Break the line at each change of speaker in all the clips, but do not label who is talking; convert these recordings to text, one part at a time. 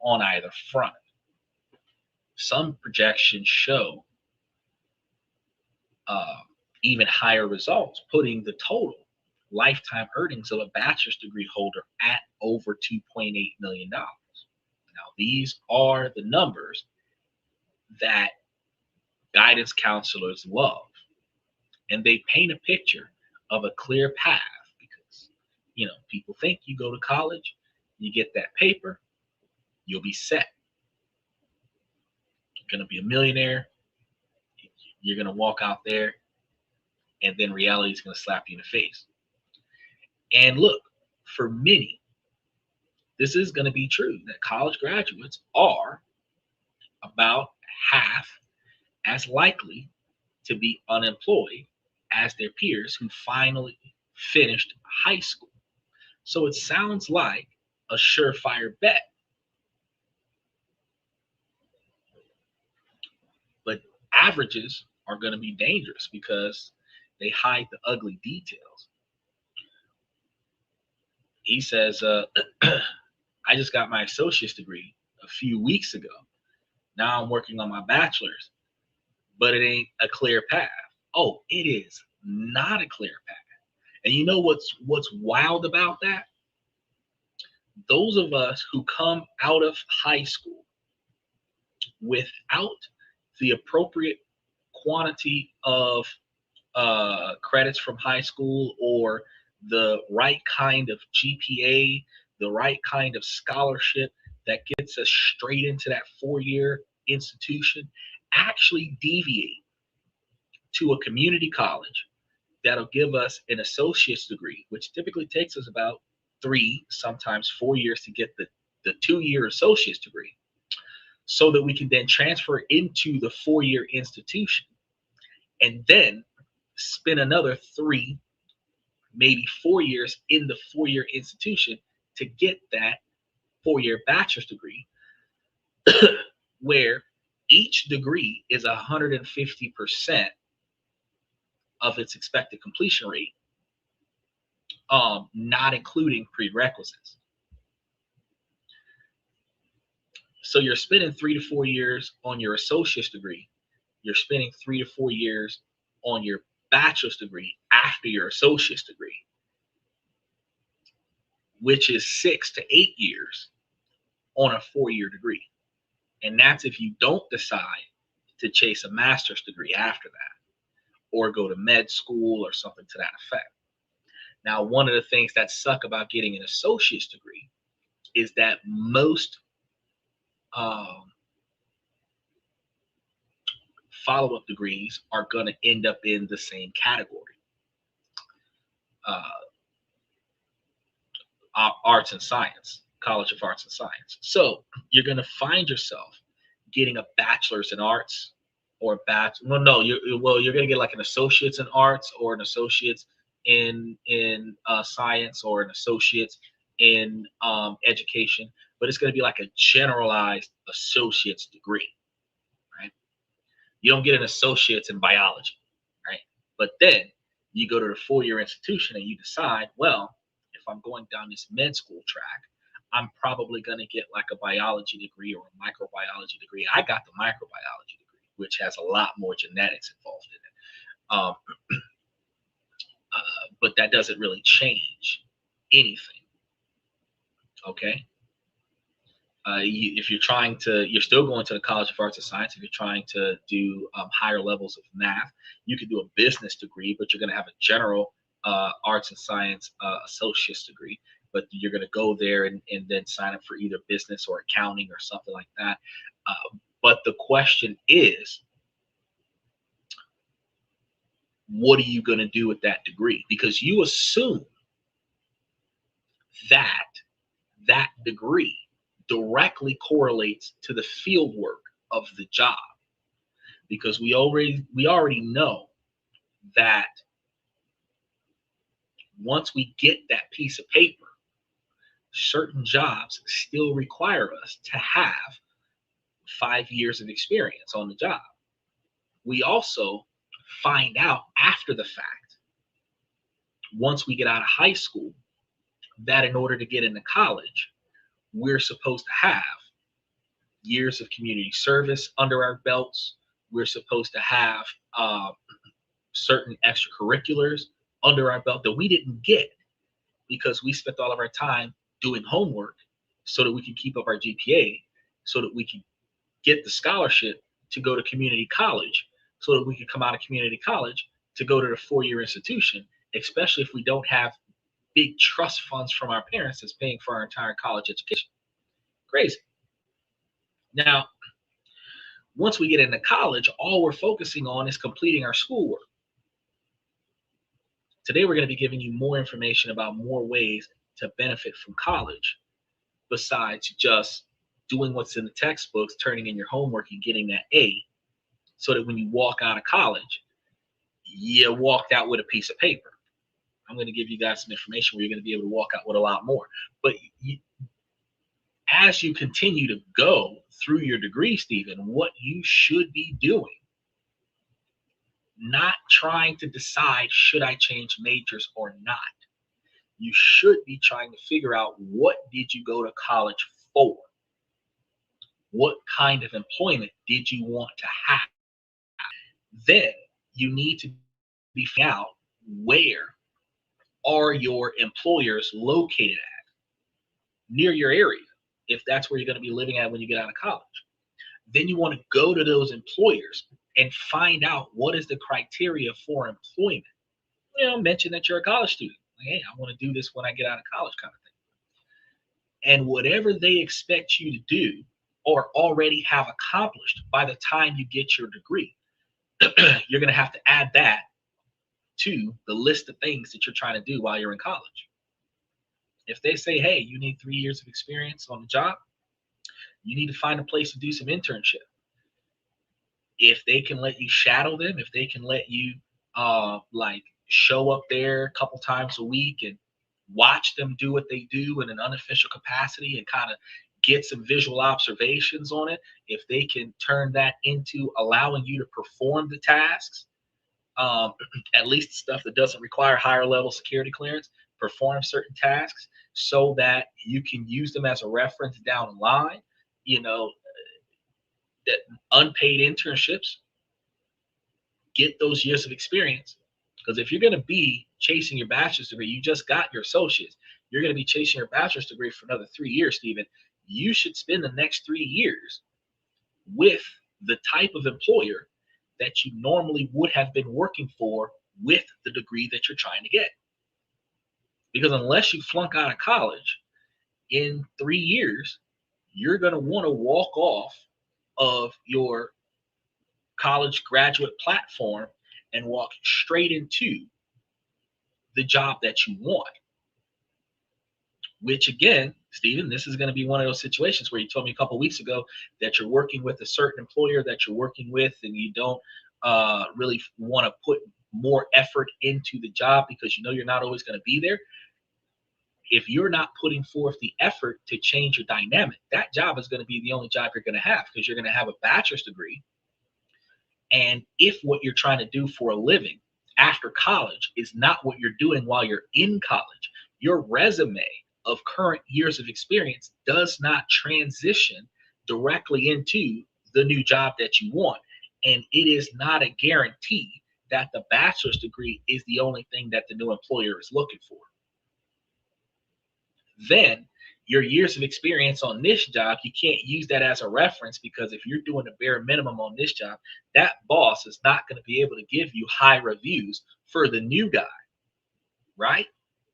on either front. Some projections show uh, even higher results, putting the total lifetime earnings of a bachelor's degree holder at over $2.8 million. Now, these are the numbers that guidance counselors love, and they paint a picture of a clear path because, people think you go to college, you get that paper, you'll be set. You're going to be a millionaire. You're going to walk out there, and then reality is going to slap you in the face. And look, for many, this is going to be true that college graduates are about half as likely to be unemployed as their peers who finally finished high school. So it sounds like a surefire bet. But averages are going to be dangerous because they hide the ugly details. He says, I just got my associate's degree a few weeks ago. Now I'm working on my bachelor's, but it ain't a clear path. Oh, it is not a clear path. And you know what's wild about that? Those of us who come out of high school without the appropriate quantity of credits from high school or the right kind of GPA, the right kind of scholarship that gets us straight into that 4-year institution, actually deviate to a community college that'll give us an associate's degree, which typically takes us about 3, sometimes 4 years to get the 2-year associate's degree, so that we can then transfer into the 4-year institution and then spend another 3, maybe 4 years in the 4-year institution to get that 4-year bachelor's degree, where each degree is 150% of its expected completion rate, not including prerequisites. So you're spending 3 to 4 years on your associate's degree. You're spending 3 to 4 years on your bachelor's degree after your associate's degree, which is 6 to 8 years on a 4-year degree. And that's if you don't decide to chase a master's degree after that or go to med school or something to that effect. Now, one of the things that suck about getting an associate's degree is that most follow-up degrees are going to end up in the same category. Arts and science, College of Arts and Science. So you're going to find yourself getting a bachelor's in arts or you're going to get like an associate's in arts or an associate's in science or an associate's in education, but it's going to be like a generalized associate's degree, right? You don't get an associate's in biology, right? But then you go to the 4-year institution and you decide, well, if I'm going down this med school track, I'm probably going to get like a biology degree or a microbiology degree. I got the microbiology degree, which has a lot more genetics involved in it. But that doesn't really change anything. Okay. If you're trying to, you're still going to the College of Arts and Science. If you're trying to do higher levels of math, you could do a business degree, but you're going to have a general arts and science associate's degree. But you're going to go there and then sign up for either business or accounting or something like that. But the question is, what are you going to do with that degree? Because you assume that that degree directly correlates to the field work of the job, because we already know that once we get that piece of paper, certain jobs still require us to have 5 years of experience on the job. We also find out after the fact, once we get out of high school, that in order to get into college, we're supposed to have years of community service under our belts. We're supposed to have uh, certain extracurriculars under our belt that we didn't get because we spent all of our time doing homework so that we could keep up our GPA, so that we could get the scholarship to go to community college, so that we could come out of community college to go to the 4-year institution, especially if we don't have big trust funds from our parents that's paying for our entire college education. Crazy. Now, once we get into college, all we're focusing on is completing our schoolwork. Today, we're going to be giving you more information about more ways to benefit from college besides just doing what's in the textbooks, turning in your homework and getting that A, so that when you walk out of college, you walked out with a piece of paper. I'm going to give you guys some information where you're going to be able to walk out with a lot more. But as you continue to go through your degree, Stephen, what you should be doing, not trying to decide, should I change majors or not? You should be trying to figure out, what did you go to college for? What kind of employment did you want to have? Then you need to be figuring out, where are your employers located at near your area, if that's where you're going to be living at when you get out of college. Then you want to go to those employers and find out, what is the criteria for employment. Mention that you're a college student. Like, hey, I want to do this when I get out of college, kind of thing. And whatever they expect you to do or already have accomplished by the time you get your degree, you're going to have to add that to the list of things that you're trying to do while you're in college. If they say, hey, you need 3 years of experience on the job, you need to find a place to do some internship. If they can let you shadow them, if they can let you like show up there a couple times a week and watch them do what they do in an unofficial capacity and kind of get some visual observations on it, if they can turn that into allowing you to perform the tasks, at least stuff that doesn't require higher level security clearance, perform certain tasks so that you can use them as a reference down the line, that unpaid internships, get those years of experience. Because if you're going to be chasing your bachelor's degree, you just got your associates, you're going to be chasing your bachelor's degree for another 3 years, Stephen. You should spend the next 3 years with the type of employer that you normally would have been working for with the degree that you're trying to get. Because unless you flunk out of college in 3 years, you're going to want to walk off of your college graduate platform and walk straight into the job that you want. Which again, Stephen, this is going to be one of those situations where you told me a couple of weeks ago that you're working with a certain employer that you're working with, and you don't really want to put more effort into the job because you're not always going to be there. If you're not putting forth the effort to change your dynamic, that job is going to be the only job you're going to have, because you're going to have a bachelor's degree. And if what you're trying to do for a living after college is not what you're doing while you're in college, your resume of current years of experience does not transition directly into the new job that you want. And it is not a guarantee that the bachelor's degree is the only thing that the new employer is looking for. Then your years of experience on this job, you can't use that as a reference, because if you're doing the bare minimum on this job, that boss is not going to be able to give you high reviews for the new guy, right?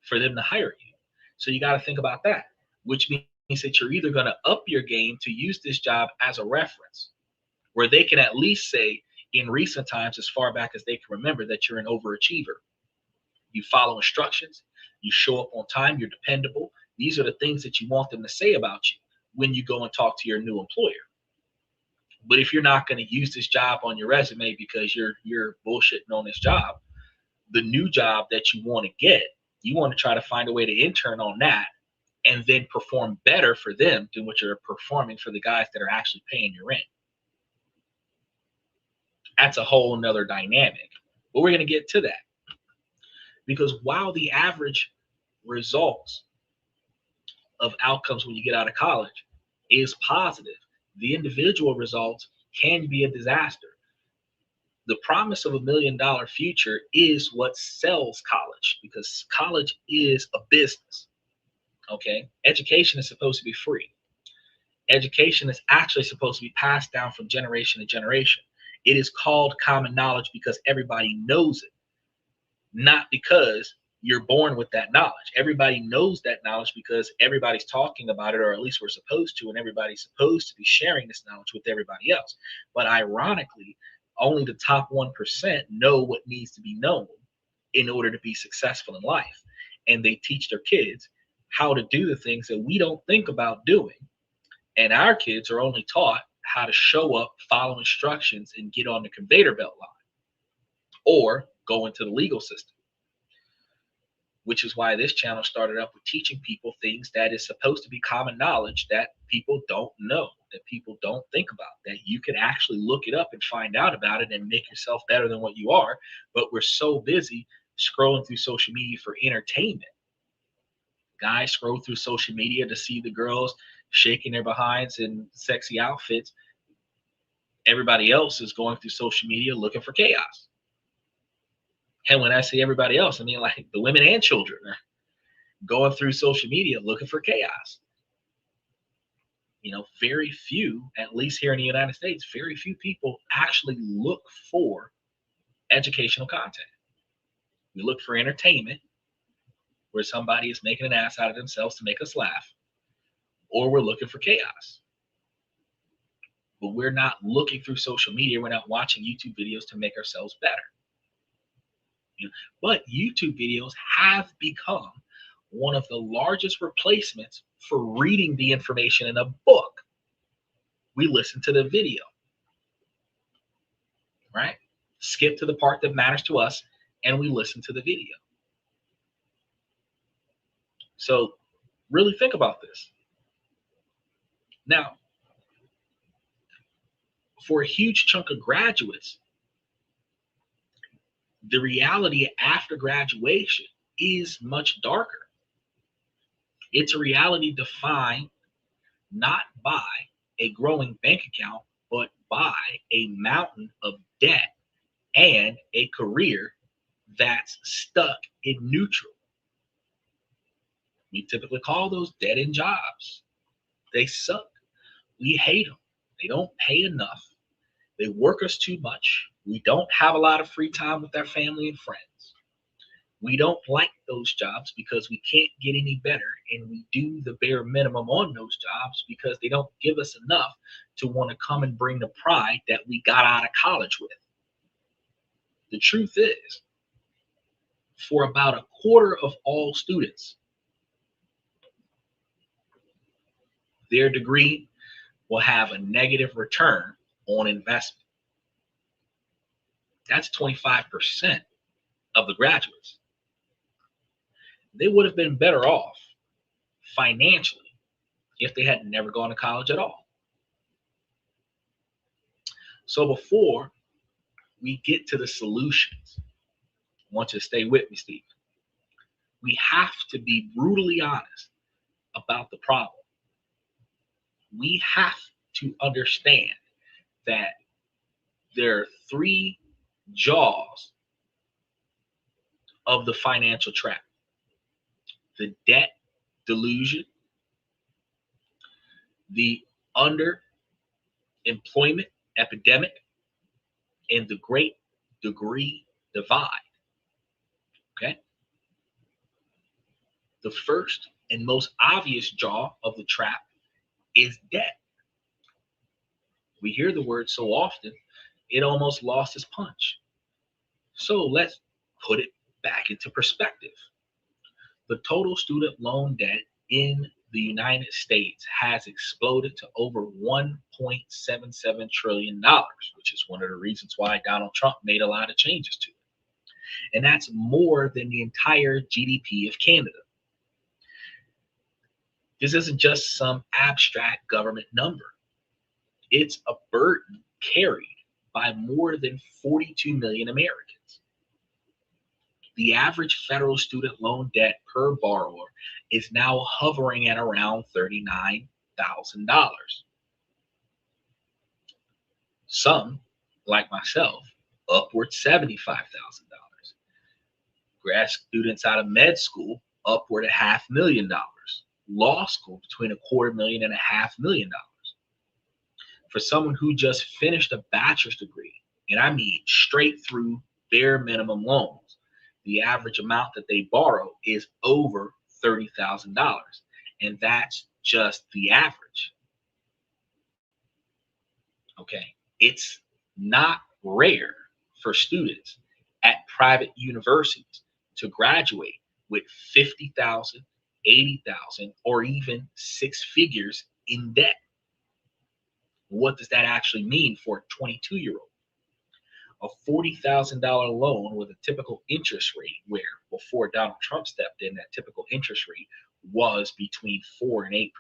For them to hire you. So you got to think about that, which means that you're either going to up your game to use this job as a reference, where they can at least say in recent times, as far back as they can remember, that you're an overachiever. You follow instructions, you show up on time, you're dependable. These are the things that you want them to say about you when you go and talk to your new employer. But if you're not going to use this job on your resume because you're bullshitting on this job, the new job that you want to get, you want to try to find a way to intern on that and then perform better for them than what you're performing for the guys that are actually paying your rent. That's a whole nother dynamic. But we're going to get to that. Because while the average results of outcomes when you get out of college is positive, The individual results can be a disaster. The promise of $1 million future is what sells college, because college is a business. Okay, education is supposed to be free. Education is actually supposed to be passed down from generation to generation. It is called common knowledge because everybody knows it, not because you're born with that knowledge. Everybody knows that knowledge because everybody's talking about it, or at least we're supposed to, and everybody's supposed to be sharing this knowledge with everybody else. But ironically, only the top 1% know what needs to be known in order to be successful in life. And they teach their kids how to do the things that we don't think about doing. And our kids are only taught how to show up, follow instructions, and get on the conveyor belt line or go into the legal system. Which is why this channel started up with teaching people things that is supposed to be common knowledge that people don't know, that people don't think about, that you can actually look it up and find out about it and make yourself better than what you are. But we're so busy scrolling through social media for entertainment. Guys scroll through social media to see the girls shaking their behinds in sexy outfits. Everybody else is going through social media looking for chaos. And when I say everybody else, I mean like the women and children are going through social media looking for chaos. You know, very few, at least here in the United States, very few people actually look for educational content. We look for entertainment where somebody is making an ass out of themselves to make us laugh, or we're looking for chaos. But we're not looking through social media. We're not watching YouTube videos to make ourselves better. But YouTube videos have become one of the largest replacements for reading the information in a book. We listen to the video, right? Skip to the part that matters to us, and we listen to the video. So really think about this. Now, for a huge chunk of graduates, the reality after graduation is much darker. It's a reality defined not by a growing bank account, but by a mountain of debt and a career that's stuck in neutral. We typically call those dead-end jobs. They suck. We hate them. They don't pay enough. They work us too much. We don't have a lot of free time with our family and friends. We don't like those jobs because we can't get any better, and we do the bare minimum on those jobs because they don't give us enough to want to come and bring the pride that we got out of college with. The truth is, for about a quarter of all students, their degree will have a negative return on investment. That's 25% of the graduates. They would have been better off financially if they had never gone to college at all. So before we get to the solutions, I want you to stay with me, Steve. We have to be brutally honest about the problem. We have to understand that there are three jaws of the financial trap: the debt delusion, the underemployment epidemic, and the great degree divide. Okay? The first and most obvious jaw of the trap is debt. We hear the word so often, it almost lost its punch. So let's put it back into perspective. The total student loan debt in the United States has exploded to over $1.77 trillion, which is one of the reasons why Donald Trump made a lot of changes to it. And that's more than the entire GDP of Canada. This isn't just some abstract government number. It's a burden carried by more than 42 million Americans. The average federal student loan debt per borrower is now hovering at around $39,000. Some, like myself, upward $75,000. Grad students out of med school, upward $500,000. Law school, between a quarter million and $500,000. For someone who just finished a bachelor's degree, and I mean straight through bare minimum loans, the average amount that they borrow is over $30,000. And that's just the average. Okay. It's not rare for students at private universities to graduate with 50,000, 80,000, or even six figures in debt. What does that actually mean for a 22-year-old? A $40,000 loan with a typical interest rate, where before Donald Trump stepped in, that typical interest rate was between 4 and 8%,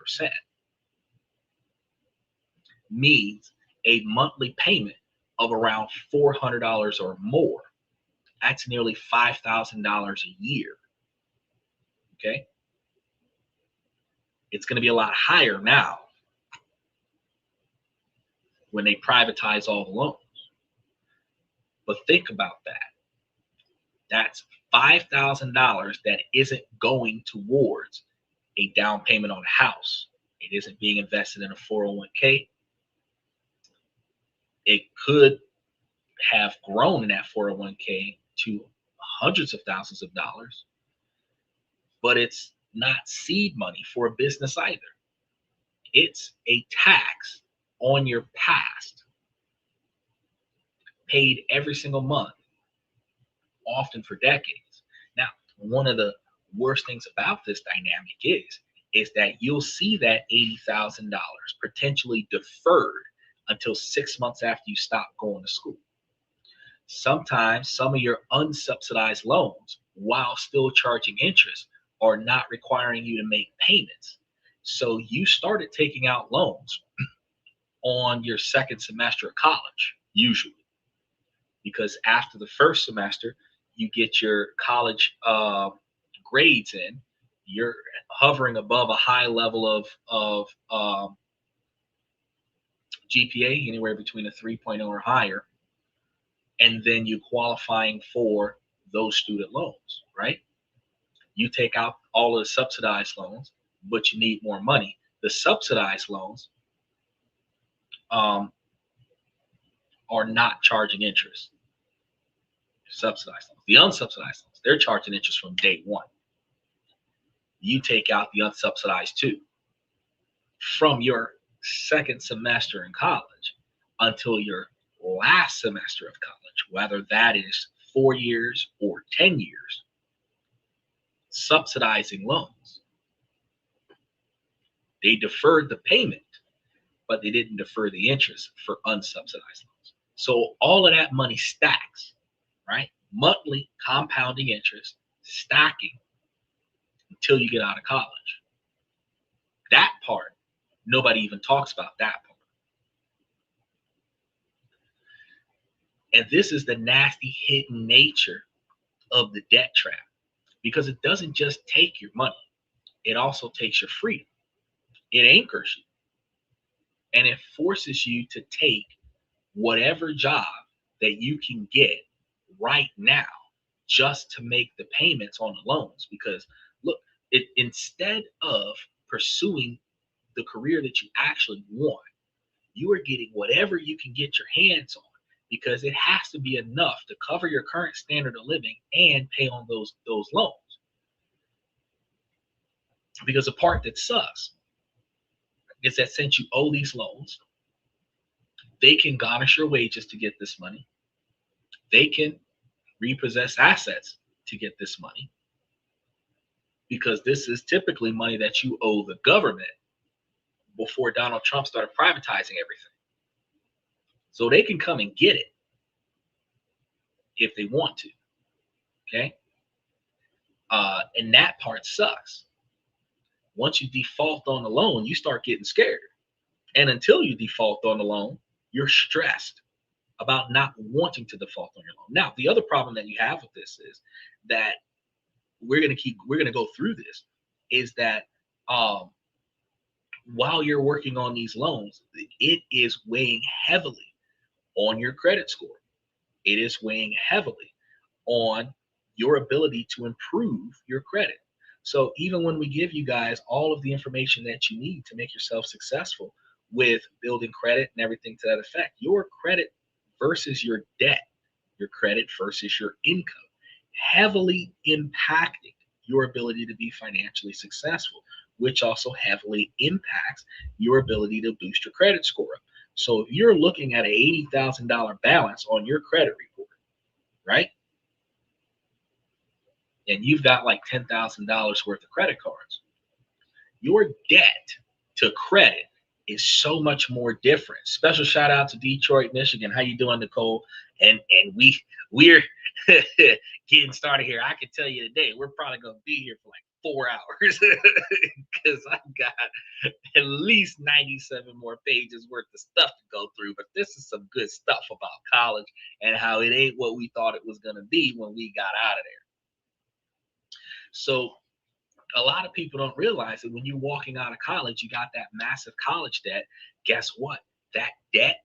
means a monthly payment of around $400 or more. That's nearly $5,000 a year. Okay. It's going to be a lot higher now when they privatize all the loans. But think about that. That's $5,000 that isn't going towards a down payment on a house. It isn't being invested in a 401k. It could have grown in that 401k to hundreds of thousands of dollars, but it's not seed money for a business either. It's a tax on your past, paid every single month, often for decades. Now, one of the worst things about this dynamic is that you'll see that $80,000 potentially deferred until 6 months after you stop going to school. Sometimes some of your unsubsidized loans, while still charging interest, are not requiring you to make payments. So you started taking out loans on your second semester of college, usually, because after the first semester, you get your college grades in, you're hovering above a high level of GPA, anywhere between a 3.0 or higher, and then you qualifying for those student loans, right? You take out all of the subsidized loans, but you need more money. The subsidized loans are not charging interest. Subsidized loans. The unsubsidized loans, they're charging interest from day one. You take out the unsubsidized too. From your second semester in college until your last semester of college, whether that is 4 years or 10 years, subsidizing loans. They deferred the payment, but they didn't defer the interest for unsubsidized loans. So all of that money stacks, right? Monthly compounding interest, stacking until you get out of college. That part, nobody even talks about that part. And this is the nasty hidden nature of the debt trap, because it doesn't just take your money, it also takes your freedom. It anchors you, and it forces you to take whatever job that you can get right now just to make the payments on the loans. Because look, instead of pursuing the career that you actually want, you are getting whatever you can get your hands on, because it has to be enough to cover your current standard of living and pay on those loans. Because the part that sucks is that since you owe these loans, they can garnish your wages to get this money. They can repossess assets to get this money, because this is typically money that you owe the government before Donald Trump started privatizing everything. So they can come and get it if they want to. Okay. And that part sucks. Once you default on the loan, you start getting scared. And until you default on the loan, you're stressed about not wanting to default on your loan. Now, the other problem that you have with this is that we're going to go through this, is that while you're working on these loans, it is weighing heavily on your credit score. It is weighing heavily on your ability to improve your credit. So even when we give you guys all of the information that you need to make yourself successful with building credit and everything to that effect, your credit versus your debt, your credit versus your income, heavily impacting your ability to be financially successful, which also heavily impacts your ability to boost your credit score up. So if you're looking at an $80,000 balance on your credit report, right? And you've got like $10,000 worth of credit cards, your debt to credit is so much more different. Special shout out to Detroit, Michigan. How you doing, Nicole? And we're getting started here. I can tell you today, we're probably gonna be here for like 4 hours because I've got at least 97 more pages worth of stuff to go through. But this is some good stuff about college and how it ain't what we thought it was gonna be when we got out of there. So a lot of people don't realize that when you're walking out of college, you got that massive college debt. Guess what? That debt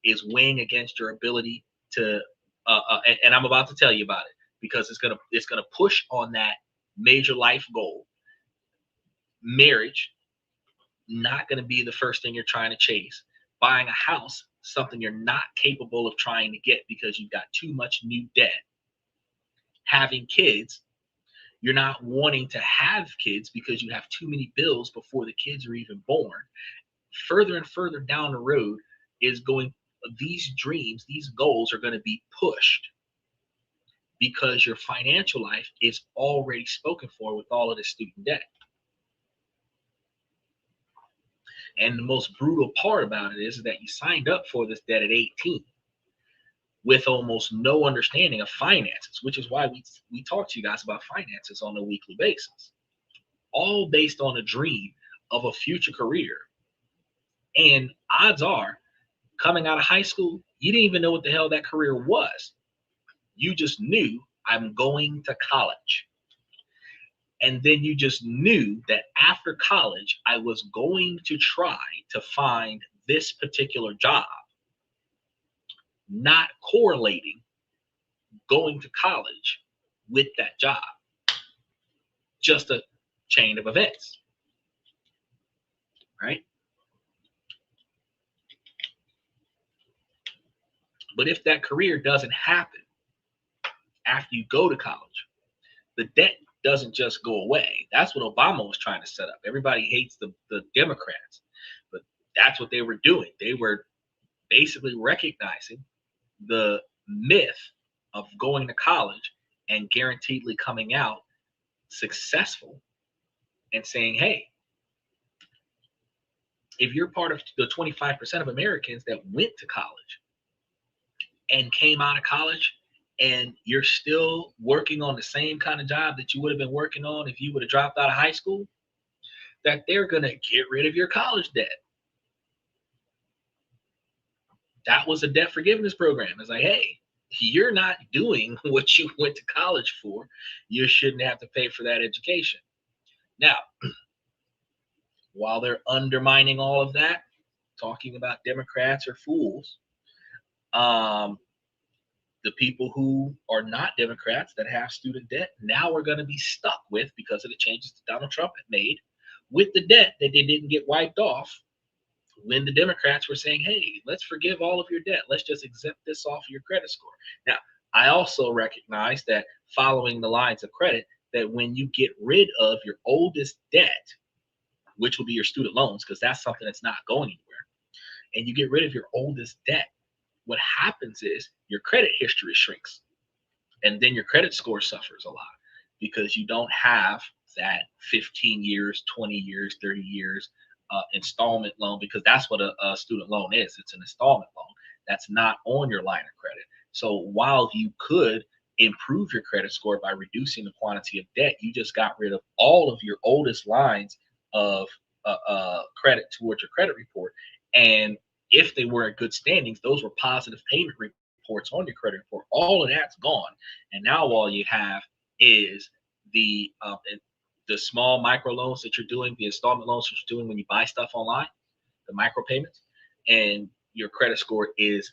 is weighing against your ability to, and I'm about to tell you about it because it's gonna push on that major life goal. Marriage, not gonna be the first thing you're trying to chase. Buying a house, something you're not capable of trying to get because you've got too much new debt. Having kids, you're not wanting to have kids because you have too many bills before the kids are even born. Further and further down the road is going, these dreams, these goals are going to be pushed because your financial life is already spoken for with all of this student debt. And the most brutal part about it is that you signed up for this debt at 18 with almost no understanding of finances, which is why we talk to you guys about finances on a weekly basis, all based on a dream of a future career. And odds are, coming out of high school, you didn't even know what the hell that career was. You just knew, I'm going to college. And then you just knew that after college, I was going to try to find this particular job, not correlating going to college with that job. Just a chain of events, right? But if that career doesn't happen after you go to college, the debt doesn't just go away. That's what Obama was trying to set up. Everybody hates the Democrats, but that's what they were doing. They were basically recognizing the myth of going to college and guaranteedly coming out successful and saying, hey, if you're part of the 25% of Americans that went to college and came out of college and you're still working on the same kind of job that you would have been working on if you would have dropped out of high school, that they're going to get rid of your college debt. That was a debt forgiveness program. It's like, hey, you're not doing what you went to college for. You shouldn't have to pay for that education. Now, while they're undermining all of that, talking about Democrats are fools, the people who are not Democrats that have student debt now are going to be stuck with, because of the changes that Donald Trump had made, with the debt that they didn't get wiped off when the Democrats were saying, hey, let's forgive all of your debt. Let's just exempt this off of your credit score. Now, I also recognize that, following the lines of credit, that when you get rid of your oldest debt, which will be your student loans, because that's something that's not going anywhere, and you get rid of your oldest debt, what happens is your credit history shrinks. And then your credit score suffers a lot because you don't have that 15 years, 20 years, 30 years installment loan, because that's what a student loan is. It's an installment loan that's not on your line of credit. So while you could improve your credit score by reducing the quantity of debt, you just got rid of all of your oldest lines of credit towards your credit report. And if they were in good standings, those were positive payment reports on your credit report. All of that's gone. And now all you have is the small micro loans that you're doing, the installment loans that you're doing when you buy stuff online, the micro payments, and your credit score is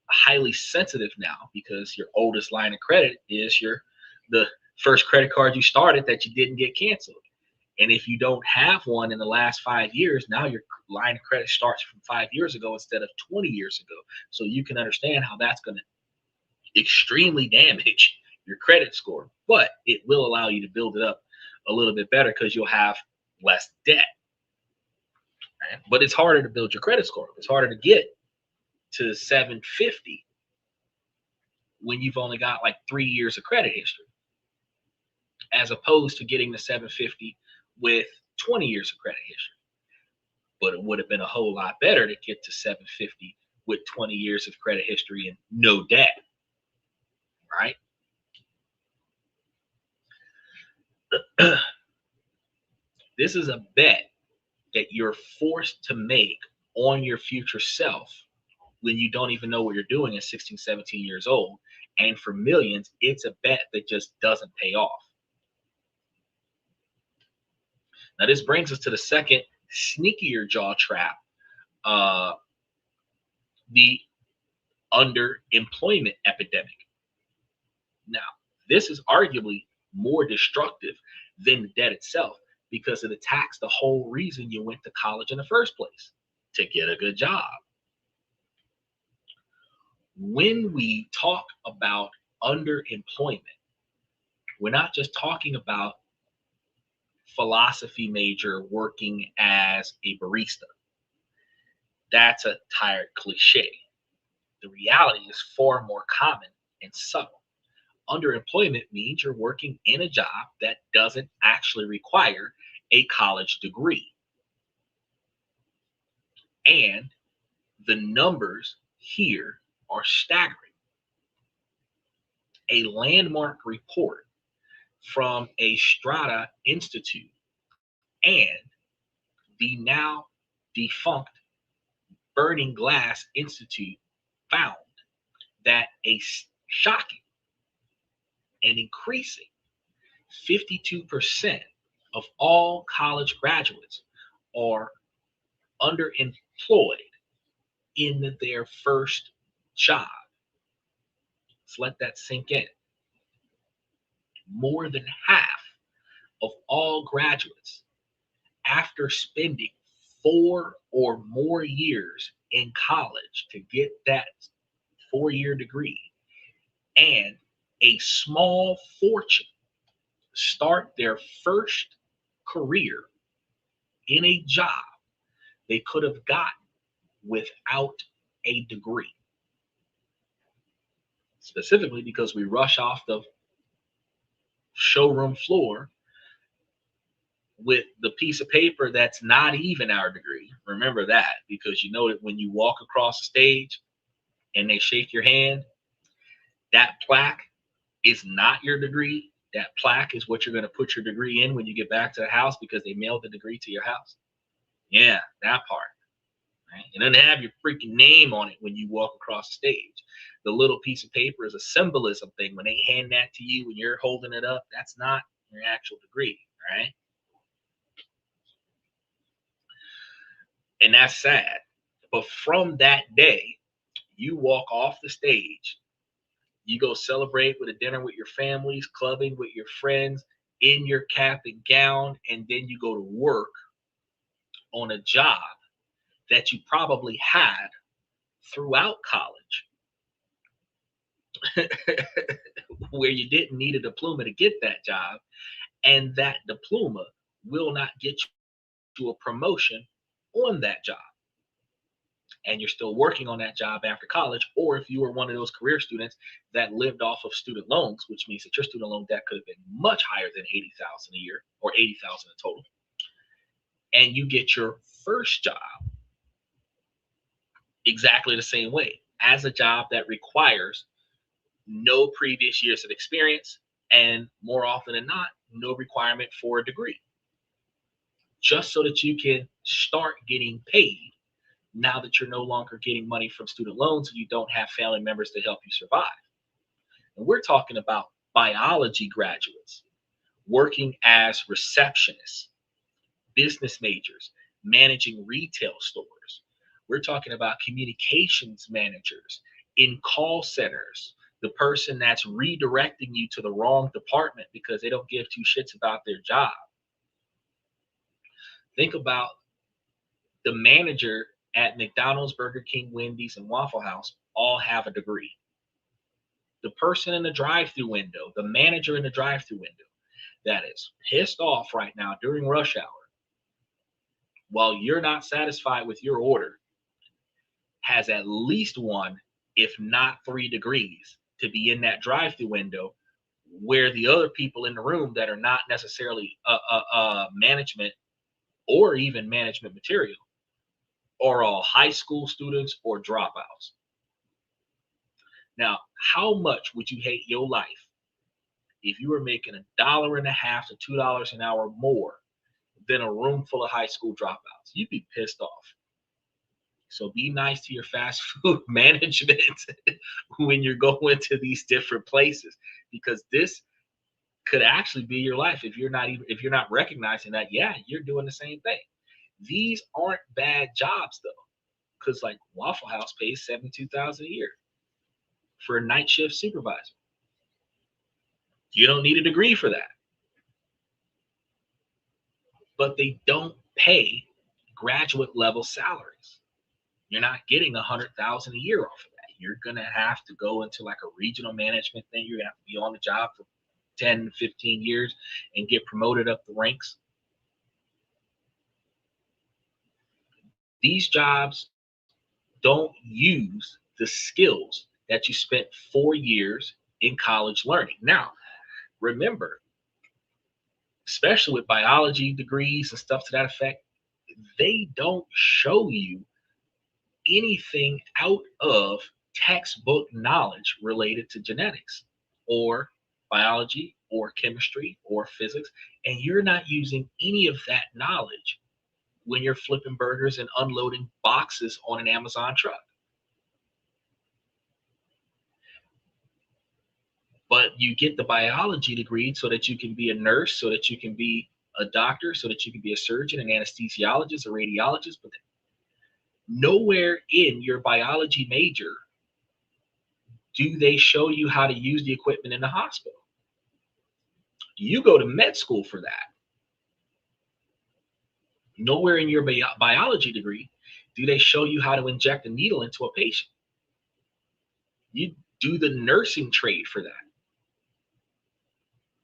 highly sensitive now because your oldest line of credit is the first credit card you started that you didn't get canceled. And if you don't have one in the last 5 years, now your line of credit starts from 5 years ago instead of 20 years ago. So you can understand how that's going to extremely damage your credit score, but it will allow you to build it up a little bit better because you'll have less debt. Right? But it's harder to build your credit score. It's harder to get to 750 when you've only got like 3 years of credit history, as opposed to getting to 750 with 20 years of credit history. But it would have been a whole lot better to get to 750 with 20 years of credit history and no debt, right? This is a bet that you're forced to make on your future self when you don't even know what you're doing at 16, 17 years old. And for millions, it's a bet that just doesn't pay off. Now, this brings us to the second sneakier jaw trap, the underemployment epidemic. Now, this is arguably more destructive than the debt itself because it attacks the whole reason you went to college in the first place, to get a good job. When we talk about underemployment, we're not just talking about philosophy major working as a barista. That's a tired cliche. The reality is far more common and subtle. Underemployment means you're working in a job that doesn't actually require a college degree. And the numbers here are staggering. A landmark report from a Strata Institute and the now defunct Burning Glass Institute found that a shocking and increasing 52% of all college graduates are underemployed in their first job. Let's let that sink in. More than half of all graduates, after spending 4 or more years in college to get that 4-year degree and a small fortune, start their first career in a job they could have gotten without a degree. Specifically because we rush off the showroom floor with the piece of paper that's not even our degree. Remember that, because you know that when you walk across the stage and they shake your hand, that plaque is not your degree. That plaque is what you're going to put your degree in when you get back to the house because they mailed the degree to your house. Yeah, that part. Right? It doesn't have your freaking name on it when you walk across the stage. The little piece of paper is a symbolism thing. When they hand that to you and you're holding it up, that's not your actual degree, right? And that's sad. But from that day, you walk off the stage, you go celebrate with a dinner with your families, clubbing with your friends, in your cap and gown, and then you go to work on a job that you probably had throughout college where you didn't need a diploma to get that job, and that diploma will not get you a promotion on that job. And you're still working on that job after college, or if you were one of those career students that lived off of student loans, which means that your student loan debt could have been much higher than 80,000 a year or 80,000 in total, and you get your first job exactly the same way, as a job that requires no previous years of experience and, more often than not, no requirement for a degree, just so that you can start getting paid now that you're no longer getting money from student loans and you don't have family members to help you survive. And we're talking about biology graduates working as receptionists, business majors, managing retail stores. We're talking about communications managers in call centers, the person that's redirecting you to the wrong department because they don't give two shits about their job. Think about the manager at McDonald's, Burger King, Wendy's, and Waffle House all have a degree. The person in the drive-through window, the manager in the drive-through window that is pissed off right now during rush hour while you're not satisfied with your order has at least one, if not 3 degrees, to be in that drive-through window where the other people in the room that are not necessarily management or even management material are all high school students or dropouts. Now, how much would you hate your life if you were making $1.50 to $2 an hour more than a room full of high school dropouts? You'd be pissed off. So be nice to your fast food management when you're going to these different places, because this could actually be your life if you're not recognizing that, yeah, you're doing the same thing. These aren't bad jobs though, because like Waffle House pays $72,000 a year for a night shift supervisor. You don't need a degree for that. But they don't pay graduate level salaries. You're not getting $100,000 a year off of that. You're gonna have to go into like a regional management thing. You're gonna have to be on the job for 10, 15 years and get promoted up the ranks. These jobs don't use the skills that you spent 4 years in college learning. Now, remember, especially with biology degrees and stuff to that effect, they don't show you anything out of textbook knowledge related to genetics or biology or chemistry or physics, and you're not using any of that knowledge when you're flipping burgers and unloading boxes on an Amazon truck. But you get the biology degree so that you can be a nurse, so that you can be a doctor, so that you can be a surgeon, an anesthesiologist, a radiologist. But nowhere in your biology major do they show you how to use the equipment in the hospital. You go to med school for that. Nowhere in your biology degree do they show you how to inject a needle into a patient. You do the nursing trade for that.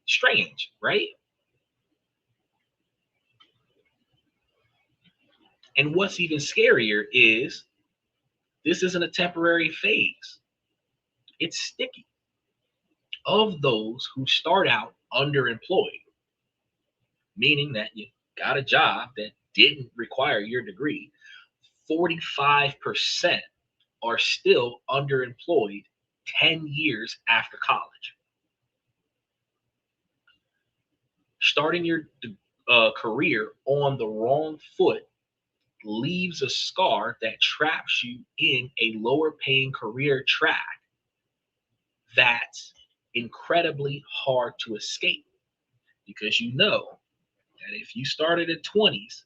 Strange, right? And what's even scarier is this isn't a temporary phase. It's sticky. Of those who start out underemployed, meaning that you got a job that didn't require your degree, 45% are still underemployed 10 years after college. Starting your career on the wrong foot leaves a scar that traps you in a lower paying career track that's incredibly hard to escape, because you know that if you started at 20s,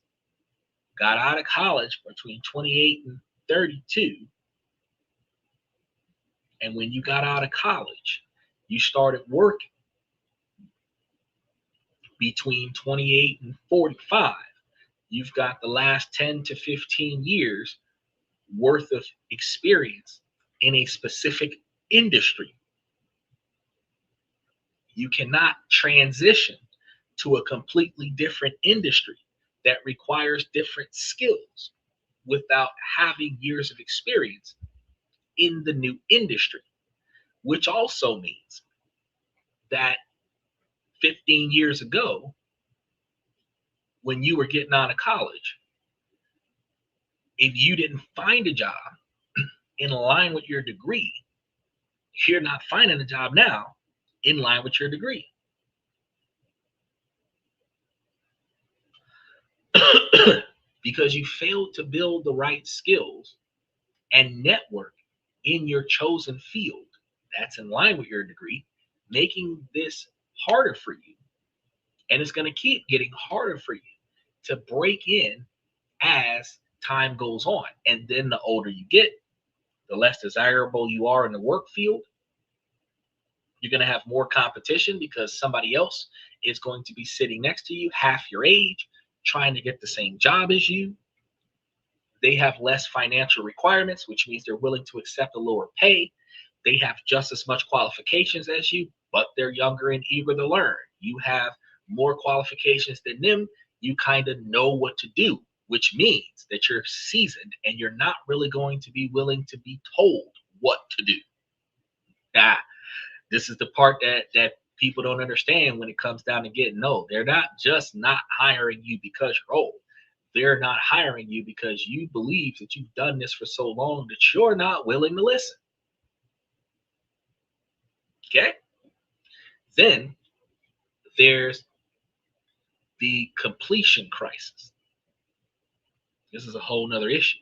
got out of college between 28 and 32, and when you got out of college, you started working between 28 and 45, you've got the last 10 to 15 years worth of experience in a specific industry. You cannot transition to a completely different industry that requires different skills without having years of experience in the new industry, which also means that 15 years ago, when you were getting out of college, if you didn't find a job in line with your degree, you're not finding a job now in line with your degree. Because you failed to build the right skills and network in your chosen field that's in line with your degree, making this harder for you. And it's going to keep getting harder for you to break in as time goes on. And then the older you get, the less desirable you are in the work field. You're going to have more competition because somebody else is going to be sitting next to you, half your age, trying to get the same job as you. They have less financial requirements, which means they're willing to accept a lower pay. They have just as much qualifications as you, but they're younger and eager to learn. You have more qualifications than them. You kind of know what to do, which means that you're seasoned and you're not really going to be willing to be told what to do. Ah, this is the part that people don't understand when it comes down to getting old. They're not just not hiring you because you're old. They're not hiring you because you believe that you've done this for so long that you're not willing to listen. Okay? Then there's the completion crisis. This is a whole nother issue.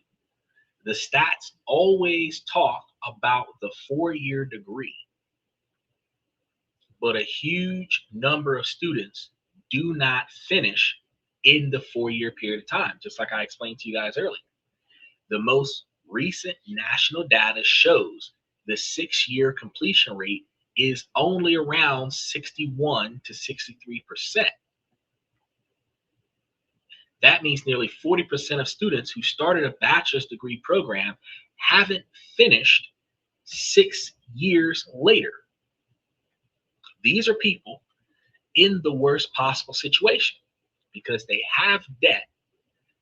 The stats always talk about the 4-year degree, but a huge number of students do not finish in the 4-year period of time, just like I explained to you guys earlier. The most recent national data shows the 6-year completion rate is only around 61 to 63%. That means nearly 40% of students who started a bachelor's degree program haven't finished 6 years later. These are people in the worst possible situation because they have debt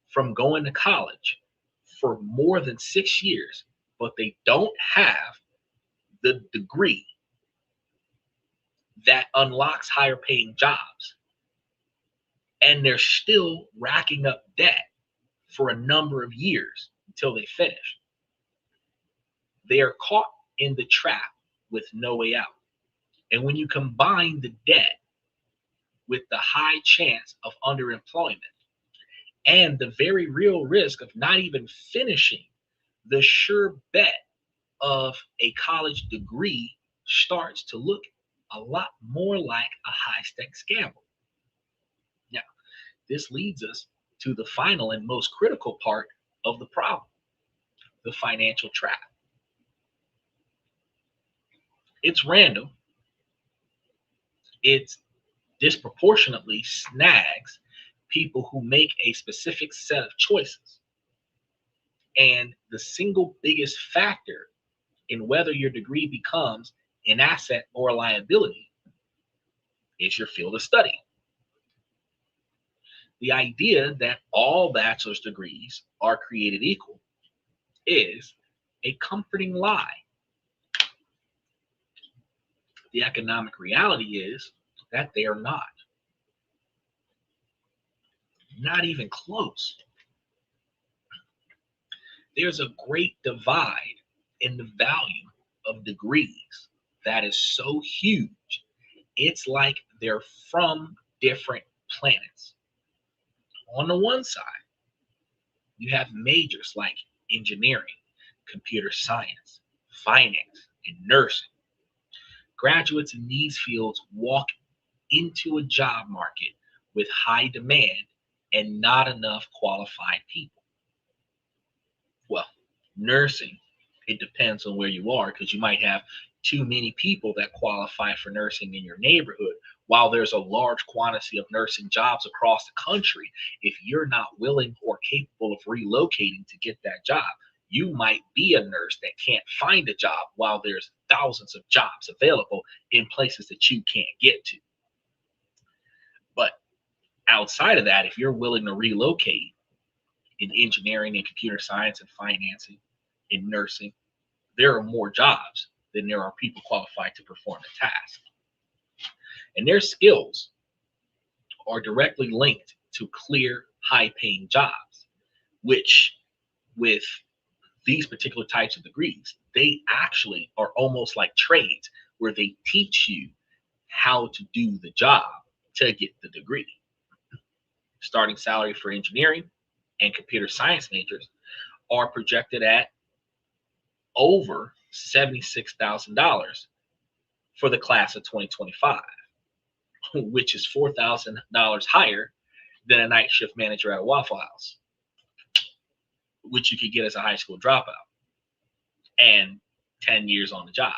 from going to college for more than 6 years, but they don't have the degree that unlocks higher paying jobs. And they're still racking up debt for a number of years until they finish. They are caught in the trap with no way out. And when you combine the debt with the high chance of underemployment and the very real risk of not even finishing, the sure bet of a college degree starts to look a lot more like a high-stakes gamble. Now, this leads us to the final and most critical part of the problem, the financial trap. It's random. It disproportionately snags people who make a specific set of choices. And the single biggest factor in whether your degree becomes an asset or a liability is your field of study. The idea that all bachelor's degrees are created equal is a comforting lie. The economic reality is that they are not. Not even close. There's a great divide in the value of degrees that is so huge, it's like they're from different planets. On the one side, you have majors like engineering, computer science, finance, and nursing. Graduates in these fields walk into a job market with high demand and not enough qualified people. Well, nursing, it depends on where you are because you might have too many people that qualify for nursing in your neighborhood. While there's a large quantity of nursing jobs across the country, if you're not willing or capable of relocating to get that job, you might be a nurse that can't find a job while there's thousands of jobs available in places that you can't get to. But outside of that, if you're willing to relocate in engineering and computer science and financing, in nursing, there are more jobs than there are people qualified to perform the task. And their skills are directly linked to clear, high-paying jobs, which with these particular types of degrees, they actually are almost like trades where they teach you how to do the job to get the degree. Starting salary for engineering and computer science majors are projected at over $76,000 for the class of 2025, which is $4,000 higher than a night shift manager at a Waffle House, which you could get as a high school dropout. and 10 years on the job.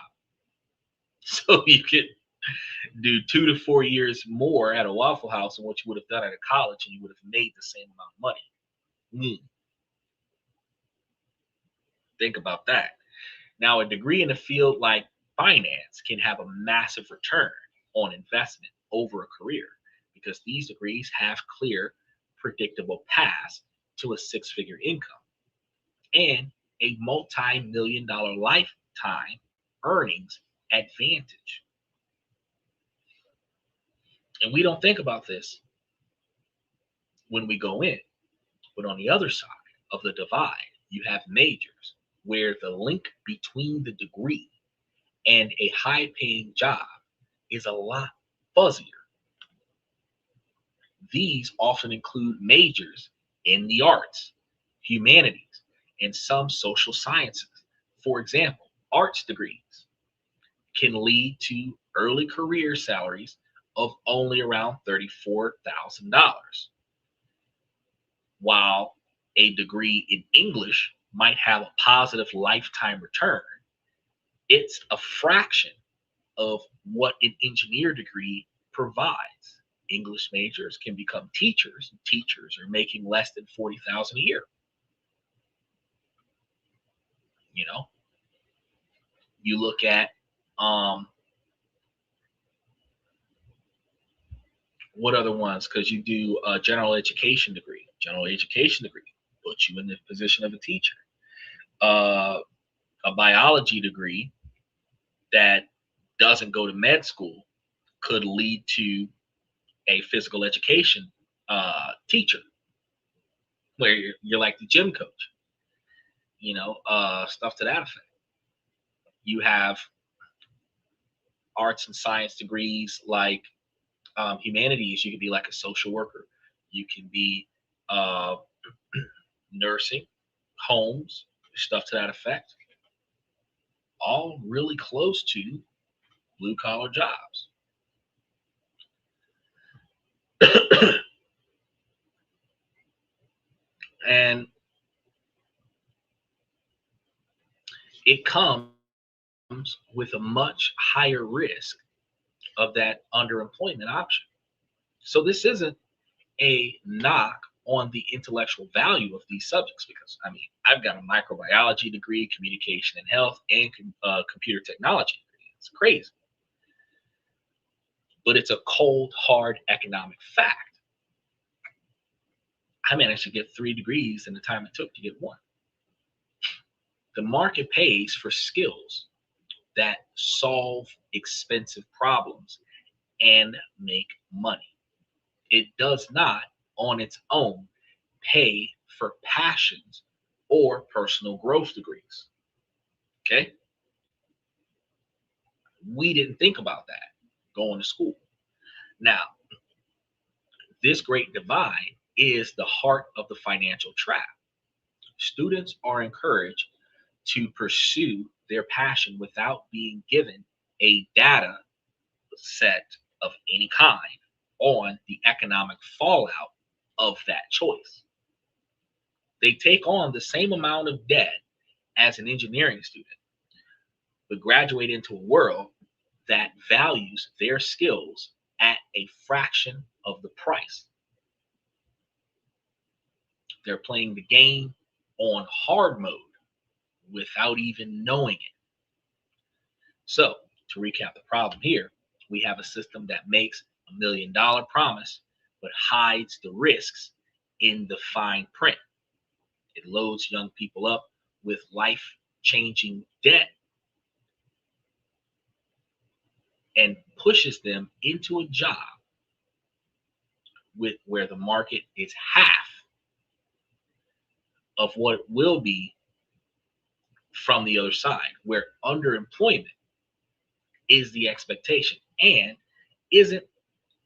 So you could do 2 to 4 years more at a Waffle House than what you would have done at a college, and you would have made the same amount of money. Think about that. Now, a degree in a field like finance can have a massive return on investment over a career because these degrees have clear, predictable paths to a six-figure income and a multi-million dollar lifetime earnings advantage. And we don't think about this when we go in. But on the other side of the divide, you have majors where the link between the degree and a high paying job is a lot fuzzier. These often include majors in the arts, humanities, and some social sciences. For example, arts degrees can lead to early career salaries of only around $34,000, while a degree in English might have a positive lifetime return. It's a fraction of what an engineer degree provides. English majors can become teachers, and teachers are making less than 40,000 a year. You know, you look at um, what other ones? Because you do a general education degree. General education degree puts you in the position of a teacher. Uh, a biology degree that doesn't go to med school could lead to a physical education teacher, where you're like the gym coach, stuff to that effect. You have arts and science degrees like humanities. You could be like a social worker. You can be uh, nursing, homes, stuff to that effect. All really close to blue collar jobs. And it comes with a much higher risk of that underemployment option. So this isn't a knock on the intellectual value of these subjects because I mean I've got a microbiology degree, communication and health, and computer technology degree. It's crazy, but it's a cold, hard economic fact. I managed to get 3 degrees in the time it took to get one. The market pays for skills that solve expensive problems and make money. It does not, on its own, pay for passions or personal growth degrees. Okay? We didn't think about that going to school. Now, this great divide is the heart of the financial trap. Students are encouraged to pursue their passion without being given a data set of any kind on the economic fallout of that choice. They take on the same amount of debt as an engineering student, but graduate into a world that values their skills at a fraction of the price. They're playing the game on hard mode without even knowing it. So, to recap the problem here, we have a system that makes $1 million promise but hides the risks in the fine print. It loads young people up with life changing debt and pushes them into a job with where the market is half of what it will be from the other side, where underemployment is the expectation and isn't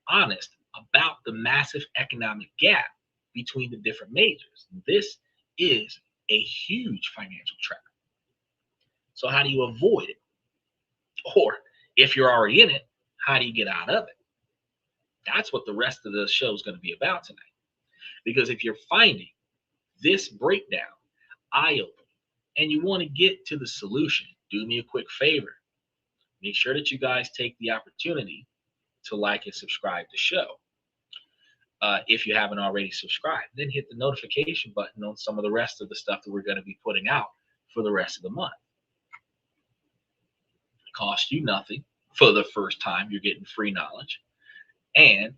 honest about the massive economic gap between the different majors. This is a huge financial trap. So, how do you avoid it? Or if you're already in it, how do you get out of it? That's what the rest of the show is going to be about tonight. Because if you're finding this breakdown eye opening and you want to get to the solution, do me a quick favor. Make sure that you guys take the opportunity to like and subscribe to the show. If you haven't already subscribed, then hit the notification button on some of the rest of the stuff that we're going to be putting out for the rest of the month. It costs you nothing. For the first time, you're getting free knowledge. And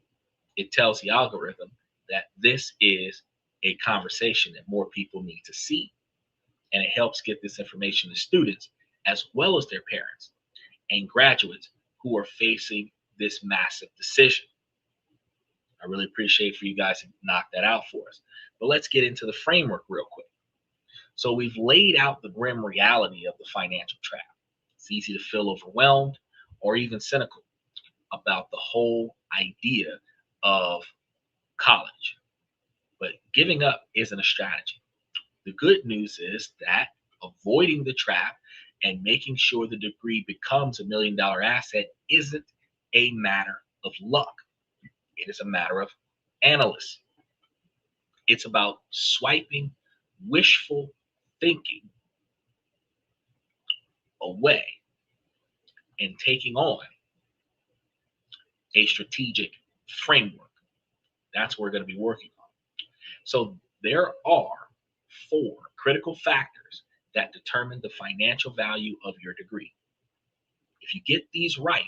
it tells the algorithm that this is a conversation that more people need to see. And it helps get this information to students as well as their parents and graduates who are facing this massive decision. I really appreciate for you guys to knock that out for us. But let's get into the framework real quick. So we've laid out the grim reality of the financial trap. It's easy to feel overwhelmed or even cynical about the whole idea of college. But giving up isn't a strategy. The good news is that avoiding the trap and making sure the degree becomes $1 million asset isn't a matter of luck. It is a matter of analysis. It's about swiping wishful thinking away and taking on a strategic framework. That's what we're going to be working on. So there are 4 critical factors that determine the financial value of your degree. If you get these right,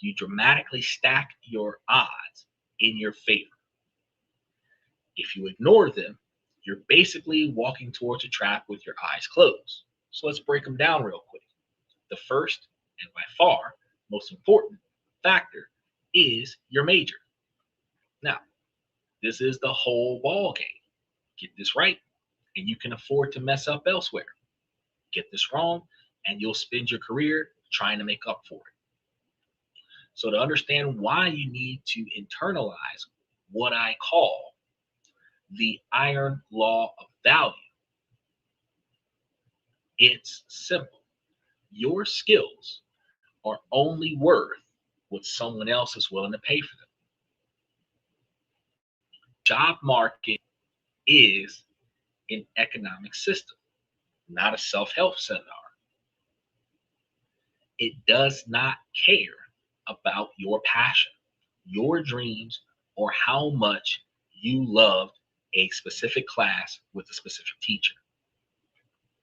you dramatically stack your odds in your favor. If you ignore them, you're basically walking towards a trap with your eyes closed. So let's break them down real quick. The first, and by far most important factor, is your major. Now, this is the whole ball game. Get this right, and you can afford to mess up elsewhere. Get this wrong, and you'll spend your career trying to make up for it. So to understand why you need to internalize what I call the iron law of value, it's simple. Your skills are only worth what someone else is willing to pay for them. Job market is an economic system, not a self-help seminar. It does not care about your passion, your dreams, or how much you loved a specific class with a specific teacher.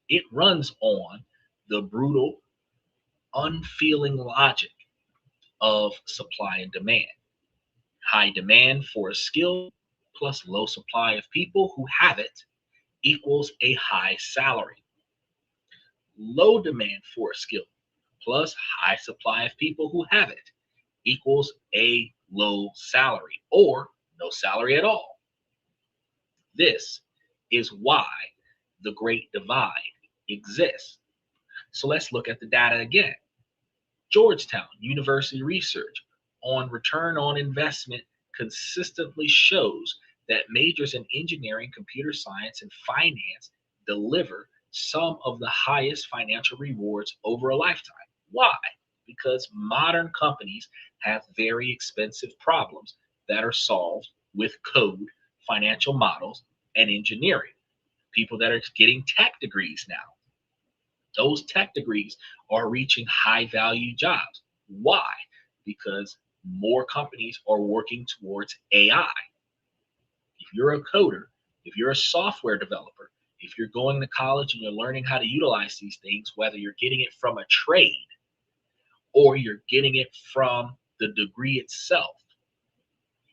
It runs on the brutal, unfeeling logic of supply and demand. High demand for a skill plus low supply of people who have it equals a high salary. Low demand for a skill plus high supply of people who have it equals a low salary or no salary at all. This is why the Great Divide exists. So let's look at the data again. Georgetown University research on return on investment consistently shows that majors in engineering, computer science, and finance deliver some of the highest financial rewards over a lifetime. Why? Because modern companies have very expensive problems that are solved with code, financial models, and engineering. People that are getting tech degrees now, those tech degrees are reaching high value jobs. Why? Because more companies are working towards AI. If you're a coder, if you're a software developer, if you're going to college and you're learning how to utilize these things, whether you're getting it from a trade or you're getting it from the degree itself,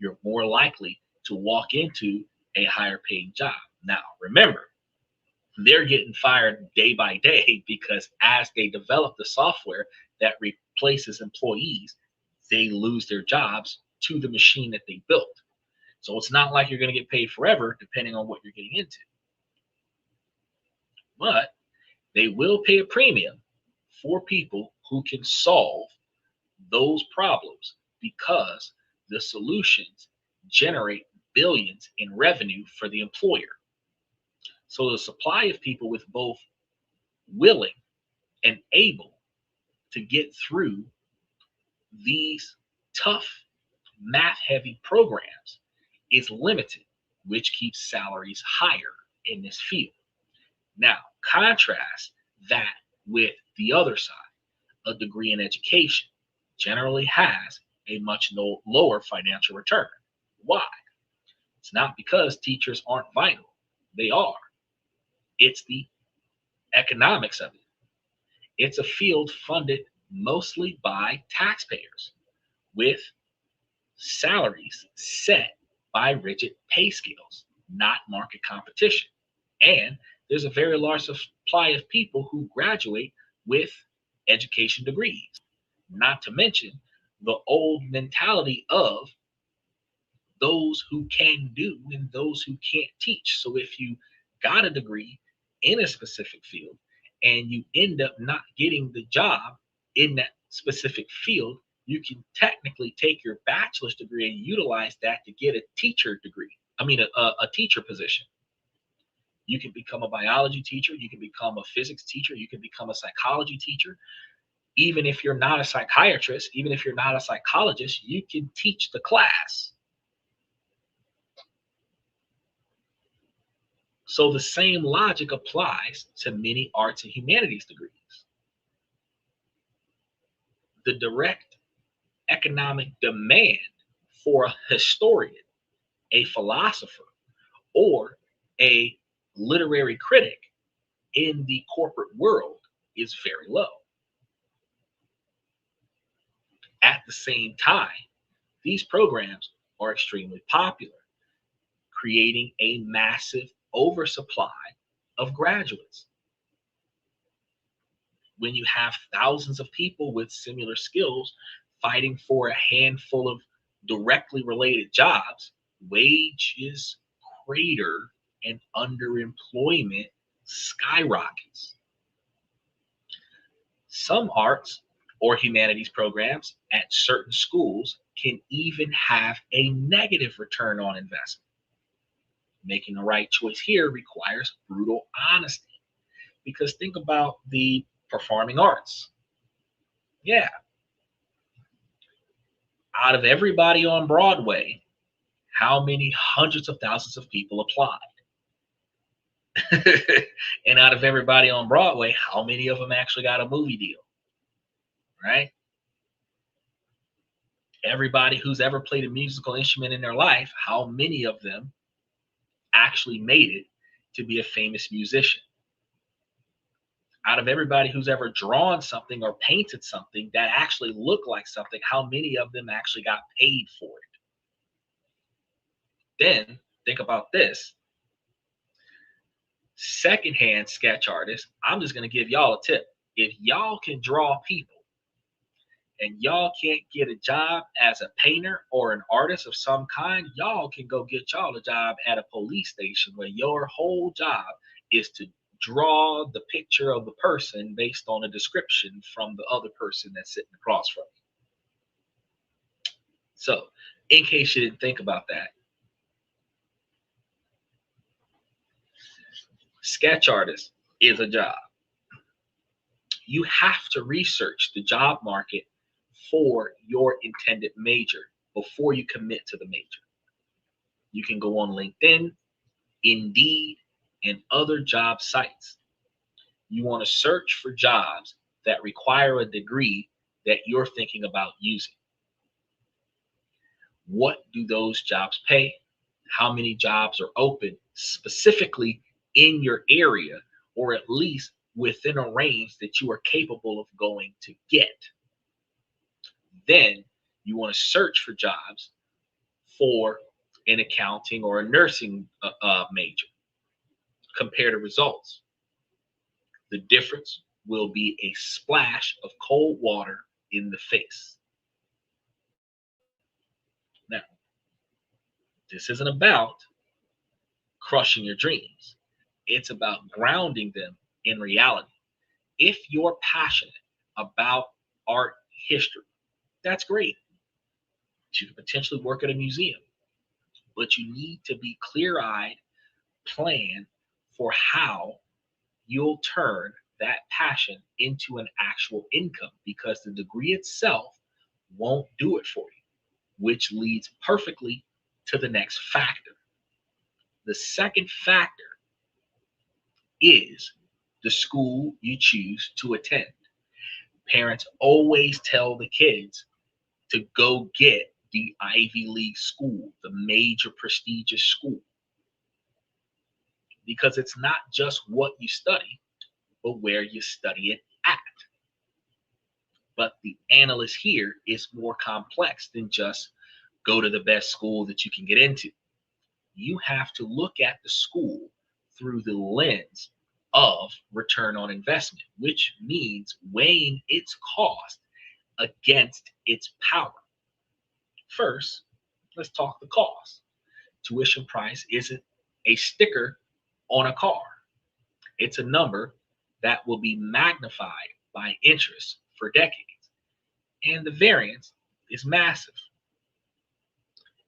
you're more likely to walk into a higher paying job. Now, remember, they're getting fired day by day because as they develop the software that replaces employees, they lose their jobs to the machine that they built. So it's not like you're going to get paid forever depending on what you're getting into. But they will pay a premium for people who can solve those problems because the solutions generate billions in revenue for the employer. So the supply of people with both willing and able to get through these tough math heavy programs is limited, which keeps salaries higher in this field. Now, contrast that with the other side. A degree in education generally has a much lower financial return. Why? It's not because teachers aren't vital. They are. It's the economics of it. It's a field funded mostly by taxpayers with salaries set by rigid pay scales, not market competition. And there's a very large supply of people who graduate with education degrees, not to mention the old mentality of those who can do and those who can't teach. So if you got a degree in a specific field and you end up not getting the job in that specific field, you can technically take your bachelor's degree and utilize that to get a teacher degree. A teacher position. You can become a biology teacher, you can become a physics teacher, you can become a psychology teacher. Even if you're not a psychiatrist, even if you're not a psychologist, you can teach the class. So the same logic applies to many arts and humanities degrees. The direct economic demand for a historian, a philosopher, or a literary critic in the corporate world is very low. At the same time, these programs are extremely popular, creating a massive oversupply of graduates. When you have thousands of people with similar skills fighting for a handful of directly related jobs, wages crater and underemployment skyrockets. Some arts or humanities programs at certain schools can even have a negative return on investment. Making the right choice here requires brutal honesty because think about the performing arts. Yeah, out of everybody on Broadway, how many hundreds of thousands of people applied? And out of everybody on Broadway, how many of them actually got a movie deal? Right? Everybody who's ever played a musical instrument in their life, how many of them actually made it to be a famous musician? Out of everybody who's ever drawn something or painted something that actually looked like something, how many of them actually got paid for it? Then think about this. Secondhand sketch artists, I'm just going to give y'all a tip. If y'all can draw people and y'all can't get a job as a painter or an artist of some kind, y'all can go get y'all a job at a police station where your whole job is to draw the picture of the person based on a description from the other person that's sitting across from you. So, in case you didn't think about that, sketch artist is a job. You have to research the job market for your intended major before you commit to the major. You can go on LinkedIn, Indeed, and other job sites. You want to search for jobs that require a degree that you're thinking about using. What do those jobs pay? How many jobs are open specifically in your area, or at least within a range that you are capable of going to get? Then you want to search for jobs for an accounting or a nursing major. Compare the results. The difference will be a splash of cold water in the face. Now, this isn't about crushing your dreams. It's about grounding them in reality. If you're passionate about art history, that's great. You could potentially work at a museum, but you need to be clear-eyed, plan for how you'll turn that passion into an actual income, because the degree itself won't do it for you, which leads perfectly to the next factor. The second factor is the school you choose to attend. Parents always tell the kids to go get the Ivy League school, the major prestigious school, because it's not just what you study, but where you study it at. But the analyst here is more complex than just go to the best school that you can get into. You have to look at the school through the lens of return on investment, which means weighing its cost against its power. First, let's talk the cost. Tuition price isn't a sticker on a car. It's a number that will be magnified by interest for decades. And the variance is massive.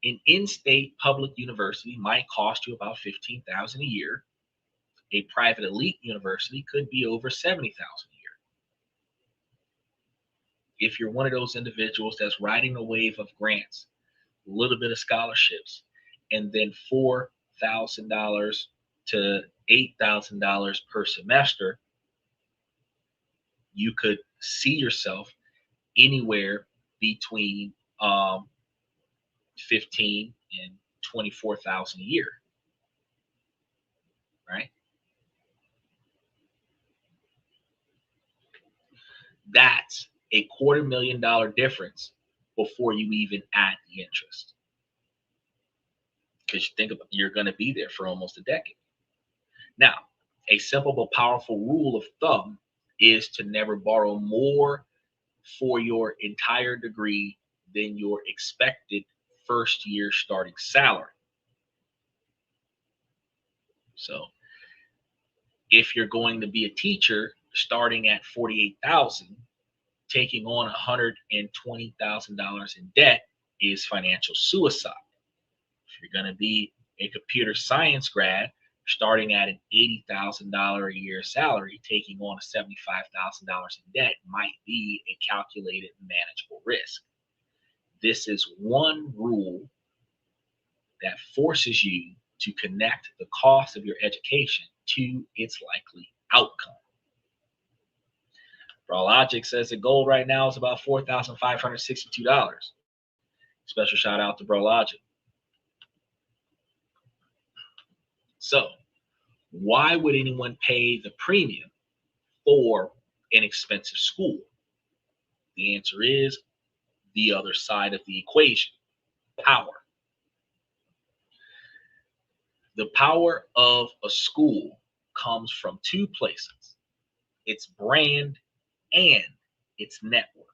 An in-state public university might cost you about $15,000 a year. A private elite university could be over $70,000 a year. If you're one of those individuals that's riding a wave of grants, a little bit of scholarships, and then $4,000 to $8,000 per semester, you could see yourself anywhere between 15 and 24,000 a year, right? That's a $250,000 difference before you even add the interest. Because you think about, you're going to be there for almost a decade. Now, a simple but powerful rule of thumb is to never borrow more for your entire degree than your expected first year starting salary. So if you're going to be a teacher starting at 48,000, taking on $120,000 in debt is financial suicide. If you're going to be a computer science grad starting at an $80,000 a year salary, taking on a $75,000 in debt might be a calculated, manageable risk. This is one rule that forces you to connect the cost of your education to its likely outcome. Logic says the gold right now is about $4,562. Special shout out to Logic. So, why would anyone pay the premium for an expensive school? The answer is the other side of the equation: power. The power of a school comes from two places: its brand and its network.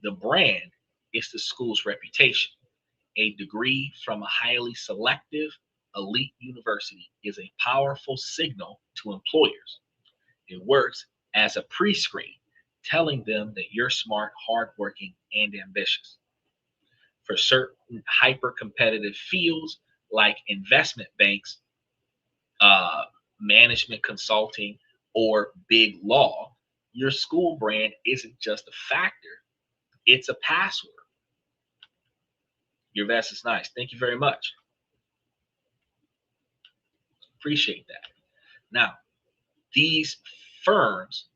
The brand is the school's reputation. A degree from a highly selective elite university is a powerful signal to employers. It works as a pre-screen, telling them that you're smart, hardworking, and ambitious. For certain hyper-competitive fields like investment banks, management consulting, or big law, your school brand isn't just a factor, it's a password. Your vest is nice. Thank you very much. Appreciate that. Now, these firms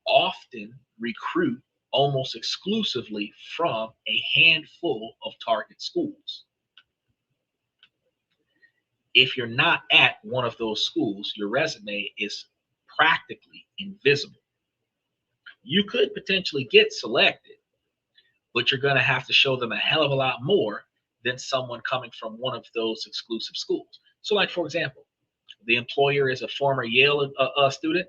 often recruit almost exclusively from a handful of target schools. If you're not at one of those schools, your resume is practically invisible. You could potentially get selected, but you're going to have to show them a hell of a lot more than someone coming from one of those exclusive schools. So, like, for example, the employer is a former Yale student.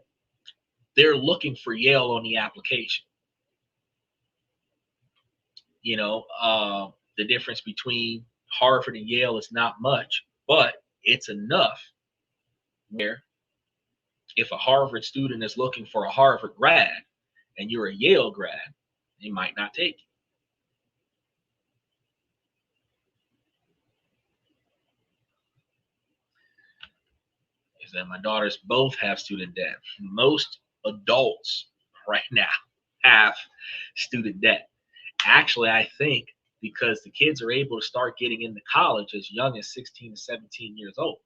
They're looking for Yale on the application. You know, the difference between Harvard and Yale is not much, but it's enough where if a Harvard student is looking for a Harvard grad and you're a Yale grad, they might not take you. Is that my daughters both have student debt. Most adults right now have student debt. Actually, I think because the kids are able to start getting into college as young as 16 to 17 years old.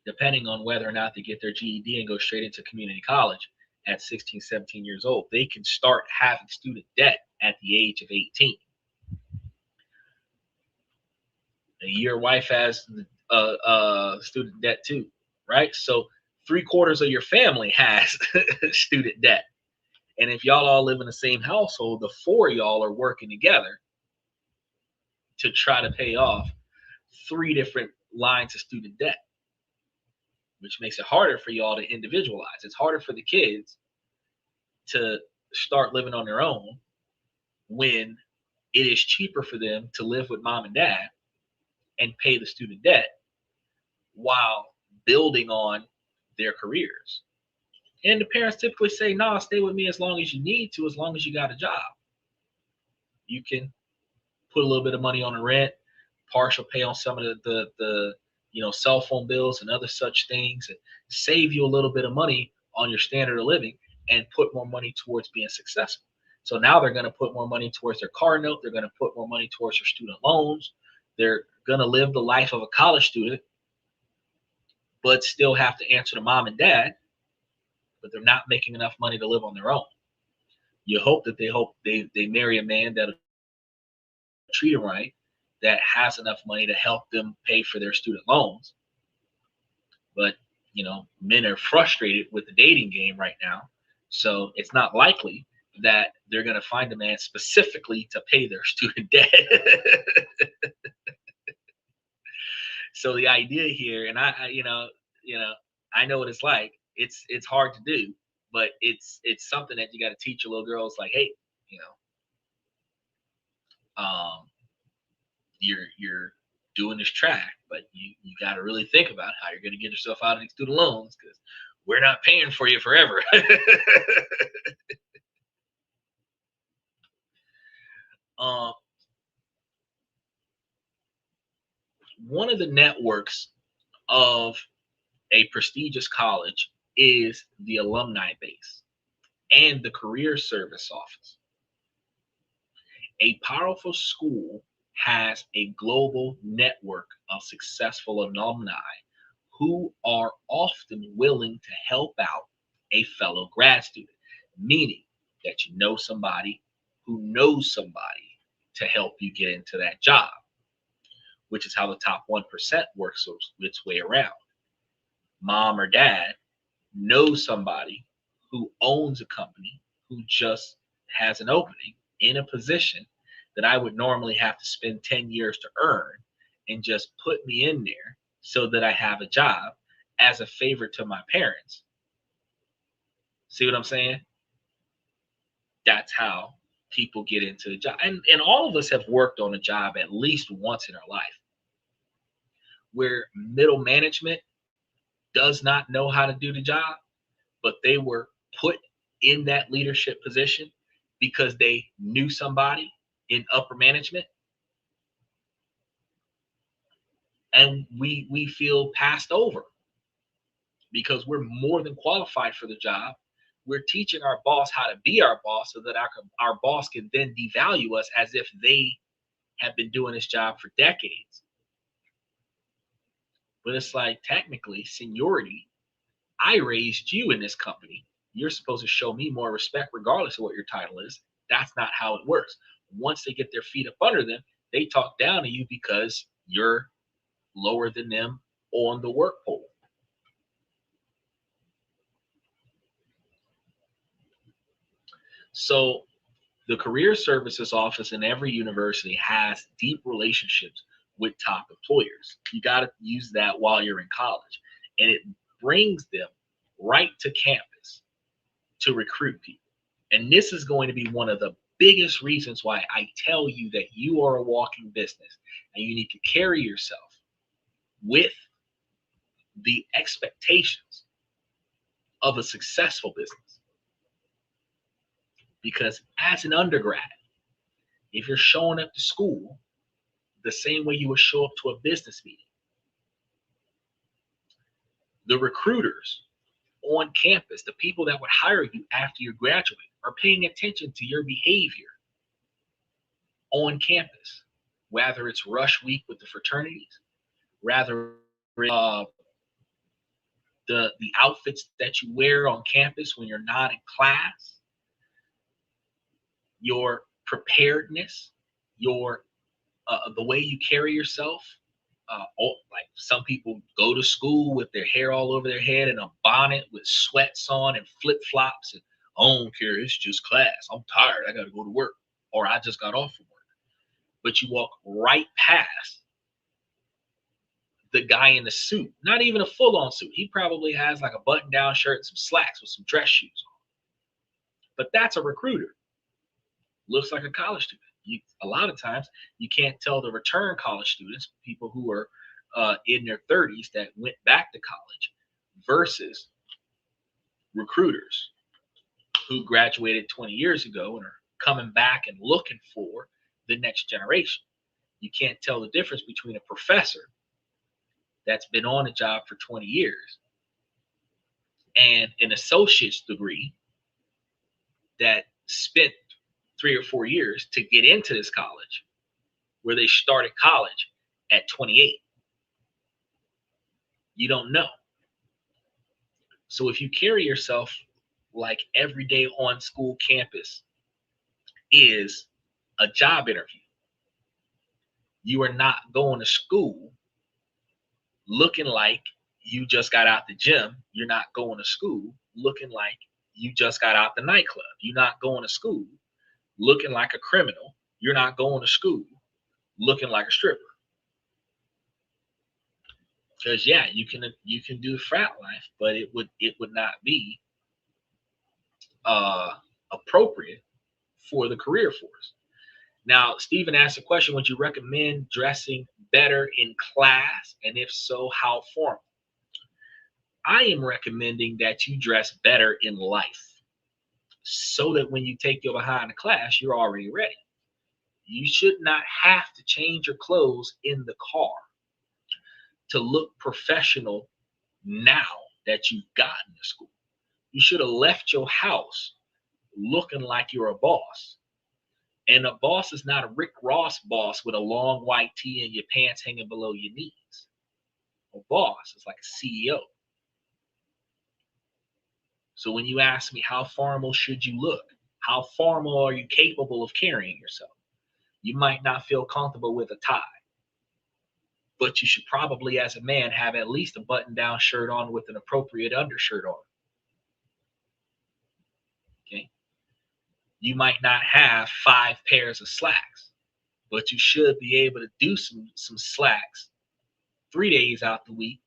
depending on whether or not they get their GED and go straight into community college at 16, 17 years old. They can start having student debt at the age of 18. And your wife has student debt too, right? So 3/4 of your family has student debt. And if y'all all live in the same household, the four of y'all are working together to try to pay off 3 different lines of student debt, which makes it harder for y'all to individualize. It's harder for the kids to start living on their own when it is cheaper for them to live with mom and dad and pay the student debt while building on their careers. And the parents typically say, nah, stay with me as long as you need to, as long as you got a job. You can put a little bit of money on the rent, partial pay on some of the cell phone bills and other such things, and save you a little bit of money on your standard of living and put more money towards being successful. So now they're going to put more money towards their car note. They're going to put more money towards their student loans. They're going to live the life of a college student, but still have to answer to mom and dad, but they're not making enough money to live on their own. You hope that they marry a man that'll treat them right, that has enough money to help them pay for their student loans. But, men are frustrated with the dating game right now. So it's not likely that they're going to find a man specifically to pay their student debt. So the idea here, and I know what it's like. It's hard to do, but it's something that you got to teach your little girls. Like, hey, you're doing this track, but you got to really think about how you're going to get yourself out of these student loans, because we're not paying for you forever. One of the networks of a prestigious college is the alumni base and the career service office. A powerful school has a global network of successful alumni who are often willing to help out a fellow grad student, meaning that you know somebody who knows somebody to help you get into that job, which is how the top 1% works its way around. Mom or dad knows somebody who owns a company who just has an opening in a position that I would normally have to spend 10 years to earn, and just put me in there so that I have a job as a favor to my parents. See what I'm saying? That's how people get into the job. And all of us have worked on a job at least once in our life, where middle management does not know how to do the job, but they were put in that leadership position because they knew somebody in upper management. And we feel passed over because we're more than qualified for the job. We're teaching our boss how to be our boss so that our boss can then devalue us as if they have been doing this job for decades. But it's like, technically, seniority, I raised you in this company. You're supposed to show me more respect regardless of what your title is. That's not how it works. Once they get their feet up under them, they talk down to you because you're lower than them on the work pole. So the career services office in every university has deep relationships with top employers. You got to use that while you're in college. And it brings them right to campus to recruit people. And this is going to be one of the biggest reasons why I tell you that you are a walking business, and you need to carry yourself with the expectations of a successful business. Because as an undergrad, if you're showing up to school the same way you would show up to a business meeting, the recruiters on campus, the people that would hire you after you graduate, are paying attention to your behavior on campus, whether it's rush week with the fraternities, rather the outfits that you wear on campus when you're not in class, your preparedness, your the way you carry yourself. Like some people go to school with their hair all over their head and a bonnet with sweats on and flip flops, and I don't care, it's just class. I'm tired. I got to go to work, or I just got off from work. But you walk right past the guy in the suit, not even a full on suit. He probably has like a button down shirt and some slacks with some dress shoes on. But that's a recruiter. Looks like a college student. A lot of times you can't tell the return college students, people who are in their 30s that went back to college, versus recruiters who graduated 20 years ago and are coming back and looking for the next generation. You can't tell the difference between a professor that's been on the job for 20 years and an associate's degree that spent 3 or 4 years to get into this college, where they started college at 28. You don't know. So if you carry yourself like every day on school campus is a job interview, you are not going to school looking like you just got out the gym. You're not going to school looking like you just got out the nightclub. You're not going to school looking like a criminal. You're not going to school looking like a stripper. Because yeah, you can do the frat life, but it would not be appropriate for the career force. Now, Stephen asked a question: would you recommend dressing better in class, and if so, how formal? I am recommending that you dress better in life, so that when you take your behind to class, you're already ready. You should not have to change your clothes in the car to look professional now that you've gotten to school. You should have left your house looking like you're a boss. And a boss is not a Rick Ross boss with a long white tee and your pants hanging below your knees. A boss is like a CEO. So when you ask me how formal should you look, how formal are you capable of carrying yourself? You might not feel comfortable with a tie, but you should probably, as a man, have at least a button-down shirt on with an appropriate undershirt on. Okay? You might not have 5 pairs of slacks, but you should be able to do some slacks 3 days out the week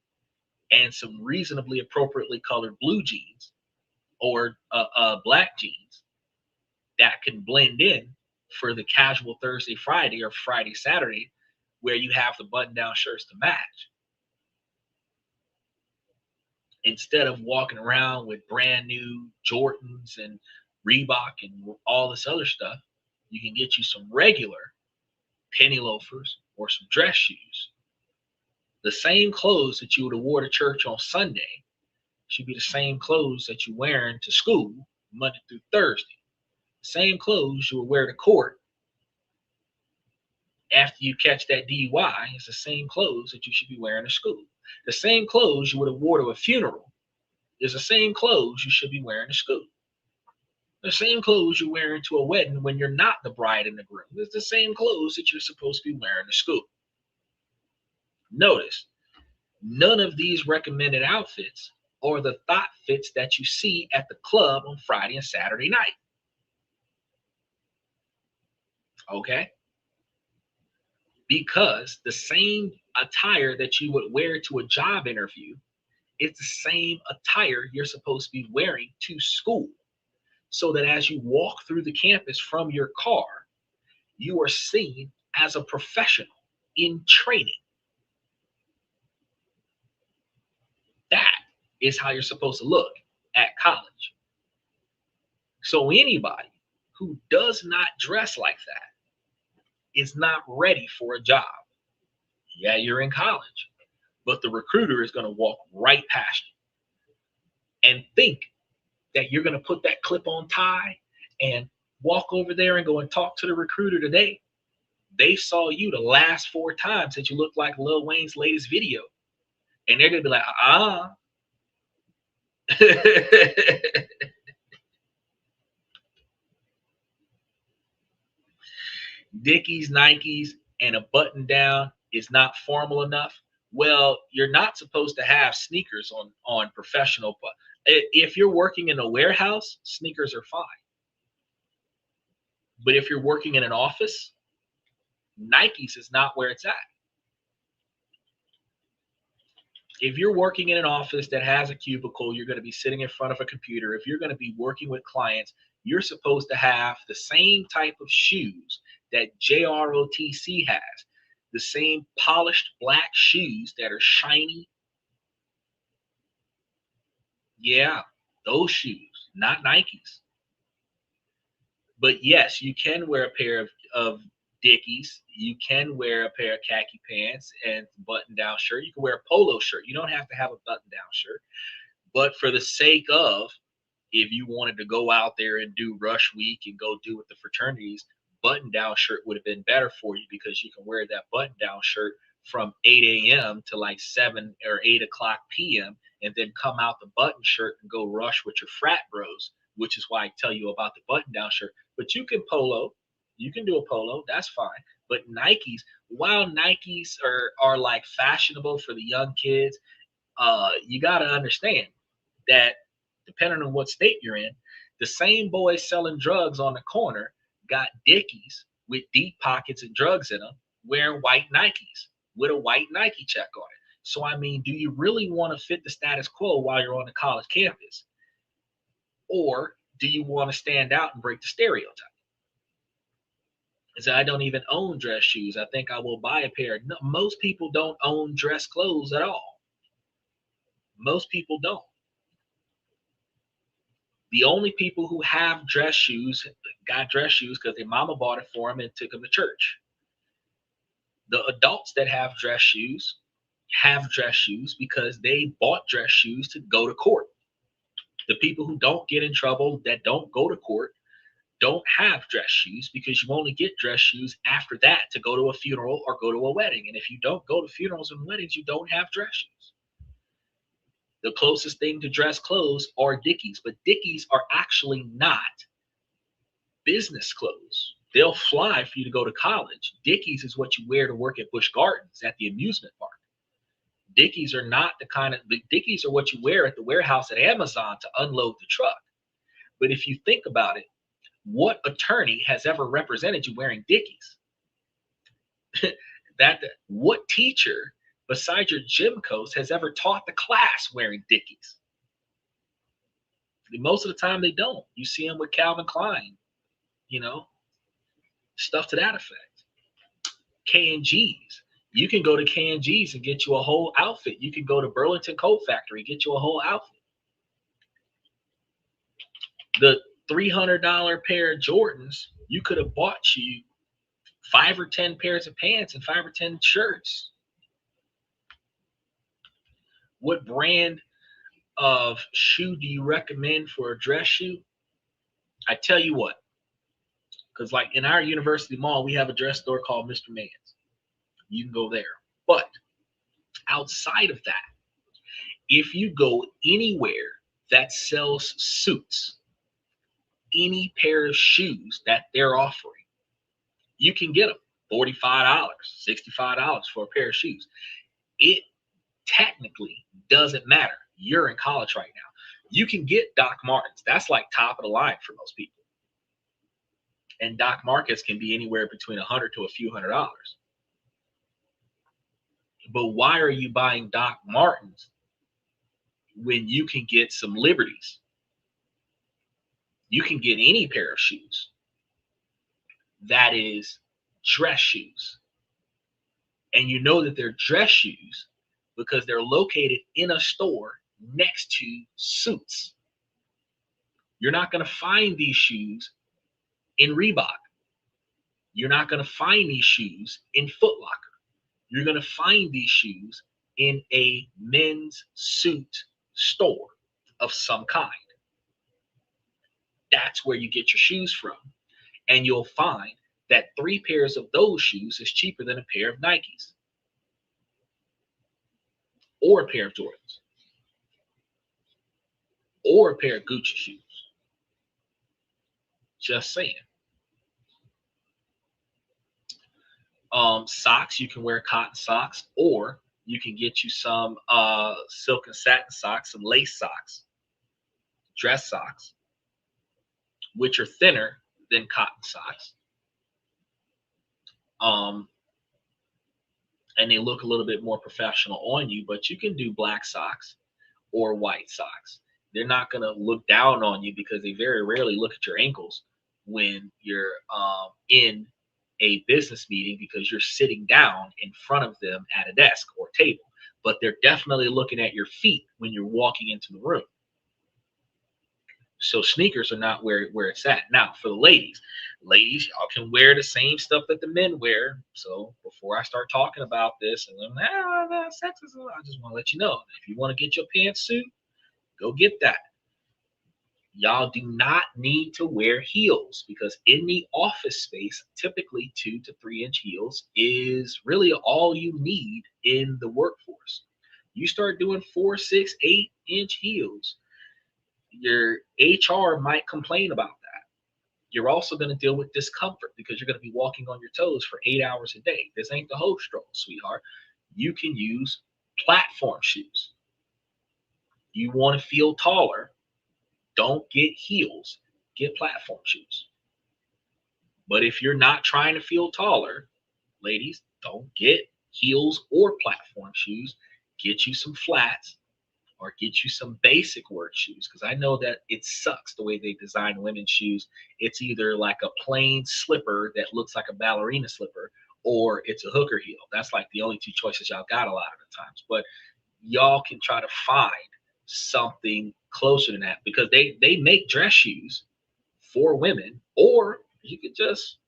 and some reasonably appropriately colored blue jeans or black jeans that can blend in for the casual Thursday, Friday, or Friday, Saturday, where you have the button-down shirts to match. Instead of walking around with brand new Jordans and Reebok and all this other stuff, you can get you some regular penny loafers or some dress shoes. The same clothes that you would have wore to church on Sunday should be the same clothes that you're wearing to school Monday through Thursday. The same clothes you would wear to court after you catch that DUI is the same clothes that you should be wearing to school. The same clothes you would have wore to a funeral is the same clothes you should be wearing to school. The same clothes you're wearing to a wedding when you're not the bride and the groom is the same clothes that you're supposed to be wearing to school. Notice, none of these recommended outfits are the thought fits that you see at the club on Friday and Saturday night. Okay? Because the same attire that you would wear to a job interview, it's the same attire you're supposed to be wearing to school. So that as you walk through the campus from your car, you are seen as a professional in training. That is how you're supposed to look at college. So anybody who does not dress like that is not ready for a job. Yeah, you're in college, but the recruiter is going to walk right past you and think that you're going to put that clip-on tie and walk over there and go and talk to the recruiter today. They saw you the last 4 times that you looked like Lil Wayne's latest video. And they're going to be like, Dickies, Nikes, and a button down is not formal enough. Well, you're not supposed to have sneakers on professional. But if you're working in a warehouse, sneakers are fine. But if you're working in an office, Nikes is not where it's at. If you're working in an office that has a cubicle, you're going to be sitting in front of a computer. If you're going to be working with clients, you're supposed to have the same type of shoes that JROTC has, the same polished black shoes that are shiny. Yeah, those shoes, not Nikes. But yes, you can wear a pair of Dickies. You can wear a pair of khaki pants and button down shirt. You can wear a polo shirt. You don't have to have a button down shirt. But for the sake of, if you wanted to go out there and do rush week and go do with the fraternities, button down shirt would have been better for you because you can wear that button down shirt from 8 a.m. to like 7 or 8 o'clock p.m. and then come out the button shirt and go rush with your frat bros, which is why I tell you about the button down shirt. But you can polo, you can do a polo, that's fine. But Nikes, while Nikes are like fashionable for the young kids, you got to understand that depending on what state you're in, the same boys selling drugs on the corner got Dickies with deep pockets and drugs in them wearing white Nikes with a white Nike check on it. So, I mean, do you really want to fit the status quo while you're on the college campus? Or do you want to stand out and break the stereotype? And say, I don't even own dress shoes. I think I will buy a pair. No, most people don't own dress clothes at all. Most people don't. The only people who have dress shoes got dress shoes because their mama bought it for them and took them to church. The adults that have dress shoes because they bought dress shoes to go to court. The people who don't get in trouble, that don't go to court, don't have dress shoes because you only get dress shoes after that to go to a funeral or go to a wedding. And if you don't go to funerals and weddings, you don't have dress shoes. The closest thing to dress clothes are Dickies, but Dickies are actually not business clothes. They'll fly for you to go to college. Dickies is what you wear to work at Busch Gardens at the amusement park. Dickies are not the Dickies are what you wear at the warehouse at Amazon to unload the truck. But if you think about it, what attorney has ever represented you wearing Dickies? What teacher besides your gym coach has ever taught the class wearing Dickies? Most of the time they don't. You see them with Calvin Klein, stuff to that effect. K&G's. You can go to K&G's and get you a whole outfit. You can go to Burlington Coat Factory, get you a whole outfit. The $300 pair of Jordans, you could have bought you 5 or 10 pairs of pants and 5 or 10 shirts. What brand of shoe do you recommend for a dress shoe? I tell you what, because like in our university mall, we have a dress store called Mr. Man's. You can go there. But outside of that, if you go anywhere that sells suits, any pair of shoes that they're offering, you can get them $45, $65 for a pair of shoes. It technically doesn't matter. You're in college right now. You can get Doc Martens. That's like top of the line for most people. And Doc Martens can be anywhere between $100 to a few $100. But why are you buying Doc Martens when you can get some Liberties? You can get any pair of shoes that is dress shoes. And you know that they're dress shoes because they're located in a store next to suits. You're not going to find these shoes in Reebok. You're not going to find these shoes in Foot Locker. You're going to find these shoes in a men's suit store of some kind. That's where you get your shoes from. And you'll find that 3 pairs of those shoes is cheaper than a pair of Nikes or a pair of Jordans. or a pair of Gucci shoes. Just saying. Socks, you can wear cotton socks, or you can get you some silk and satin socks, some lace socks, dress socks, which are thinner than cotton socks. Um, and they look a little bit more professional on you, but you can do black socks or white socks. They're not going to look down on you because they very rarely look at your ankles when you're in a business meeting because you're sitting down in front of them at a desk or table. But they're definitely looking at your feet when you're walking into the room. So sneakers are not where it's at. Now for the ladies, y'all can wear the same stuff that the men wear. So before I start talking about this and then sexism, I just want to let you know if you want to get your pantsuit, go get that. Y'all do not need to wear heels because in the office space, typically 2 to 3 inch heels is really all you need in the workforce. You start doing 4, 6, 8 inch heels, your HR might complain about that. You're also going to deal with discomfort because you're going to be walking on your toes for 8 hours a day. This ain't the whole stroll, sweetheart. You can use platform shoes. You want to feel taller, don't get heels, get platform shoes. But if you're not trying to feel taller, ladies, don't get heels or platform shoes. Get you some flats or get you some basic work shoes because I know that it sucks the way they design women's shoes. It's either like a plain slipper that looks like a ballerina slipper or it's a hooker heel. That's like the only two choices y'all got a lot of the times. But y'all can try to find something closer than that because they make dress shoes for women, or you could just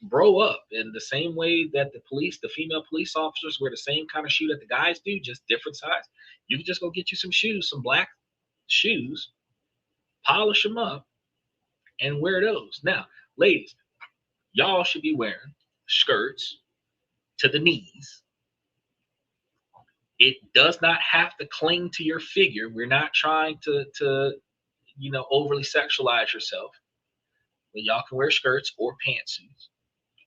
bro up in the same way that the female police officers wear the same kind of shoe that the guys do, just different size. You can just go get you some shoes, some black shoes, polish them up, and wear those. Now, ladies, y'all should be wearing skirts to the knees. It does not have to cling to your figure. We're not trying to overly sexualize yourself. But y'all can wear skirts or pantsuits,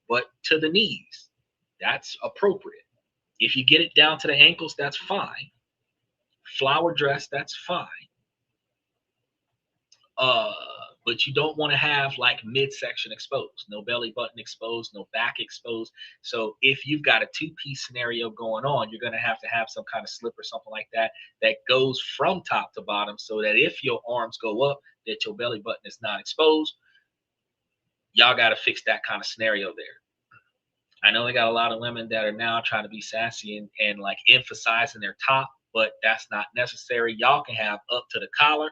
but to the knees, that's appropriate. If you get it down to the ankles, that's fine. Flower dress, that's fine. Uh, but you don't want to have like midsection exposed, no belly button exposed, no back exposed. So if you've got a two-piece scenario going on, you're going to have some kind of slip or something like that that goes from top to bottom so that if your arms go up, that your belly button is not exposed. Y'all got to fix that kind of scenario there. I know they got a lot of women that are now trying to be sassy and like emphasizing their top, but that's not necessary. Y'all can have up to the collar.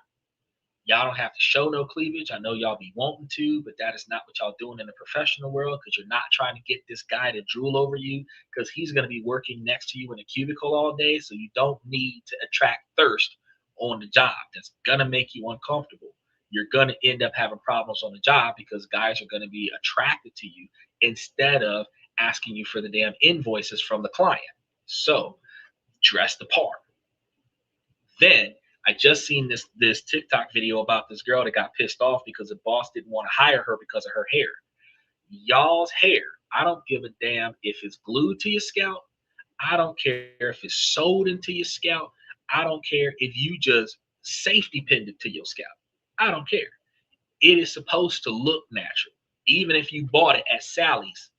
Y'all don't have to show no cleavage. I know y'all be wanting to, but that is not what y'all doing in the professional world because you're not trying to get this guy to drool over you because he's going to be working next to you in a cubicle all day. So you don't need to attract thirst on the job. That's going to make you uncomfortable. You're going to end up having problems on the job because guys are going to be attracted to you instead of asking you for the damn invoices from the client. So dress the part. Then I just seen this TikTok video about this girl that got pissed off because the boss didn't want to hire her because of her hair. Y'all's hair, I don't give a damn if it's glued to your scalp. I don't care if it's sewed into your scalp. I don't care if you just safety pinned it to your scalp. I don't care. It is supposed to look natural, even if you bought it at Sally's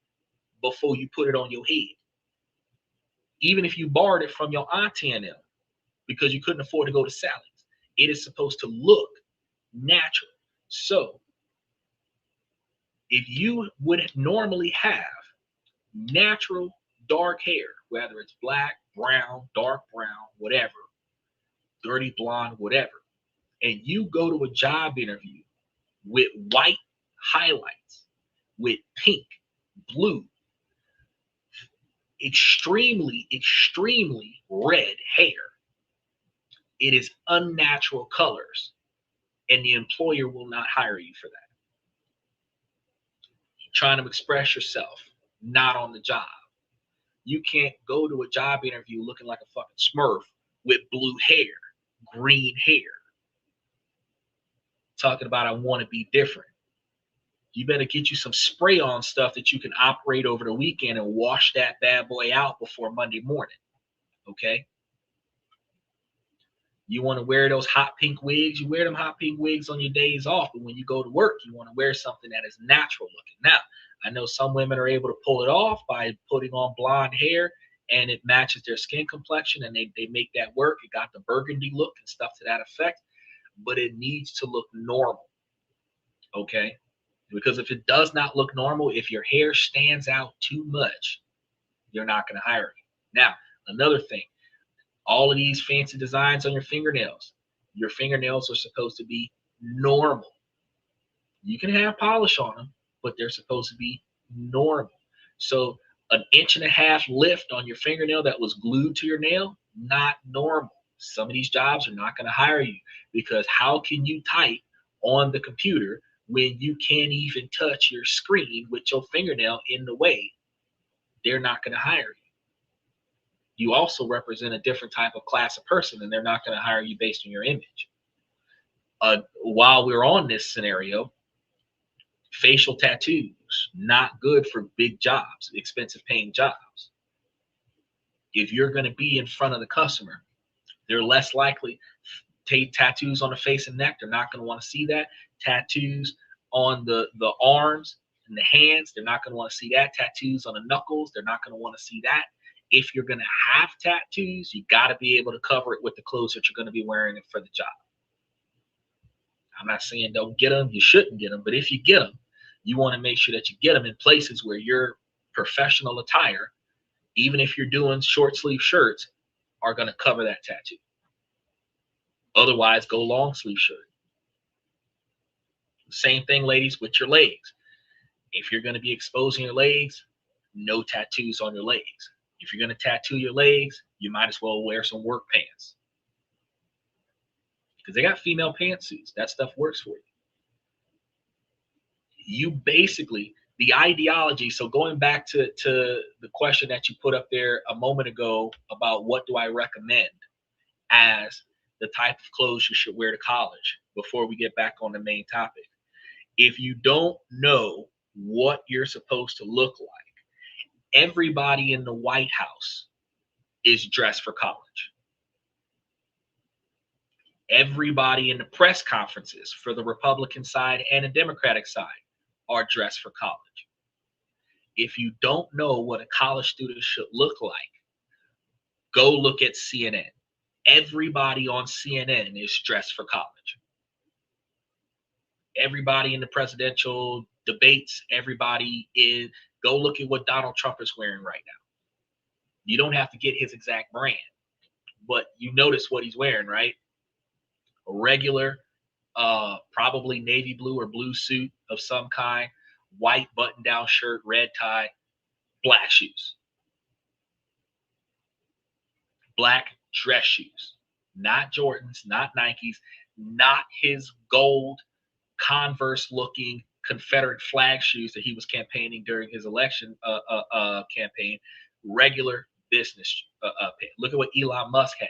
before you put it on your head. Even if you borrowed it from your auntie and them because you couldn't afford to go to Sally's. It is supposed to look natural. So if you would normally have natural dark hair, whether it's black, brown, dark brown, whatever, dirty blonde, whatever, and you go to a job interview with white highlights, with pink, blue, extremely red hair, it is unnatural colors, and the employer will not hire you for that. You're trying to express yourself, not on the job. You can't go to a job interview looking like a fucking smurf with blue hair, green hair. talking about I want to be different. You better get you some spray on stuff that you can operate over the weekend and wash that bad boy out before Monday morning. Okay. You want to wear those hot pink wigs, you wear them hot pink wigs on your days off. But when you go to work, you want to wear something that is natural looking. Now, I know some women are able to pull it off by putting on blonde hair and it matches their skin complexion and they make that work. It got the burgundy look and stuff to that effect, but it needs to look normal. Okay. Because if it does not look normal, if your hair stands out too much, you're not going to hire you. Now, another thing, all of these fancy designs on your fingernails are supposed to be normal. You can have polish on them, but they're supposed to be normal. So an 1.5 inch lift on your fingernail that was glued to your nail, not normal. Some of these jobs are not going to hire you because how can you type on the computer when you can't even touch your screen with your fingernail in the way? They're not going to hire you. You also represent a different type of class of person, and they're not going to hire you based on your image. While we're on this scenario, facial tattoos, not good for big jobs, expensive paying jobs. If you're going to be in front of the customer, they're less likely. Tattoos on the face and neck, they're not going to want to see that. Tattoos on the arms and the hands, they're not going to want to see that. Tattoos on the knuckles, they're not going to want to see that. If you're going to have tattoos, you got to be able to cover it with the clothes that you're going to be wearing for the job. I'm not saying don't get them. You shouldn't get them. But if you get them, you want to make sure that you get them in places where your professional attire, even if you're doing short sleeve shirts, are going to cover that tattoo. Otherwise, go long sleeve shirt. Same thing, ladies, with your legs. If you're going to be exposing your legs, no tattoos on your legs. If you're going to tattoo your legs, you might as well wear some work pants. Because they got female pantsuits. That stuff works for you. You basically, the ideology, so going back to the question that you put up there a moment ago about what do I recommend as the type of clothes you should wear to college before we get back on the main topic. If you don't know what you're supposed to look like, everybody in the White House is dressed for college. Everybody in the press conferences for the Republican side and the Democratic side are dressed for college. If you don't know what a college student should look like, go look at CNN. Everybody on CNN is dressed for college. Everybody in the presidential debates, everybody is, go look at what Donald Trump is wearing right now. You don't have to get his exact brand, but you notice what he's wearing, right? A regular, probably navy blue or blue suit of some kind, white button-down shirt, red tie, black shoes. Black dress shoes. Not Jordans, not Nikes, not his gold Converse-looking Confederate flag shoes that he was campaigning during his election campaign. Regular business pants. Look at what Elon Musk had.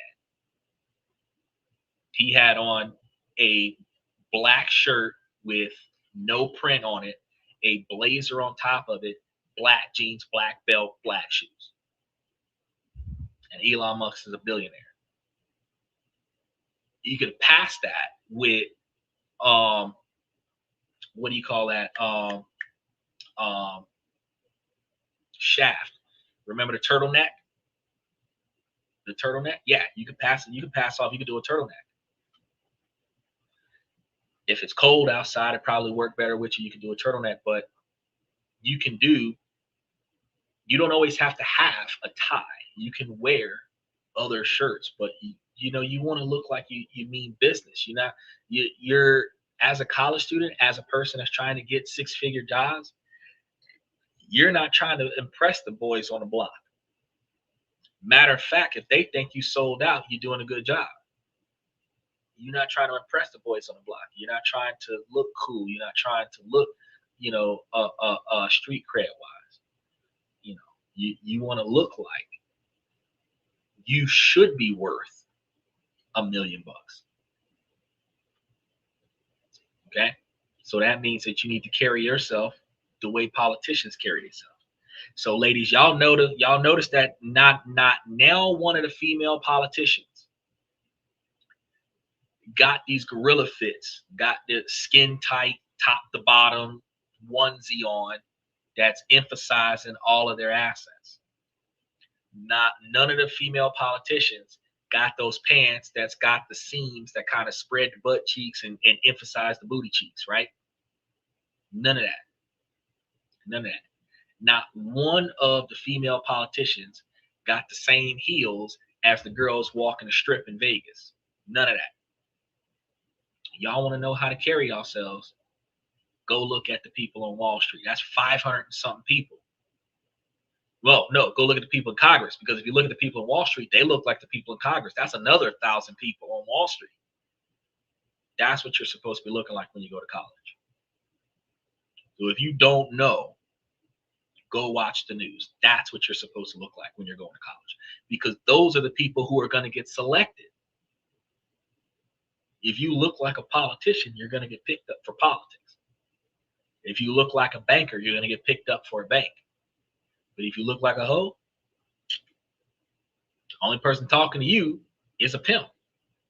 He had on a black shirt with no print on it, a blazer on top of it, black jeans, black belt, black shoes. And Elon Musk is a billionaire. You could pass that with what do you call that? Shaft. Remember the turtleneck? The turtleneck? Yeah, you can pass it. You can pass off. You can do a turtleneck. If it's cold outside, it probably work better with you. You can do a turtleneck, but you can do. You don't always have to have a tie. You can wear other shirts, but you want to look like you mean business. You're as a college student, as a person that's trying to get 6-figure jobs, you're not trying to impress the boys on the block. Matter of fact, if they think you sold out, you're doing a good job. You're not trying to impress the boys on the block. You're not trying to look cool. You're not trying to look, street cred wise. You want to look like you should be worth $1 million. Okay. So that means that you need to carry yourself the way politicians carry themselves. So ladies, y'all notice that not now one of the female politicians got these gorilla fits, got the skin tight, top to bottom onesie on that's emphasizing all of their assets. Not none of the female politicians got those pants that's got the seams that kind of spread the butt cheeks and emphasize the booty cheeks, right? None of that. None of that. Not one of the female politicians got the same heels as the girls walking the strip in Vegas. None of that. Y'all want to know how to carry yourselves? Go look at the people on Wall Street. That's 500 and something people. Well, no, go look at the people in Congress, because if you look at the people in Wall Street, they look like the people in Congress. That's another 1,000 people on Wall Street. That's what you're supposed to be looking like when you go to college. So if you don't know, go watch the news. That's what you're supposed to look like when you're going to college, because those are the people who are going to get selected. If you look like a politician, you're going to get picked up for politics. If you look like a banker, you're going to get picked up for a bank. But if you look like a hoe, the only person talking to you is a pimp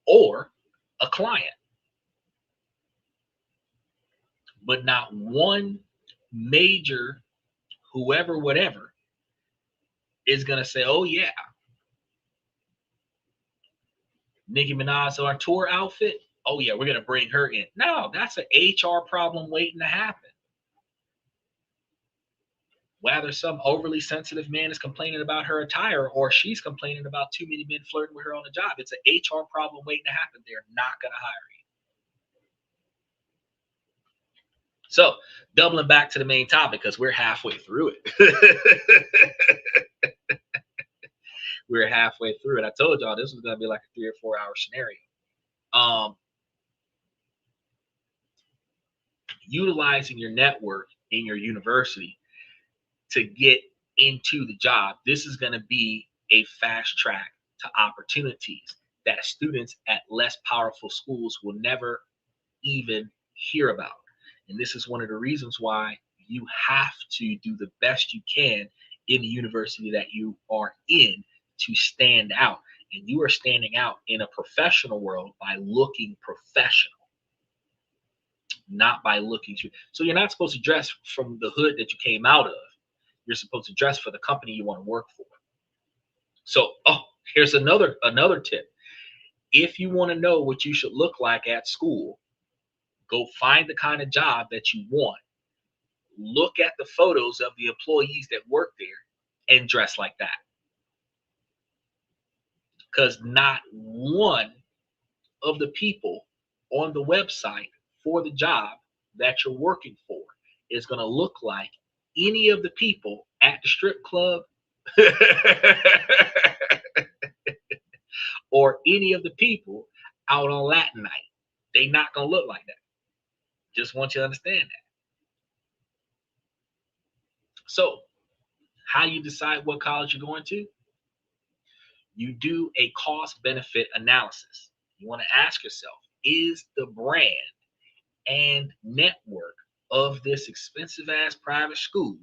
or a client. But not one major whoever, whatever, is going to say, oh, yeah, Nicki Minaj on our tour outfit. Oh, yeah, we're going to bring her in. No, that's an HR problem waiting to happen. Whether some overly sensitive man is complaining about her attire or she's complaining about too many men flirting with her on the job, it's an HR problem waiting to happen. They're not going to hire you. So, doubling back to the main topic, because we're halfway through it. We're halfway through it. I told y'all this was going to be like a 3 or 4 hour scenario. Utilizing your network in your university to get into the job. This is going to be a fast track to opportunities that students at less powerful schools will never even hear about. And this is one of the reasons why you have to do the best you can in the university that you are in to stand out. And you are standing out in a professional world by looking professional, not by looking to. So you're not supposed to dress from the hood that you came out of. You're supposed to dress for the company you want to work for. So, here's another tip. If you want to know what you should look like at school, go find the kind of job that you want. Look at the photos of the employees that work there and dress like that. Because not one of the people on the website for the job that you're working for is going to look like any of the people at the strip club or any of the people out on Latin night. They not going to look like that. Just want you to understand that. So, how do you decide what college you're going to? You do a cost-benefit analysis. You want to ask yourself, is the brand and network of this expensive-ass private school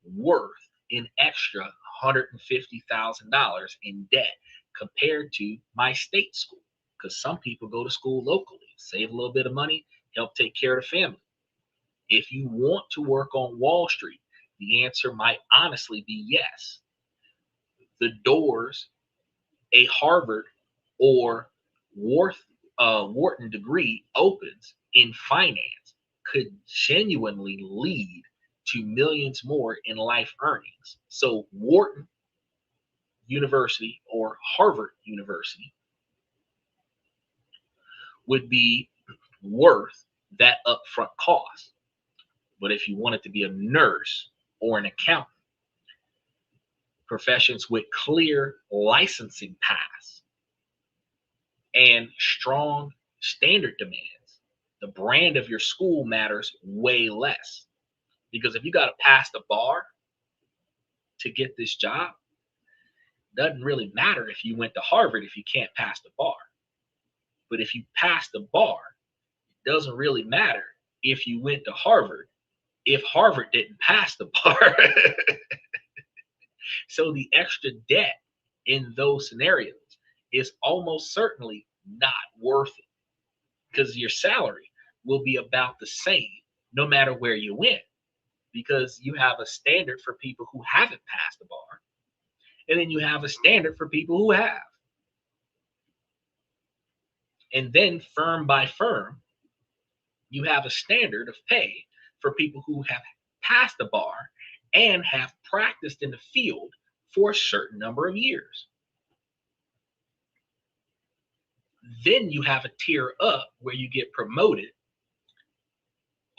worth an extra $150,000 in debt compared to my state school? Because some people go to school locally, save a little bit of money, help take care of the family. If you want to work on Wall Street, the answer might honestly be yes. The doors a Harvard or Wharton degree opens in finance could genuinely lead to millions more in life earnings. So Wharton University or Harvard University would be worth that upfront cost. But if you wanted to be a nurse or an accountant, professions with clear licensing paths and strong standard demands, the brand of your school matters way less. Because if you got to pass the bar to get this job, it doesn't really matter if you went to Harvard if you can't pass the bar. But if you pass the bar, it doesn't really matter if you went to Harvard if Harvard didn't pass the bar. So the extra debt in those scenarios is almost certainly not worth it because your salary will be about the same no matter where you went because you have a standard for people who haven't passed the bar and then you have a standard for people who have. And then firm by firm, you have a standard of pay for people who have passed the bar and have practiced in the field for a certain number of years. Then you have a tier up where you get promoted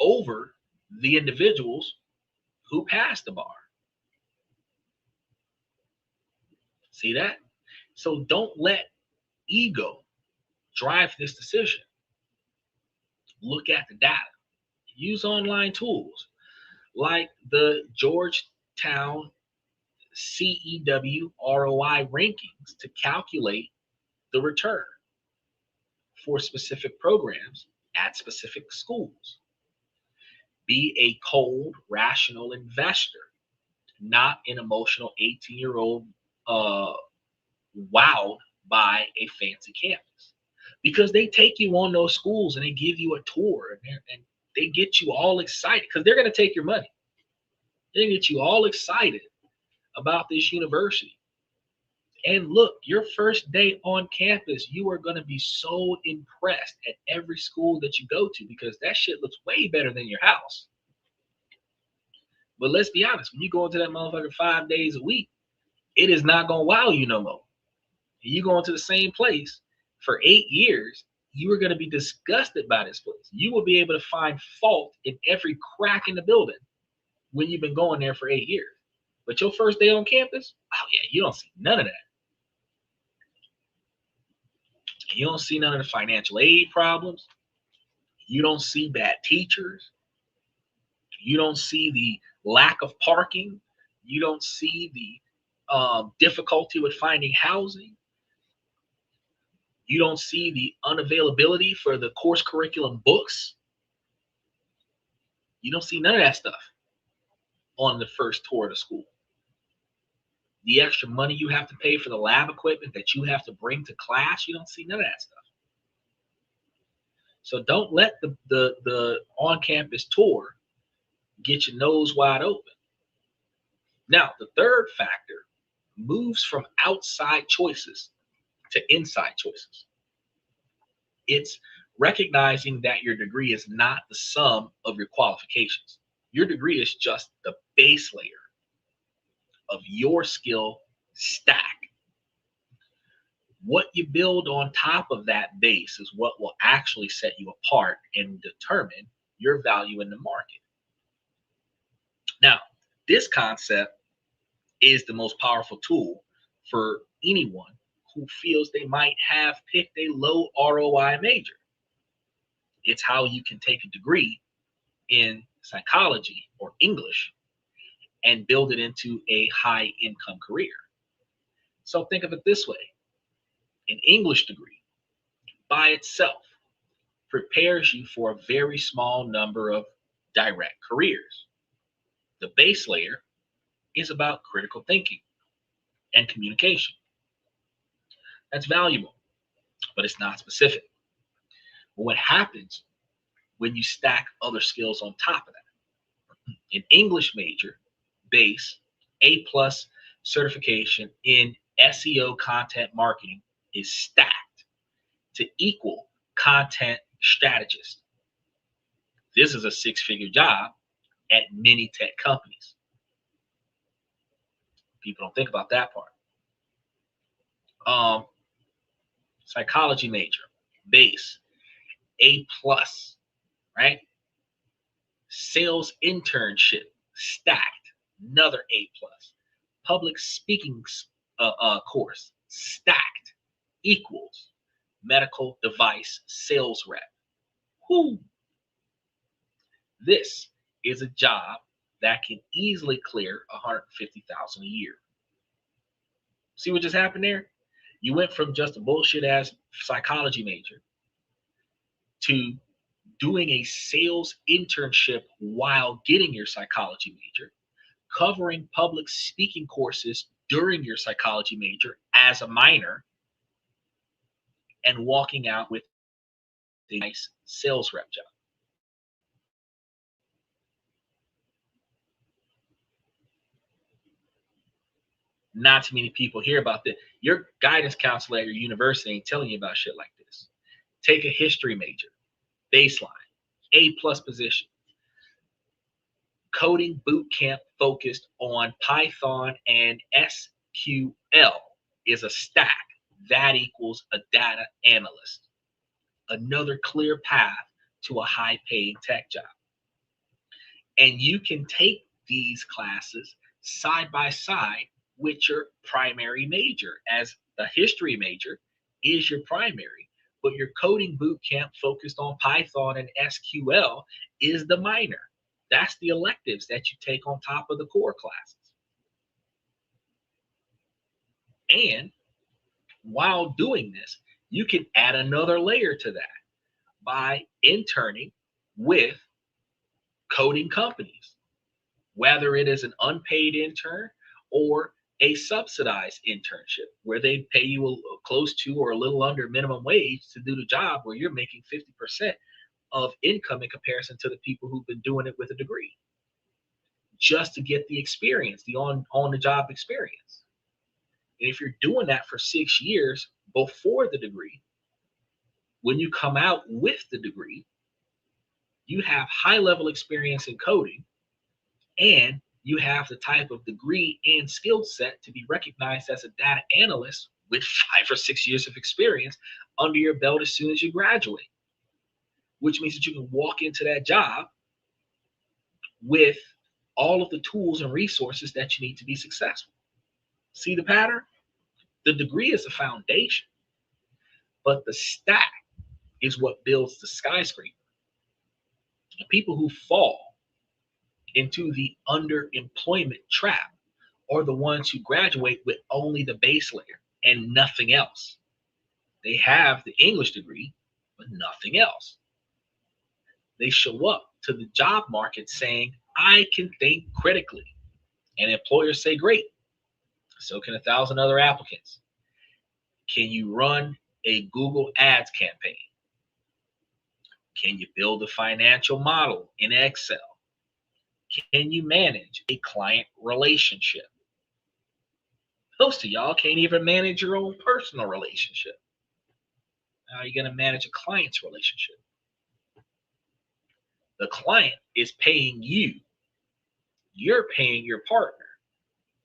over the individuals who passed the bar. See that? So don't let ego drive this decision. Look at the data. Use online tools like the Georgetown CEW ROI rankings to calculate the return for specific programs at specific schools. Be a cold, rational investor, not an emotional 18-year-old wowed by a fancy campus. Because they take you on those schools and they give you a tour and they get you all excited because they're going to take your money. They're going to get you all excited about this university. And look, your first day on campus, you are going to be so impressed at every school that you go to because that shit looks way better than your house. But let's be honest, when you go into that motherfucker 5 days a week, it is not going to wow you no more. And you go into the same place for 8 years, you are going to be disgusted by this place. You will be able to find fault in every crack in the building when you've been going there for 8 years. But your first day on campus, oh yeah, you don't see none of that. You don't see none of the financial aid problems. You don't see bad teachers. You don't see the lack of parking. You don't see the difficulty with finding housing. You don't see the unavailability for the course curriculum books. You don't see none of that stuff on the first tour of the school. The extra money you have to pay for the lab equipment that you have to bring to class, you don't see none of that stuff. So don't let the on-campus tour get your nose wide open. Now, the third factor moves from outside choices to inside choices. It's recognizing that your degree is not the sum of your qualifications. Your degree is just the base layer of your skill stack. What you build on top of that base is what will actually set you apart and determine your value in the market. Now, this concept is the most powerful tool for anyone who feels they might have picked a low ROI major. It's how you can take a degree in psychology or English and build it into a high income career. So think of it this way. An English degree by itself prepares you for a very small number of direct careers. The base layer is about critical thinking and communication. That's valuable, but it's not specific. But what happens when you stack other skills on top of that? An English major base, A+ certification in SEO content marketing is stacked to equal content strategist. This is a six-figure job at many tech companies. People don't think about that part. Psychology major, base, A+, right? Sales internship, stacked, another A+. Public speaking course, stacked, equals medical device sales rep. Whoo! This is a job that can easily clear $150,000 a year. See what just happened there? You went from just a bullshit ass psychology major to doing a sales internship while getting your psychology major, covering public speaking courses during your psychology major as a minor, and walking out with a nice sales rep job. Not too many people hear about that. Your guidance counselor at your university ain't telling you about shit like this. Take a history major, baseline, A+ position. Coding boot camp focused on Python and SQL is a stack. That equals a data analyst. Another clear path to a high paying tech job. And you can take these classes side by side with your primary major, as the history major is your primary, but your coding boot camp focused on Python and SQL is the minor. That's the electives that you take on top of the core classes. And while doing this, you can add another layer to that by interning with coding companies, whether it is an unpaid intern or a subsidized internship where they pay you close to or a little under minimum wage to do the job, where you're making 50% of income in comparison to the people who've been doing it with a degree, just to get the experience, the on the job experience. And if you're doing that for 6 years before the degree, when you come out with the degree, you have high level experience in coding, and you have the type of degree and skill set to be recognized as a data analyst with 5 or 6 years of experience under your belt as soon as you graduate, which means that you can walk into that job with all of the tools and resources that you need to be successful. See the pattern? The degree is a foundation, but the stack is what builds the skyscraper. The people who fall into the underemployment trap are the ones who graduate with only the base layer and nothing else. They have the English degree, but nothing else. They show up to the job market saying, I can think critically. And employers say, great, so can 1,000 other applicants. Can you run a Google Ads campaign? Can you build a financial model in Excel? Can you manage a client relationship? Most of y'all can't even manage your own personal relationship. How are you going to manage a client's relationship? The client is paying you. You're paying your partner.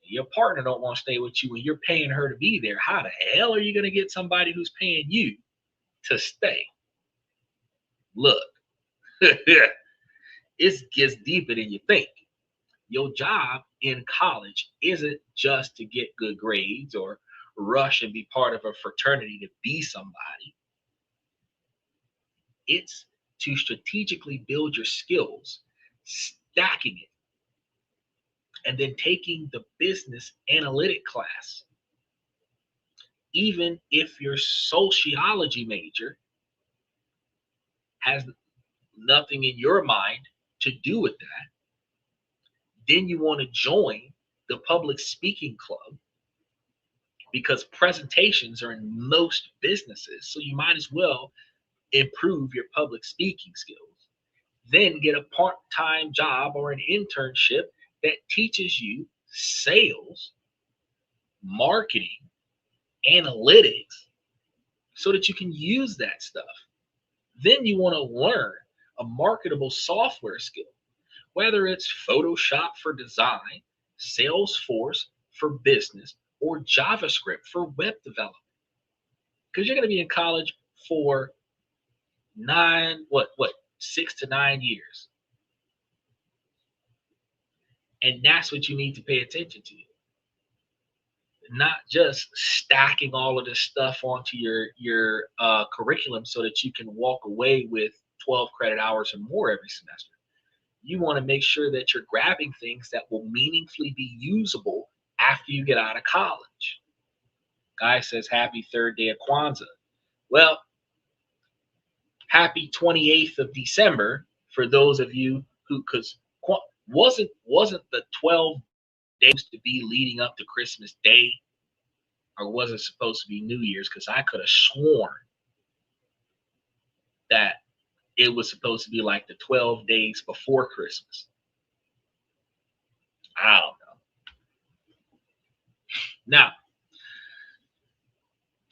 Your partner don't want to stay with you and you're paying her to be there. How the hell are you going to get somebody who's paying you to stay? Look, it gets deeper than you think. Your job in college isn't just to get good grades or rush and be part of a fraternity to be somebody. It's to strategically build your skills, stacking it, and then taking the business analytic class. Even if your sociology major has nothing in your mind to do with that, then you want to join the public speaking club, because presentations are in most businesses. So you might as well improve your public speaking skills. Then get a part-time job or an internship that teaches you sales, marketing, analytics, so that you can use that stuff. Then you want to learn a marketable software skill, whether it's Photoshop for design, Salesforce for business, or JavaScript for web development. Because you're going to be in college for 6 to 9 years. And that's what you need to pay attention to. Not just stacking all of this stuff onto your curriculum so that you can walk away with 12 credit hours or more every semester. You want to make sure that you're grabbing things that will meaningfully be usable after you get out of college. Guy says, happy third day of Kwanzaa. Well, Happy 28th of December for those of you who, because wasn't the 12 days to be leading up to Christmas Day, or was it supposed to be New Year's? Because I could have sworn that it was supposed to be like the 12 days before Christmas. I don't know. Now,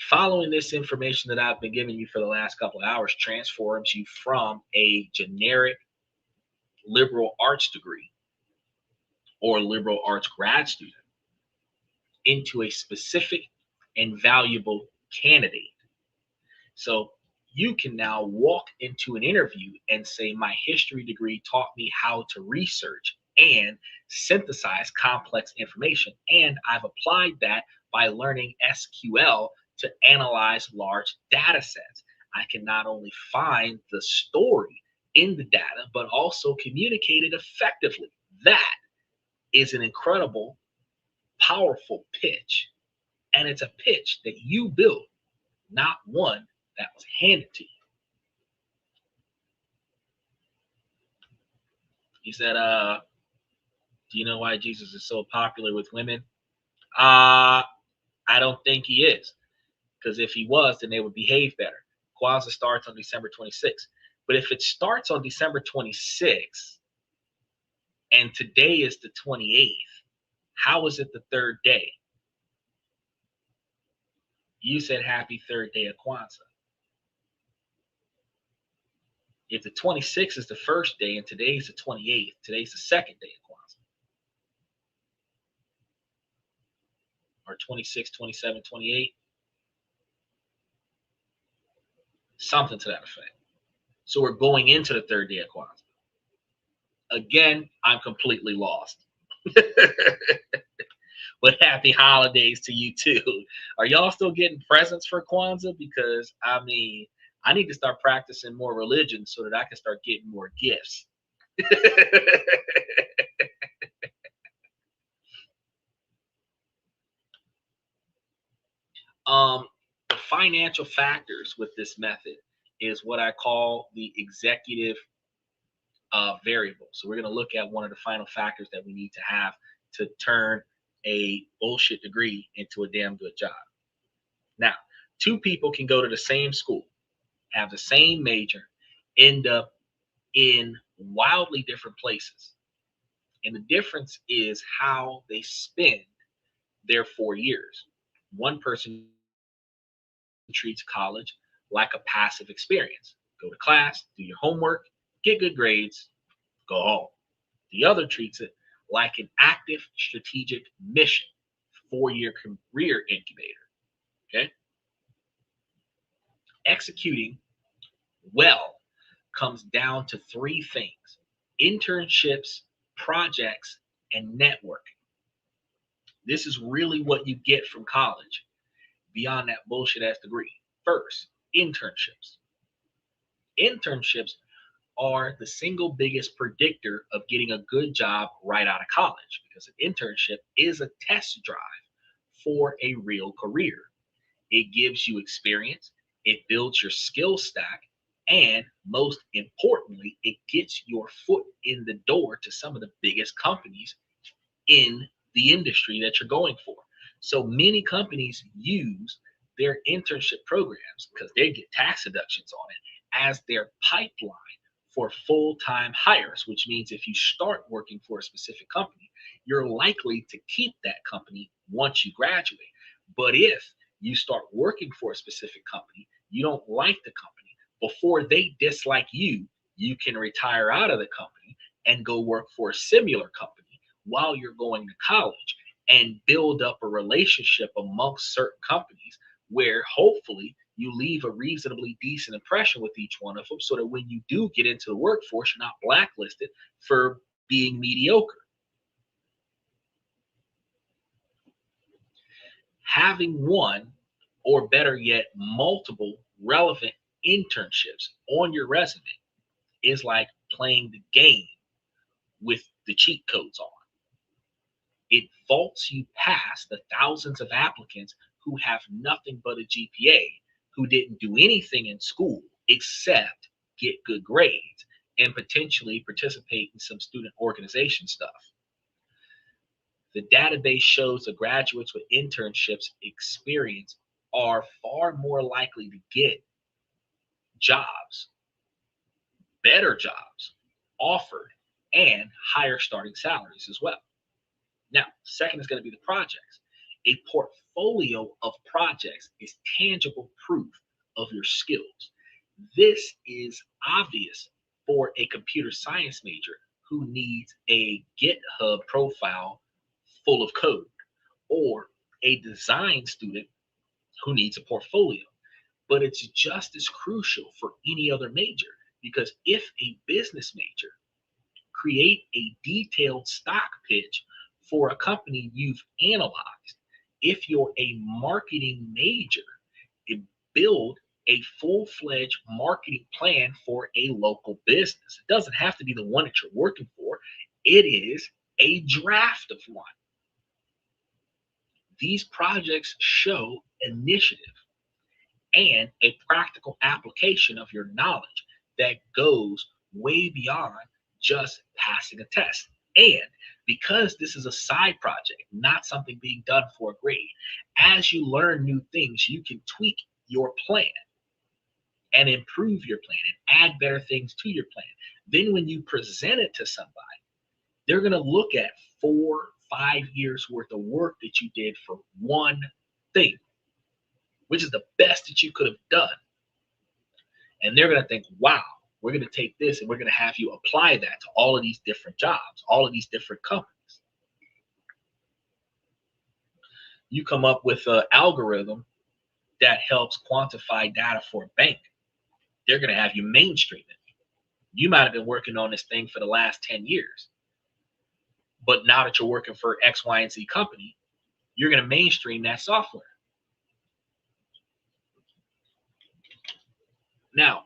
following this information that I've been giving you for the last couple of hours transforms you from a generic liberal arts degree or liberal arts grad student into a specific and valuable candidate. So you can now walk into an interview and say, my history degree taught me how to research and synthesize complex information. And I've applied that by learning SQL to analyze large data sets. I can not only find the story in the data, but also communicate it effectively. That is an incredible, powerful pitch. And it's a pitch that you built, not one that was handed to you. He said, do you know why Jesus is so popular with women? I don't think he is. Because if he was, then they would behave better. Kwanzaa starts on December 26th. But if it starts on December 26th and today is the 28th, how is it the third day? You said happy third day of Kwanzaa. If the 26th is the first day and today's the 28th, today's the second day of Kwanzaa. Or 26, 27, 28. Something to that effect. So we're going into the third day of Kwanzaa. Again, I'm completely lost. But happy holidays to you too. Are y'all still getting presents for Kwanzaa? Because I mean, I need to start practicing more religion so that I can start getting more gifts. The financial factors with this method is what I call the executive variable. So we're going to look at one of the final factors that we need to have to turn a bullshit degree into a damn good job. Now, two people can go to the same school, have the same major, end up in wildly different places. And the difference is how they spend their 4 years. One person treats college like a passive experience. Go to class, do your homework, get good grades, go home. The other treats it like an active strategic mission, 4-year career incubator. Okay? Executing well comes down to 3 things: internships, projects, and networking. This is really what you get from college beyond that bullshit ass degree. First, internships. Internships are the single biggest predictor of getting a good job right out of college, because an internship is a test drive for a real career. It gives you experience, it builds your skill stack, and most importantly, it gets your foot in the door to some of the biggest companies in the industry that you're going for. So many companies use their internship programs, because they get tax deductions on it, as their pipeline for full-time hires, which means if you start working for a specific company, you're likely to keep that company once you graduate. But if you start working for a specific company, you don't like the company, before they dislike you, you can retire out of the company and go work for a similar company while you're going to college, and build up a relationship amongst certain companies where hopefully you leave a reasonably decent impression with each one of them, so that when you do get into the workforce, you're not blacklisted for being mediocre. Having one, or better yet, multiple relevant internships on your resume is like playing the game with the cheat codes on. It vaults you past the thousands of applicants who have nothing but a GPA, who didn't do anything in school except get good grades and potentially participate in some student organization stuff. The database shows the graduates with internships experience are far more likely to get jobs, better jobs offered, and higher starting salaries as well. Now, second is going to be the projects. A portfolio of projects is tangible proof of your skills. This is obvious for a computer science major who needs a GitHub profile full of code, or a design student who needs a portfolio. But it's just as crucial for any other major, because if a business major create a detailed stock pitch for a company you've analyzed, if you're a marketing major, build a full-fledged marketing plan for a local business. It doesn't have to be the one that you're working for. It is a draft of one. These projects show initiative and a practical application of your knowledge that goes way beyond just passing a test. And because this is a side project, not something being done for a grade, as you learn new things, you can tweak your plan and improve your plan and add better things to your plan. Then when you present it to somebody, they're going to look at 4-5 years worth of work that you did for one thing, which is the best that you could have done. And they're going to think, wow, we're going to take this and we're going to have you apply that to all of these different jobs, all of these different companies. You come up with an algorithm that helps quantify data for a bank. They're going to have you mainstream it. You might have been working on this thing for the last 10 years. But now that you're working for X, Y, and Z company, you're going to mainstream that software. Now,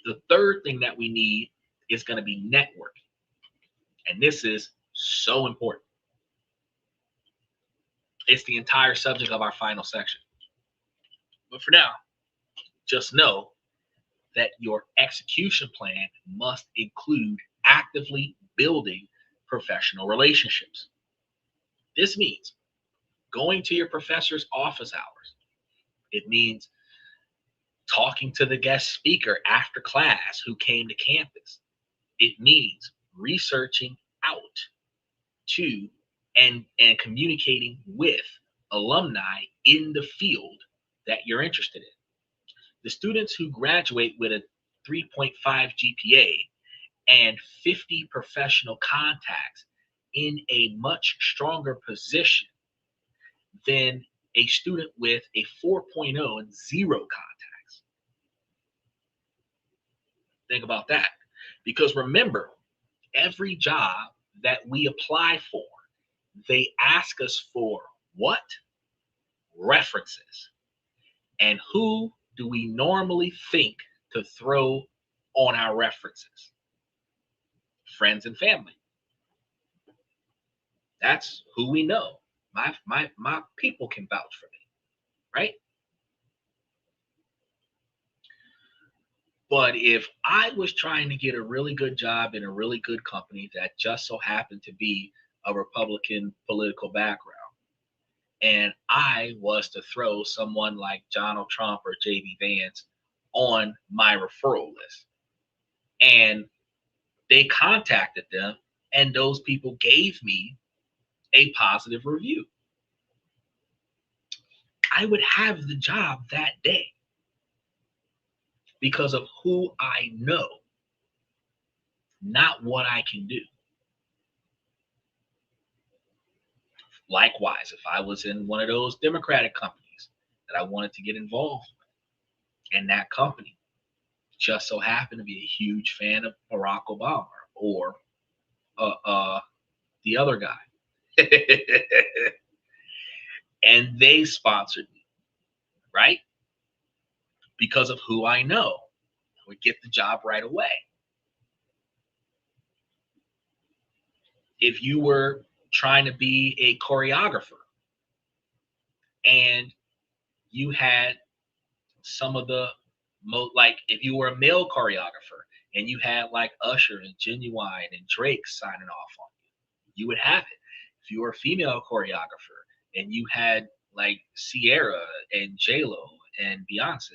the third thing that we need is going to be networking. And this is so important. It's the entire subject of our final section. But for now, just know that your execution plan must include actively building professional relationships. This means going to your professor's office hours. It means talking to the guest speaker after class who came to campus. It means researching out to and communicating with alumni in the field that you're interested in. The students who graduate with a 3.5 GPA and 50 professional contacts in a much stronger position than a student with a 4.0 and 0 contacts. Think about that. Because remember, every job that we apply for, they ask us for what? References. And who do we normally think to throw on our references? Friends and family. That's who we know. My people can vouch for me, right? But if I was trying to get a really good job in a really good company that just so happened to be a Republican political background, and I was to throw someone like Donald Trump or J.D. Vance on my referral list, and they contacted them, and those people gave me a positive review, I would have the job that day because of who I know, not what I can do. Likewise, if I was in one of those Democratic companies that I wanted to get involved with, and that company just so happened to be a huge fan of Barack Obama or the other guy, and they sponsored me, right? Because of who I know, I would get the job right away. If you were trying to be a choreographer and you had some of the Like if you were a male choreographer and you had like Usher and Genuine and Drake signing off on you would have it. If you were a female choreographer and you had like Sierra and J Lo and Beyonce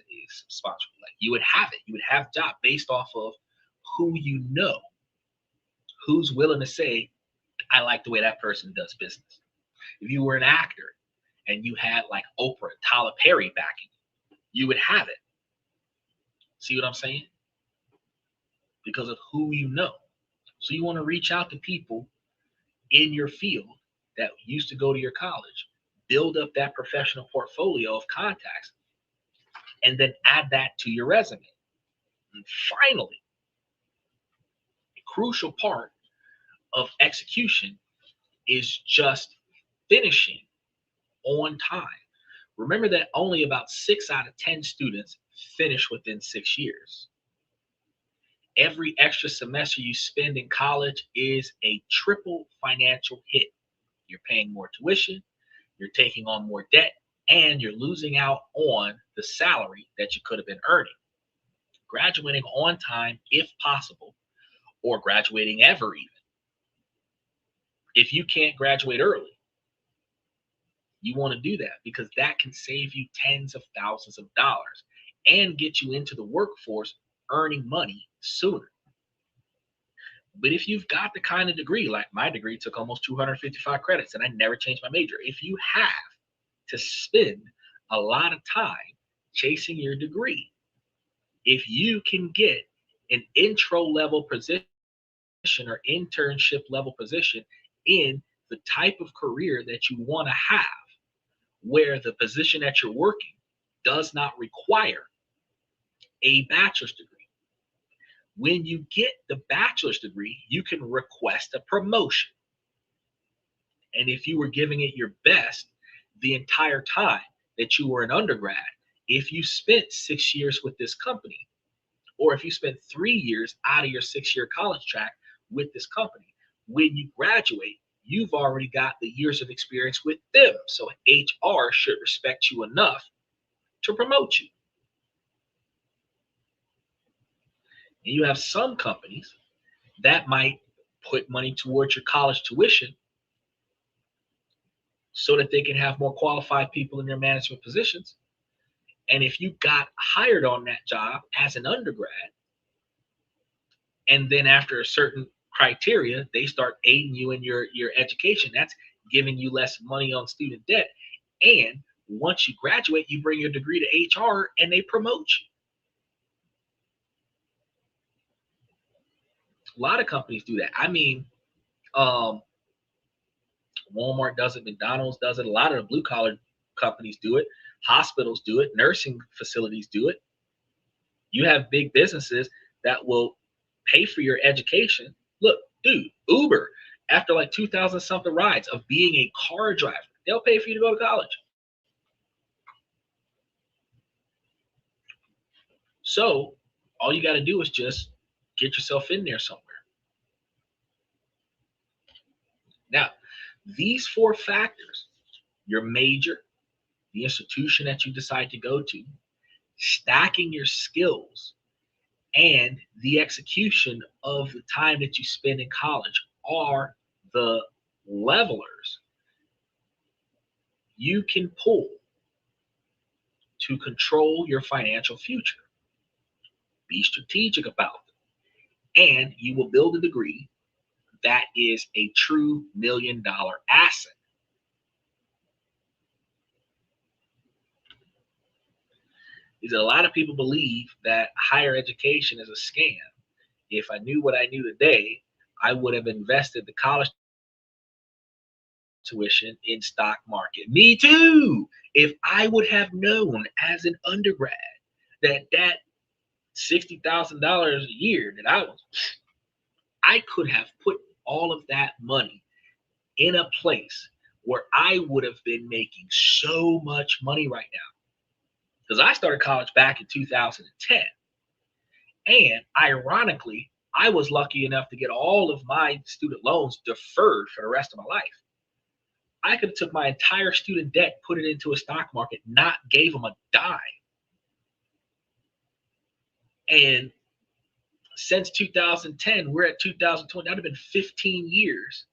sponsor you, like you would have it. You would have job based off of who you know, who's willing to say, I like the way that person does business. If you were an actor and you had like Oprah, Tyler Perry backing you would have it. See what I'm saying? Because of who you know. So you want to reach out to people in your field that used to go to your college, build up that professional portfolio of contacts, and then add that to your resume. And finally, a crucial part of execution is just finishing on time. Remember that only about 6 out of 10 students finish within 6 years. Every extra semester you spend in college is a triple financial hit. You're paying more tuition, you're taking on more debt, and you're losing out on the salary that you could have been earning. Graduating on time, if possible, or graduating ever even. If you can't graduate early, you want to do that because that can save you tens of thousands of dollars and get you into the workforce earning money sooner. But if you've got the kind of degree, like my degree took almost 255 credits and I never changed my major. If you have to spend a lot of time chasing your degree, if you can get an intro level position or internship level position in the type of career that you want to have, where the position that you're working does not require a bachelor's degree. When you get the bachelor's degree, you can request a promotion. And if you were giving it your best the entire time that you were an undergrad, if you spent 6 years with this company, or if you spent 3 years out of your 6-year college track with this company, when you graduate, you've already got the years of experience with them. So HR should respect you enough to promote you. And you have some companies that might put money towards your college tuition so that they can have more qualified people in their management positions. And if you got hired on that job as an undergrad, and then after a certain criteria, they start aiding you in your education, that's giving you less money on student debt. And once you graduate, you bring your degree to HR and they promote you. A lot of companies do that. I mean, Walmart does it, McDonald's does it, a lot of the blue collar companies do it, hospitals do it, nursing facilities do it. You have big businesses that will pay for your education. Look, dude, Uber, after like 2,000 something rides of being a car driver, they'll pay for you to go to college. So all you got to do is just get yourself in there somewhere. Now, these 4 factors, your major, the institution that you decide to go to, stacking your skills, and the execution of the time that you spend in college are the levelers you can pull to control your financial future. Be strategic about them, and you will build a degree that is a true $1 million asset. Is that a lot of people believe that higher education is a scam. If I knew what I knew today, I would have invested the college tuition in stock market. Me too. If I would have known as an undergrad that $60,000 a year that I could have put all of that money in a place where I would have been making so much money right now. Because I started college back in 2010. And ironically, I was lucky enough to get all of my student loans deferred for the rest of my life. I could have took my entire student debt, put it into a stock market, not gave them a dime. And since 2010, we're at 2020. That would have been 15 years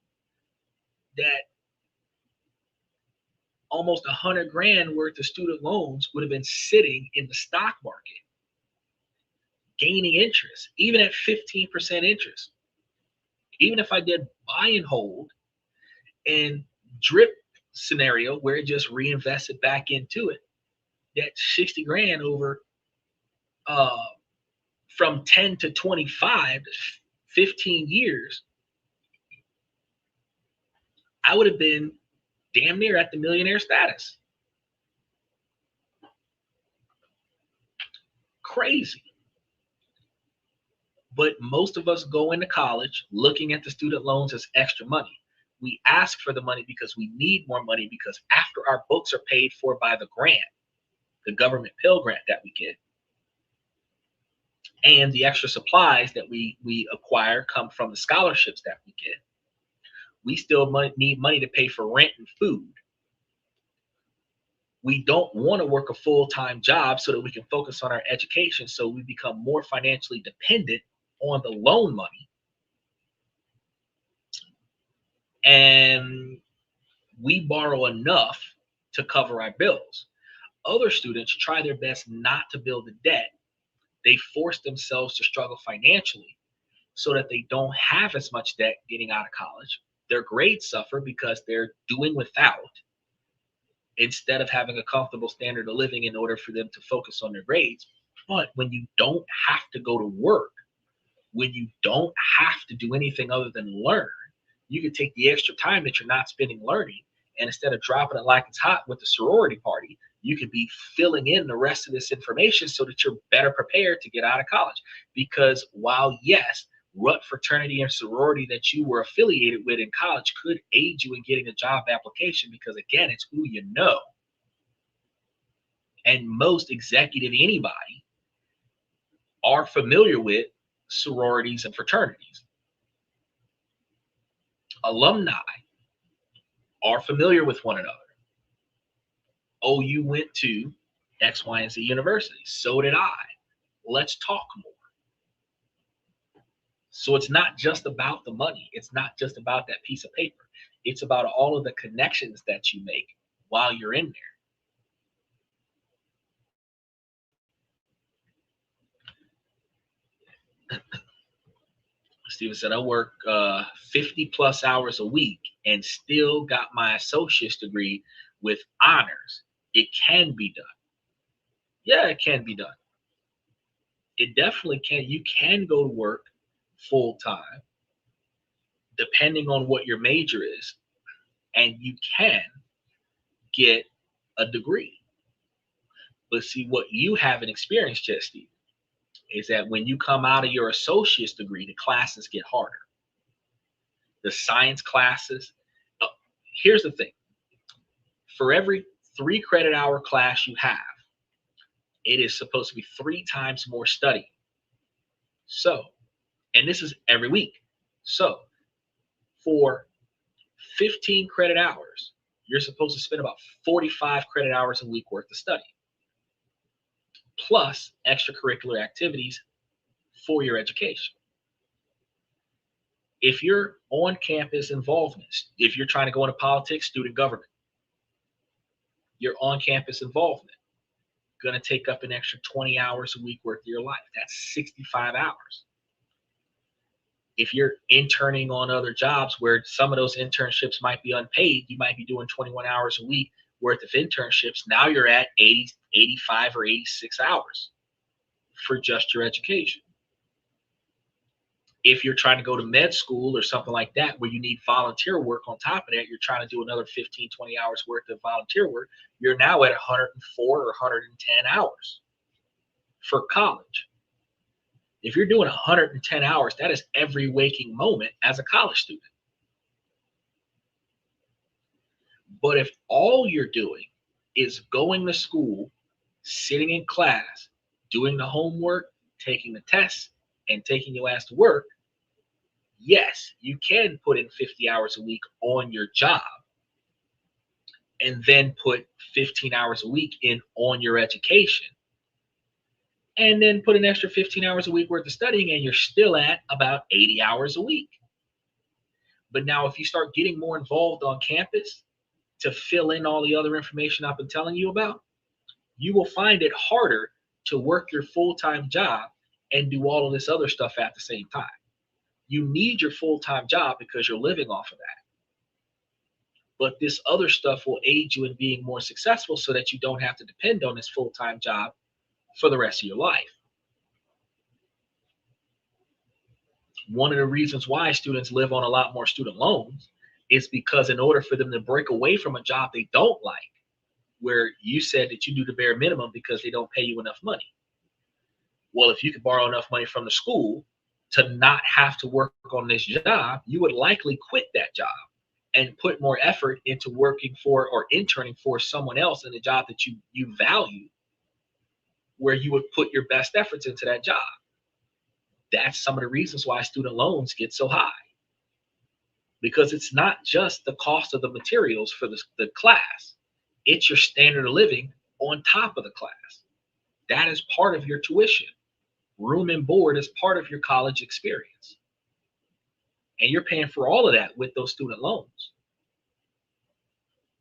that almost 100 grand worth of student loans would have been sitting in the stock market, gaining interest, even at 15% interest. Even if I did buy and hold and drip scenario where it just reinvested back into it, that 60 grand over from 10 to 25, 15 years, I would have been damn near at the millionaire status. Crazy. But most of us go into college looking at the student loans as extra money. We ask for the money because we need more money, because after our books are paid for by the grant, the government Pell Grant that we get, and the extra supplies that we acquire come from the scholarships that we get, we still need money to pay for rent and food. We don't want to work a full-time job so that we can focus on our education, so we become more financially dependent on the loan money. And we borrow enough to cover our bills. Other students try their best not to build the debt. They force themselves to struggle financially so that they don't have as much debt getting out of college. Their grades suffer because they're doing without, instead of having a comfortable standard of living in order for them to focus on their grades. But when you don't have to go to work, when you don't have to do anything other than learn, you can take the extra time that you're not spending learning, and instead of dropping it like it's hot with the sorority party, you could be filling in the rest of this information so that you're better prepared to get out of college. Because while, yes, what fraternity and sorority that you were affiliated with in college could aid you in getting a job application, because again, it's who you know. And most executive anybody are familiar with sororities and fraternities. Alumni are familiar with one another. Oh, you went to X, Y, and Z university. So did I. Let's talk more. So it's not just about the money. It's not just about that piece of paper. It's about all of the connections that you make while you're in there. Steven said, I work 50 plus hours a week and still got my associate's degree with honors. It can be done. Yeah, it can be done. It definitely can. You can go to work full time, depending on what your major is, and you can get a degree. But see, what you haven't experienced yet, Steve, is that when you come out of your associate's degree, the classes get harder. The science classes, here's the thing. For every 3 credit hour class you have, it is supposed to be 3 times more study. So, and this is every week. So, for 15 credit hours, you're supposed to spend about 45 credit hours a week worth of study, plus extracurricular activities for your education. If you're on campus involvement, if you're trying to go into politics, student government, your on campus involvement going to take up an extra 20 hours a week worth of your life. That's 65 hours. If you're interning on other jobs where some of those internships might be unpaid, you might be doing 21 hours a week worth of internships. Now you're at 80, 85 or 86 hours for just your education. If you're trying to go to med school or something like that, where you need volunteer work on top of that, you're trying to do another 15, 20 hours worth of volunteer work, you're now at 104 or 110 hours for college. If you're doing 110 hours, that is every waking moment as a college student. But if all you're doing is going to school, sitting in class, doing the homework, taking the tests, and taking your ass to work, yes, you can put in 50 hours a week on your job and then put 15 hours a week in on your education. and then put an extra 15 hours a week worth of studying, and you're still at about 80 hours a week. But now, if you start getting more involved on campus to fill in all the other information I've been telling you about, you will find it harder to work your full-time job and do all of this other stuff at the same time. You need your full-time job because you're living off of that. But this other stuff will aid you in being more successful so that you don't have to depend on this full-time job for the rest of your life. One of the reasons why students live on a lot more student loans is because in order for them to break away from a job they don't like, where you said that you do the bare minimum because they don't pay you enough money. Well, if you could borrow enough money from the school to not have to work on this job, you would likely quit that job and put more effort into working for or interning for someone else in a job that you value, where you would put your best efforts into that job. That's some of the reasons why student loans get so high, because it's not just the cost of the materials for the class, it's your standard of living on top of the class. That is part of your tuition. Room and board is part of your college experience. And you're paying for all of that with those student loans.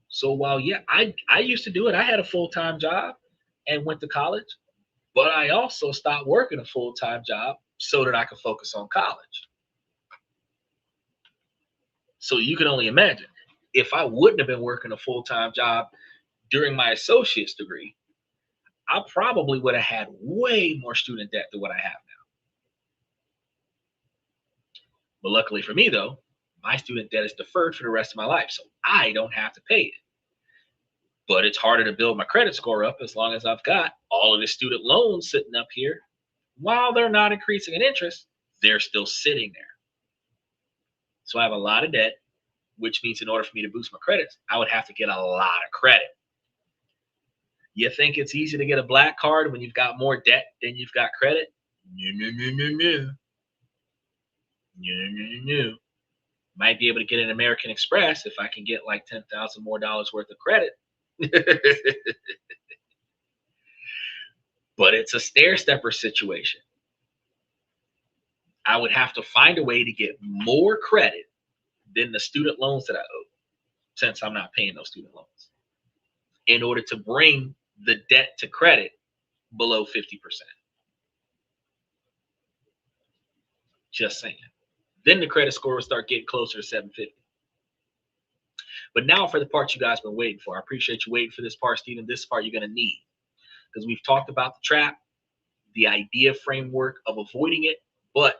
So while, yeah, I used to do it. I had a full-time job and went to college, but I also stopped working a full-time job so that I could focus on college. So you can only imagine, if I wouldn't have been working a full-time job during my associate's degree, I probably would have had way more student debt than what I have now. But luckily for me, though, my student debt is deferred for the rest of my life, so I don't have to pay it. But it's harder to build my credit score up as long as I've got all of the student loans sitting up here. While they're not increasing in interest, they're still sitting there. So I have a lot of debt, which means in order for me to boost my credits, I would have to get a lot of credit. You think it's easy to get a black card when you've got more debt than you've got credit? No, no, no, no, no. No, no, no, no. Might be able to get an American Express if I can get like $10,000 more worth of credit. But it's a stair stepper situation. I would have to find a way to get more credit than the student loans that I owe, since I'm not paying those student loans, in order to bring the debt to credit below 50%. Just saying. Then the credit score will start getting closer to 750. But now for the part you guys been waiting for. I appreciate you waiting for this part, Stephen. This part you're going to need, because we've talked about the trap, the idea framework of avoiding it. But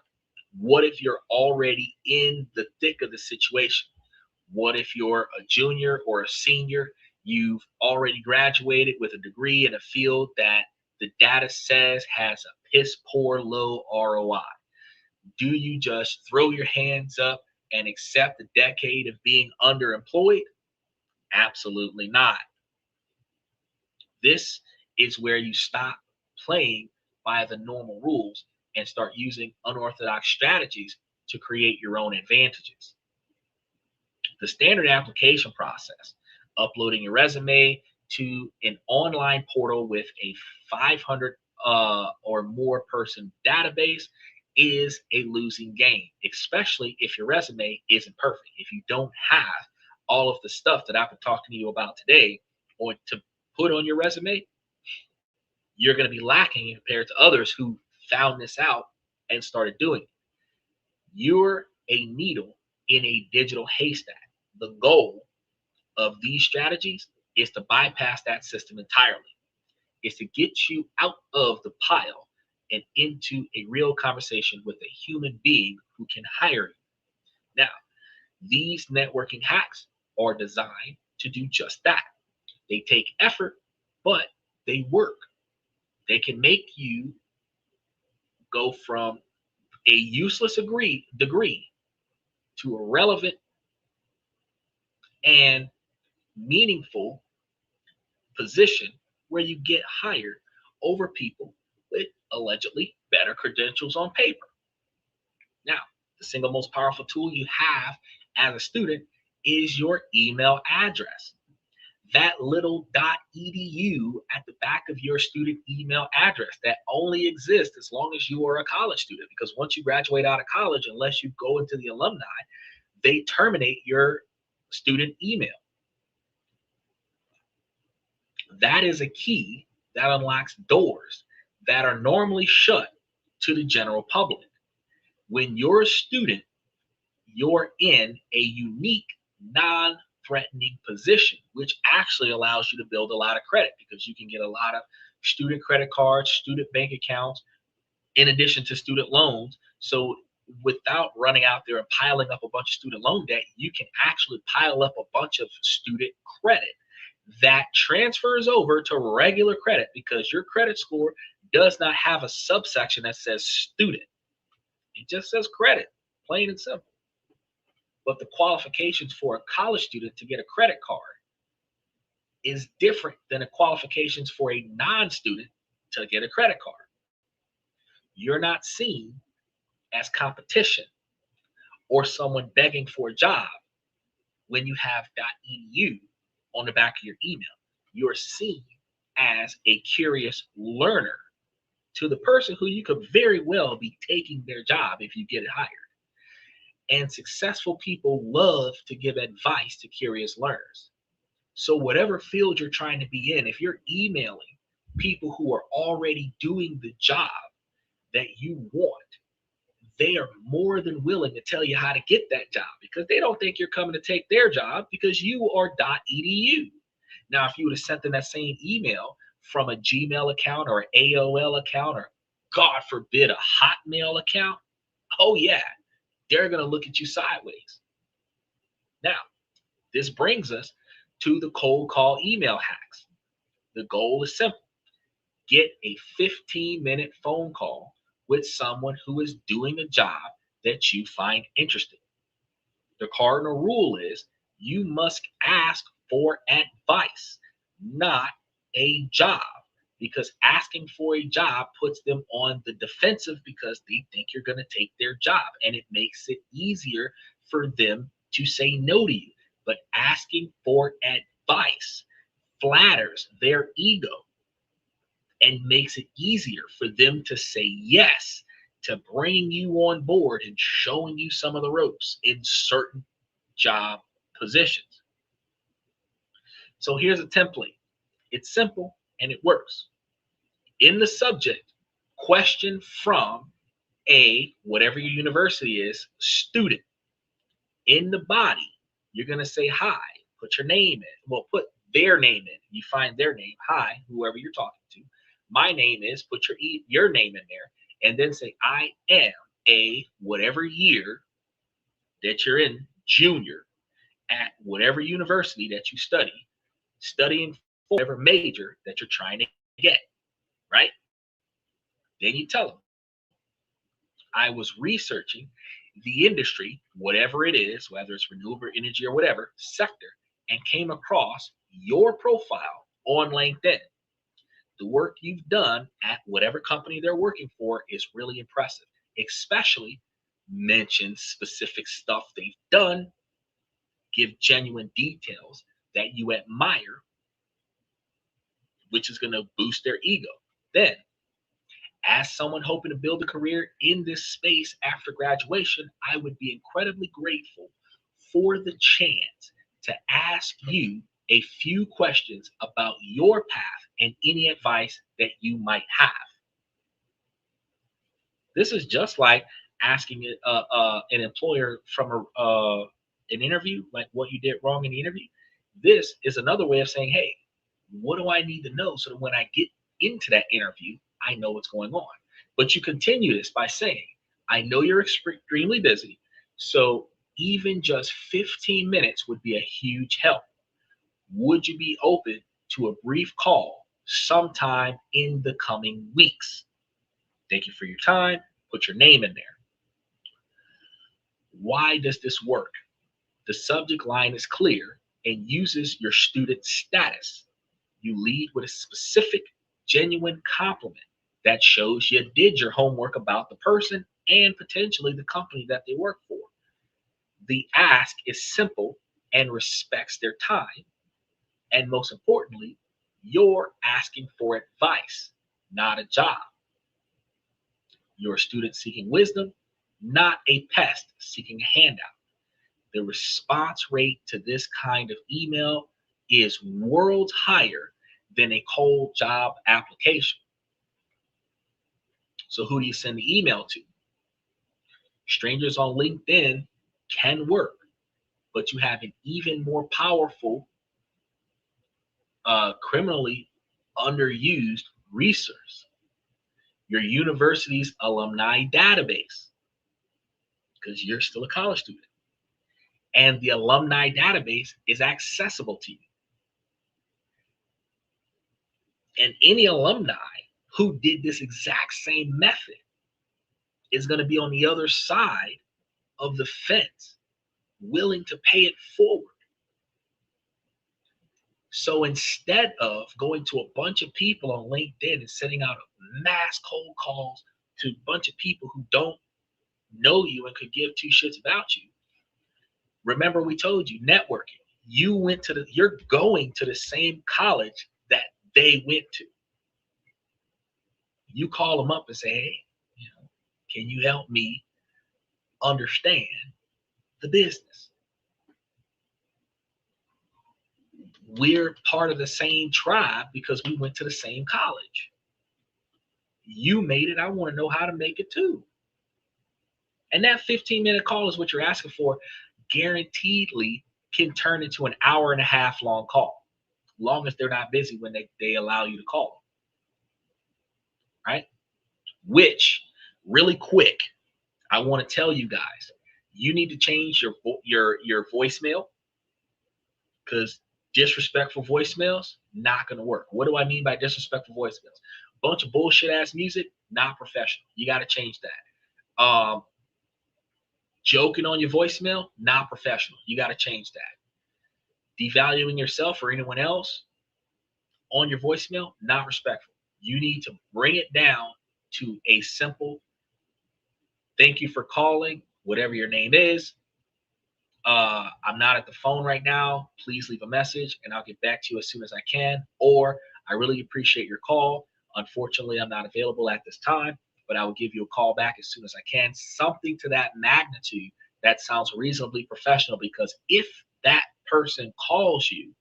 what if you're already in the thick of the situation? What if you're a junior or a senior? You've already graduated with a degree in a field that the data says has a piss poor low ROI. Do you just throw your hands up and accept a decade of being underemployed? Absolutely not. This is where you stop playing by the normal rules and start using unorthodox strategies to create your own advantages. The standard application process, uploading your resume to an online portal with a 500 or more person database, is a losing game, especially if your resume isn't perfect. If you don't have all of the stuff that I've been talking to you about today or to put on your resume, you're going to be lacking compared to others who found this out and started doing it. You're a needle in a digital haystack. The goal of these strategies is to bypass that system entirely. Is to get you out of the pile and into a real conversation with a human being who can hire you. Now, these networking hacks are designed to do just that. They take effort, but they work. They can make you go from a useless degree to a relevant and meaningful position where you get hired over people with allegedly better credentials on paper. Now, the single most powerful tool you have as a student is your email address. that little .edu at the back of your student email address that only exists as long as you are a college student. Because once you graduate out of college, unless you go into the alumni, they terminate your student email. That is a key that unlocks doors that are normally shut to the general public. When you're a student, you're in a unique, non-threatening position, which actually allows you to build a lot of credit because you can get a lot of student credit cards, student bank accounts, in addition to student loans. So without running out there and piling up a bunch of student loan debt, you can actually pile up a bunch of student credit that transfers over to regular credit because your credit score does not have a subsection that says student. It just says credit, plain and simple. But the qualifications for a college student to get a credit card is different than the qualifications for a non-student to get a credit card. You're not seen as competition or someone begging for a job when you have .edu on the back of your email. You're seen as a curious learner to the person who you could very well be taking their job if you get it hired. And successful people love to give advice to curious learners. So whatever field you're trying to be in, if you're emailing people who are already doing the job that you want, they are more than willing to tell you how to get that job because they don't think you're coming to take their job because you are .edu. Now, if you would have sent them that same email from a Gmail account or an AOL account or, God forbid, a Hotmail account, oh yeah, they're going to look at you sideways. Now, this brings us to the cold call email hacks. The goal is simple. Get a 15-minute phone call with someone who is doing a job that you find interesting. The cardinal rule is you must ask for advice, not a job, because asking for a job puts them on the defensive because they think you're going to take their job, and it makes it easier for them to say no to you. But asking for advice flatters their ego and makes it easier for them to say yes to bringing you on board and showing you some of the ropes in certain job positions. So here's a template. It's simple and it works. In the subject, question from a, whatever your university is, student. In the body, you're going to say hi, put your name in. Well, put their name in. You find their name, hi, whoever you're talking to. My name is, put your name in there, and then say, I am a whatever year that you're in, junior, at whatever university that you studying for whatever major that you're trying to get, right? Then you tell them, I was researching the industry, whatever it is, whether it's renewable energy or whatever sector, and came across your profile on LinkedIn. The work you've done at whatever company they're working for is really impressive, especially mention specific stuff they've done, give genuine details that you admire, which is going to boost their ego. Then, as someone hoping to build a career in this space after graduation, I would be incredibly grateful for the chance to ask you a few questions about your path and any advice that you might have. This is just like asking an employer from an interview, like what you did wrong in the interview. This is another way of saying, hey, what do I need to know so that when I get into that interview, I know what's going on? But you continue this by saying, I know you're extremely busy, so even just 15 minutes would be a huge help. Would you be open to a brief call sometime in the coming weeks? Thank you for your time. Put your name in there. Why does this work? The subject line is clear and uses your student status. You lead with a specific, genuine compliment that shows you did your homework about the person and potentially the company that they work for. The ask is simple and respects their time. And most importantly, you're asking for advice, not a job. You're a student seeking wisdom, not a pest seeking a handout. The response rate to this kind of email is worlds higher than a cold job application. So who do you send the email to? Strangers on LinkedIn can work, but you have an even more powerful, criminally underused resource: your university's alumni database, because you're still a college student. And the alumni database is accessible to you. And any alumni who did this exact same method is going to be on the other side of the fence, willing to pay it forward. So instead of going to a bunch of people on LinkedIn and sending out mass cold calls to a bunch of people who don't know you and could give two shits about you, remember we told you networking. You're going to the same college that they went to. You call them up and say, hey, can you help me understand the business? We're part of the same tribe because we went to the same college. You made it. I want to know how to make it too. And that 15-minute call is what you're asking for. Guaranteedly can turn into an hour and a half long call, long as they're not busy when they allow you to call them, right? Which, really quick, I want to tell you guys, you need to change your voicemail, because disrespectful voicemails, not going to work. What do I mean by disrespectful voicemails? Bunch of bullshit ass music, not professional. You got to change that. Joking on your voicemail, not professional. You got to change that. Devaluing yourself or anyone else on your voicemail, not respectful. You need to bring it down to a simple thank you for calling, whatever your name is. I'm not at the phone right now. Please leave a message and I'll get back to you as soon as I can. Or I really appreciate your call. Unfortunately, I'm not available at this time, but I will give you a call back as soon as I can. Something to that magnitude that sounds reasonably professional, because if that person calls you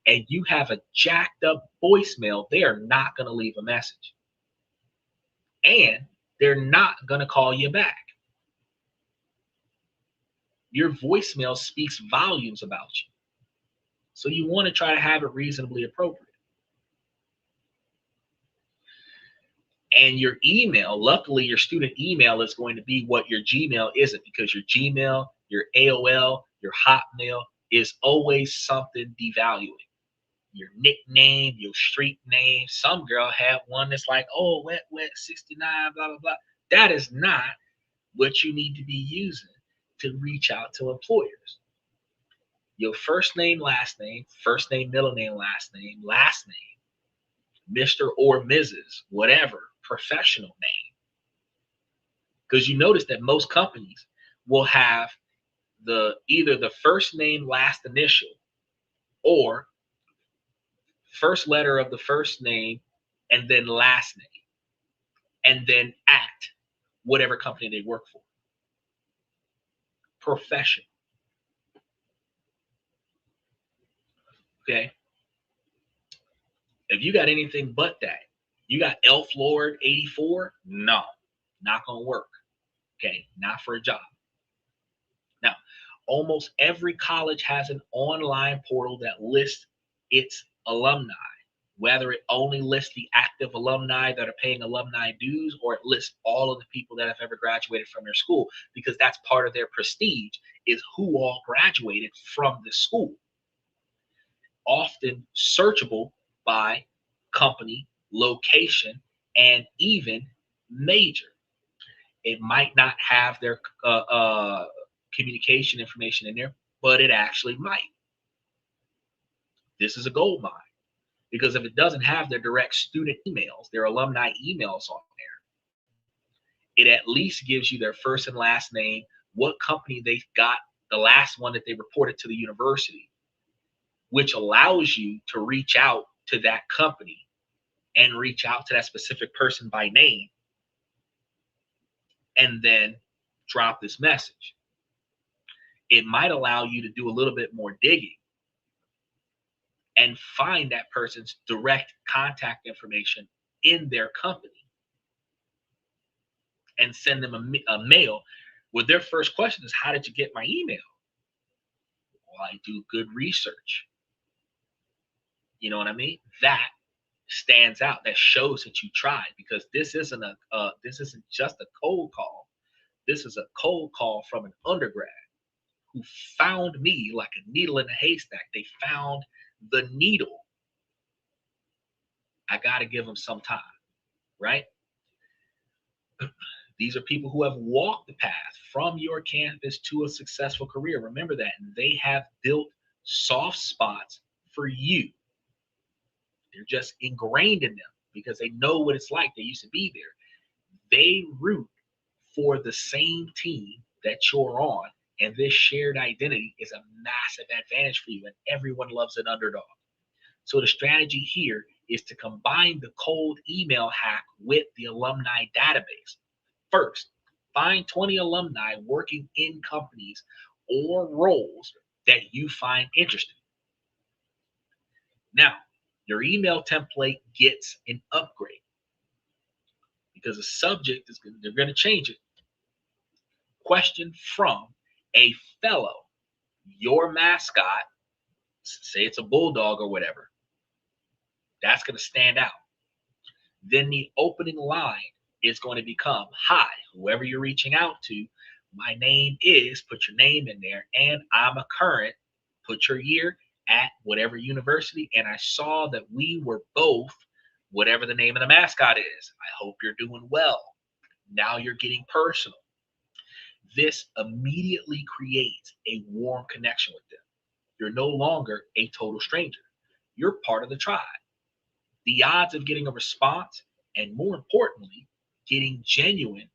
and you have a jacked up voicemail, they are not going to leave a message. And they're not going to call you back. Your voicemail speaks volumes about you. So you want to try to have it reasonably appropriate. And your email, luckily your student email is going to be what your Gmail isn't, because your Gmail, your AOL, your Hotmail is always something devaluing. Your nickname, your street name. Some girl had one that's like, oh, wet 69, blah, blah, blah. That is not what you need to be using to reach out to employers. Your first name, middle name, last name, Mr. or Mrs., whatever, professional name. Because you notice that most companies will have either the first name, last initial, or first letter of the first name and then last name, and then at whatever company they work for. Professional. Okay? If you got anything but that, you got Elf Lord 84, no, not gonna work. Okay, not for a job. Now, almost every college has an online portal that lists its alumni, whether it only lists the active alumni that are paying alumni dues, or it lists all of the people that have ever graduated from their school, because that's part of their prestige, is who all graduated from the school. Often searchable by company, location, and even major. It might not have their communication information in there, but it actually might. This is a gold mine, because if it doesn't have their direct student emails, their alumni emails on there, it at least gives you their first and last name, what company they got, the last one that they reported to the university, which allows you to reach out to that company and reach out to that specific person by name and then drop this message. It might allow you to do a little bit more digging and find that person's direct contact information in their company and send them a mail where their first question is, how did you get my email? Well, I do good research. You know what I mean? That stands out. That shows that you tried, because this isn't just a cold call. This is a cold call from an undergrad who found me like a needle in a haystack. They found the needle. I got to give them some time, right? These are people who have walked the path from your campus to a successful career. Remember that. And they have built soft spots for you. They're just ingrained in them because they know what it's like. They used to be there. They root for the same team that you're on. And this shared identity is a massive advantage for you. And everyone loves an underdog. So the strategy here is to combine the cold email hack with the alumni database. First, find 20 alumni working in companies or roles that you find interesting. Now, your email template gets an upgrade because the subject is they're going to change it. Question from a fellow, your mascot, say it's a bulldog or whatever. That's going to stand out. Then the opening line is going to become, hi, whoever you're reaching out to, my name is, put your name in there, and I'm a current, put your year at whatever university, and I saw that we were both whatever the name of the mascot is. I hope you're doing well. Now you're getting personal. This immediately creates a warm connection with them. You're no longer a total stranger. You're part of the tribe. The odds of getting a response, and more importantly, getting genuine,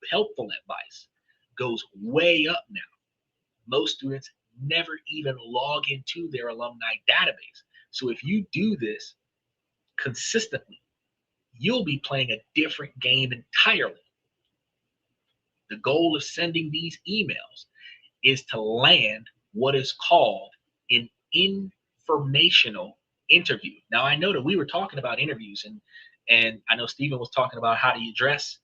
helpful advice goes way up now. Most students never even log into their alumni database. So if you do this consistently, you'll be playing a different game entirely. The goal of sending these emails is to land what is called an informational interview. Now, I know that we were talking about interviews, and I know Stephen was talking about how do you dress.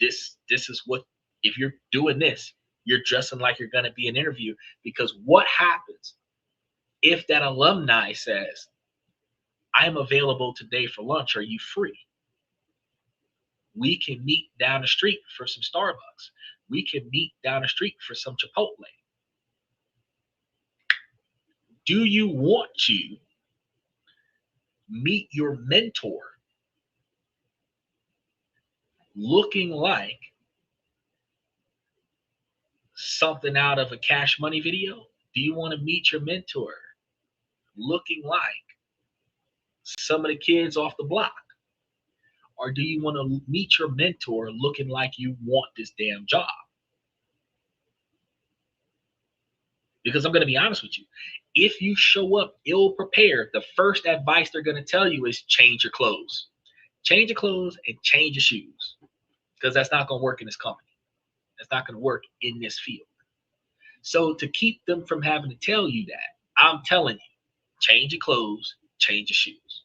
This is what, if you're doing this, you're dressing like you're going to be an interview, because what happens if that alumni says, I'm available today for lunch, are you free? We can meet down the street for some Starbucks. We can meet down the street for some Chipotle. Do you want to meet your mentor looking like something out of a Cash Money video? Do you want to meet your mentor looking like some of the kids off the block? Or do you want to meet your mentor looking like you want this damn job? Because I'm going to be honest with you. If you show up ill prepared, the first advice they're going to tell you is change your clothes. Change your clothes and change your shoes. Because that's not going to work in this company. That's not going to work in this field. So to keep them from having to tell you that, I'm telling you, change your clothes, change your shoes.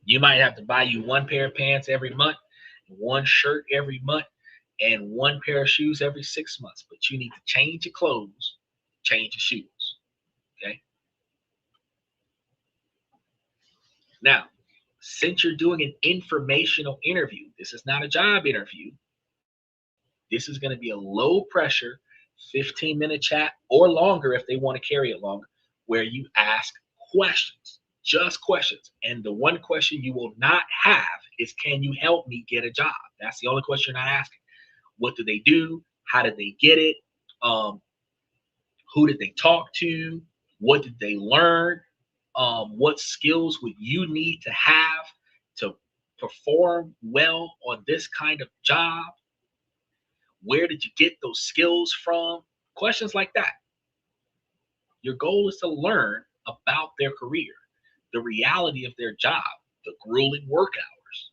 You might have to buy you one pair of pants every month, one shirt every month, and one pair of shoes every 6 months. But you need to change your clothes, change your shoes. Okay? Now, since you're doing an informational interview, this is not a job interview. This is going to be a low pressure 15-minute chat or longer if they want to carry it longer, where you ask questions, just questions. And the one question you will not have is, can you help me get a job? That's the only question you're not asking. What do they do? How did they get it? Who did they talk to? What did they learn? What skills would you need to have to perform well on this kind of job? Where did you get those skills from? Questions like that. Your goal is to learn about their career, the reality of their job, the grueling work hours.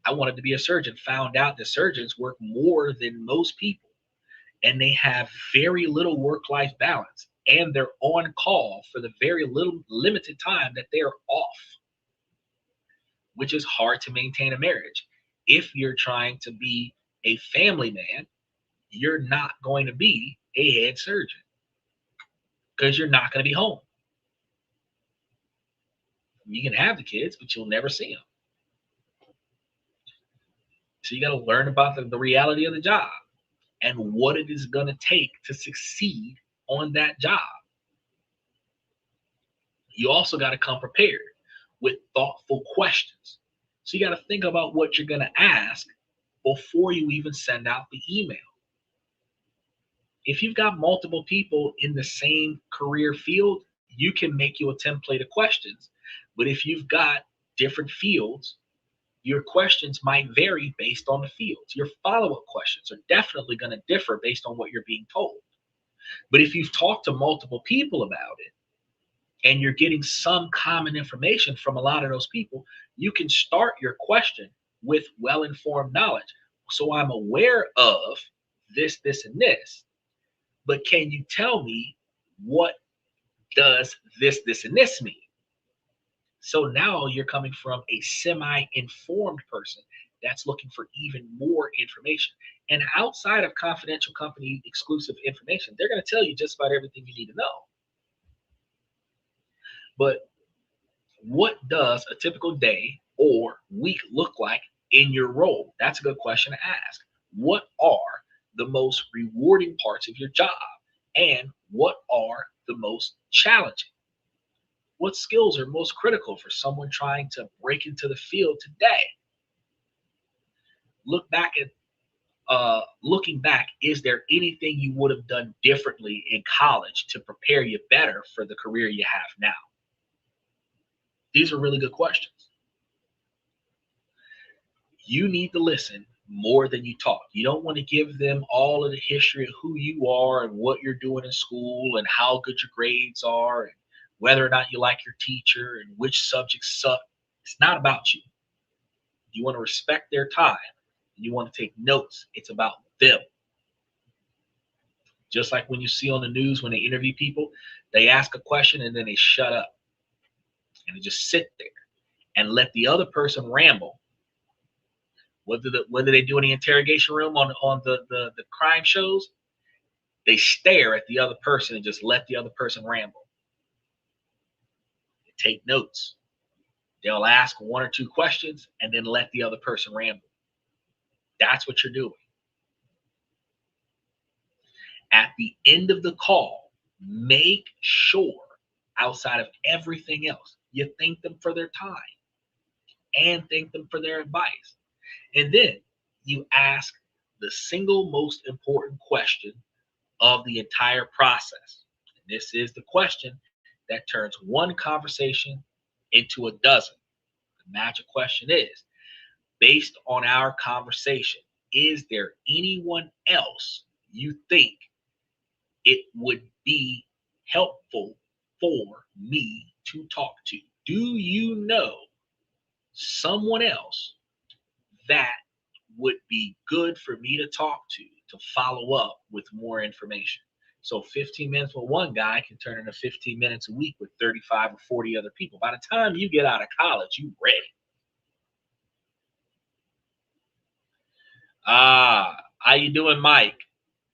I wanted to be a surgeon, found out that surgeons work more than most people and they have very little work-life balance and they're on call for the very little limited time that they're off, which is hard to maintain a marriage. If you're trying to be a family man, you're not going to be a head surgeon because you're not going to be home. You can have the kids, but you'll never see them. So you got to learn about the reality of the job and what it is going to take to succeed on that job. You also got to come prepared with thoughtful questions. So you got to think about what you're going to ask before you even send out the email. If you've got multiple people in the same career field, you can make you a template of questions. But if you've got different fields, your questions might vary based on the fields. Your follow-up questions are definitely going to differ based on what you're being told. But if you've talked to multiple people about it and you're getting some common information from a lot of those people, you can start your question with well-informed knowledge. So I'm aware of this, this, and this, but can you tell me what does this, this, and this mean? So now you're coming from a semi-informed person that's looking for even more information. And outside of confidential company exclusive information, they're going to tell you just about everything you need to know. But what does a typical day or week look like in your role? That's a good question to ask. What are the most rewarding parts of your job? And what are the most challenging? What skills are most critical for someone trying to break into the field today? Looking back, is there anything you would have done differently in college to prepare you better for the career you have now? These are really good questions. You need to listen more than you talk. You don't want to give them all of the history of who you are and what you're doing in school and how good your grades are and whether or not you like your teacher and which subjects suck. It's not about you. You want to respect their time. You want to take notes. It's about them. Just like when you see on the news when they interview people, they ask a question and then they shut up and they just sit there and let the other person ramble. Whether they do in the interrogation room on the crime shows, they stare at the other person and just let the other person ramble. They take notes. They'll ask one or two questions and then let the other person ramble. That's what you're doing. At the end of the call, make sure, outside of everything else, you thank them for their time and thank them for their advice. And then you ask the single most important question of the entire process. And this is the question that turns one conversation into a dozen. The magic question is, based on our conversation, is there anyone else you think it would be helpful for me to talk to? Do you know someone else that would be good for me to talk to follow up with more information? So 15 minutes with one guy can turn into 15 minutes a week with 35 or 40 other people. By the time you get out of college, you ready. How you doing, Mike?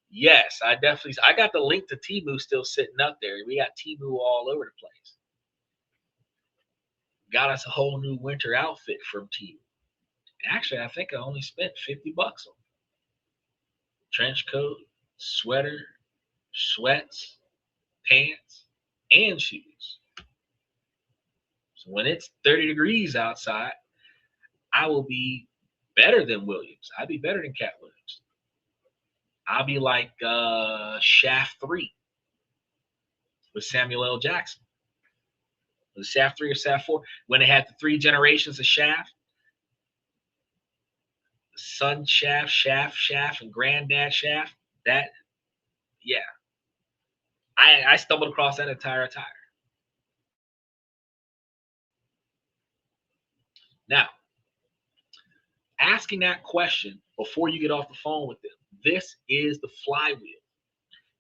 Yes, I got the link to Temu still sitting up there. We got Temu all over the place. Got us a whole new winter outfit from Temu. Actually, I think I only spent $50 on it. Trench coat, sweater, sweats, pants, and shoes. So when it's 30 degrees outside, I will be better than Williams. I'll be better than Cat Williams. I'll be like Shaft 3 with Samuel L. Jackson. Was it Shaft 3 or Shaft 4? When they had the 3 generations of Shaft. Son Shaft, Shaft, and Granddad Shaft. That, Yeah, I stumbled across that entire attire. Now, asking that question before you get off the phone with them, this is the flywheel.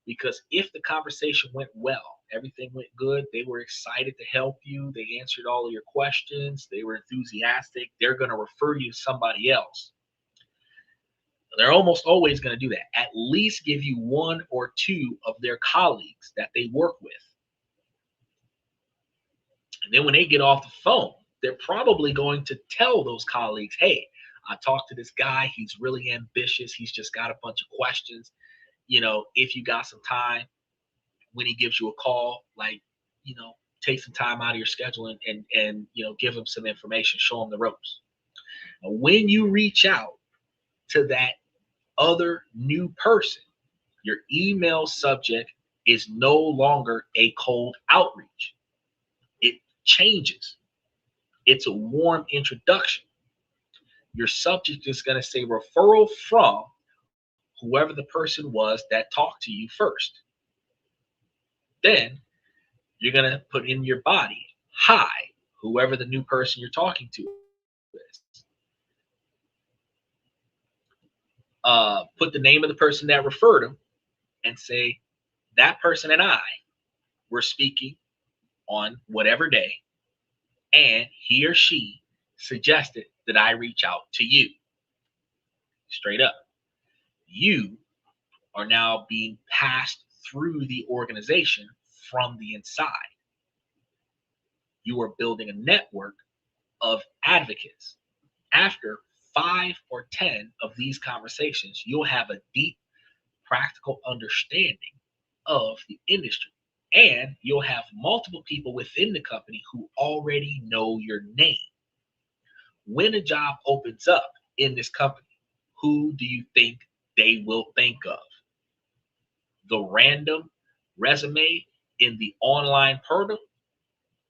Because if the conversation went well, everything went good, they were excited to help you, they answered all of your questions, they were enthusiastic, they're going to refer you to somebody else. They're almost always going to do that. At least give you one or two of their colleagues that they work with. And then when they get off the phone, they're probably going to tell those colleagues, hey, I talked to this guy. He's really ambitious. He's just got a bunch of questions. If you got some time, when he gives you a call, like, take some time out of your schedule and give him some information, show him the ropes. And when you reach out to that other new person, your email subject is no longer a cold outreach. It changes. It's a warm introduction. Your subject is going to say referral from whoever the person was that talked to you first. Then you're going to put in your body, hi, whoever the new person you're talking to is. Put the name of the person that referred him and say, that person and I were speaking on whatever day, and he or she suggested that I reach out to you. Straight up. You are now being passed through the organization from the inside. You are building a network of advocates. After 5 or 10 of these conversations, you'll have a deep, practical understanding of the industry. And you'll have multiple people within the company who already know your name. When a job opens up in this company, who do you think they will think of? The random resume in the online portal,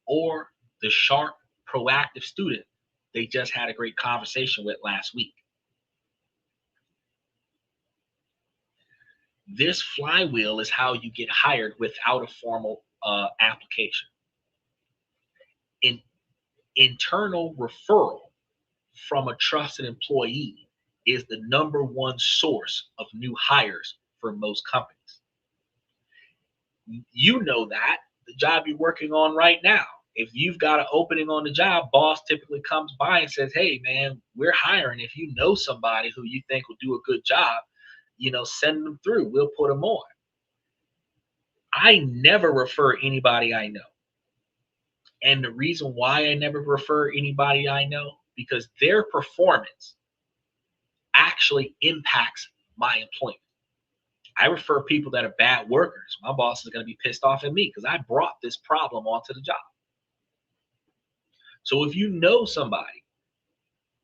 or the sharp, proactive student they just had a great conversation with last week? This flywheel is how you get hired without a formal application. An internal referral from a trusted employee is the number one source of new hires for most companies. You know that the job you're working on right now, if you've got an opening on the job, boss typically comes by and says, hey man, we're hiring. If you know somebody who you think will do a good job, send them through. We'll put them on. I never refer anybody I know. And the reason why I never refer anybody I know, because their performance actually impacts my employment. I refer people that are bad workers. My boss is going to be pissed off at me because I brought this problem onto the job. So if you know somebody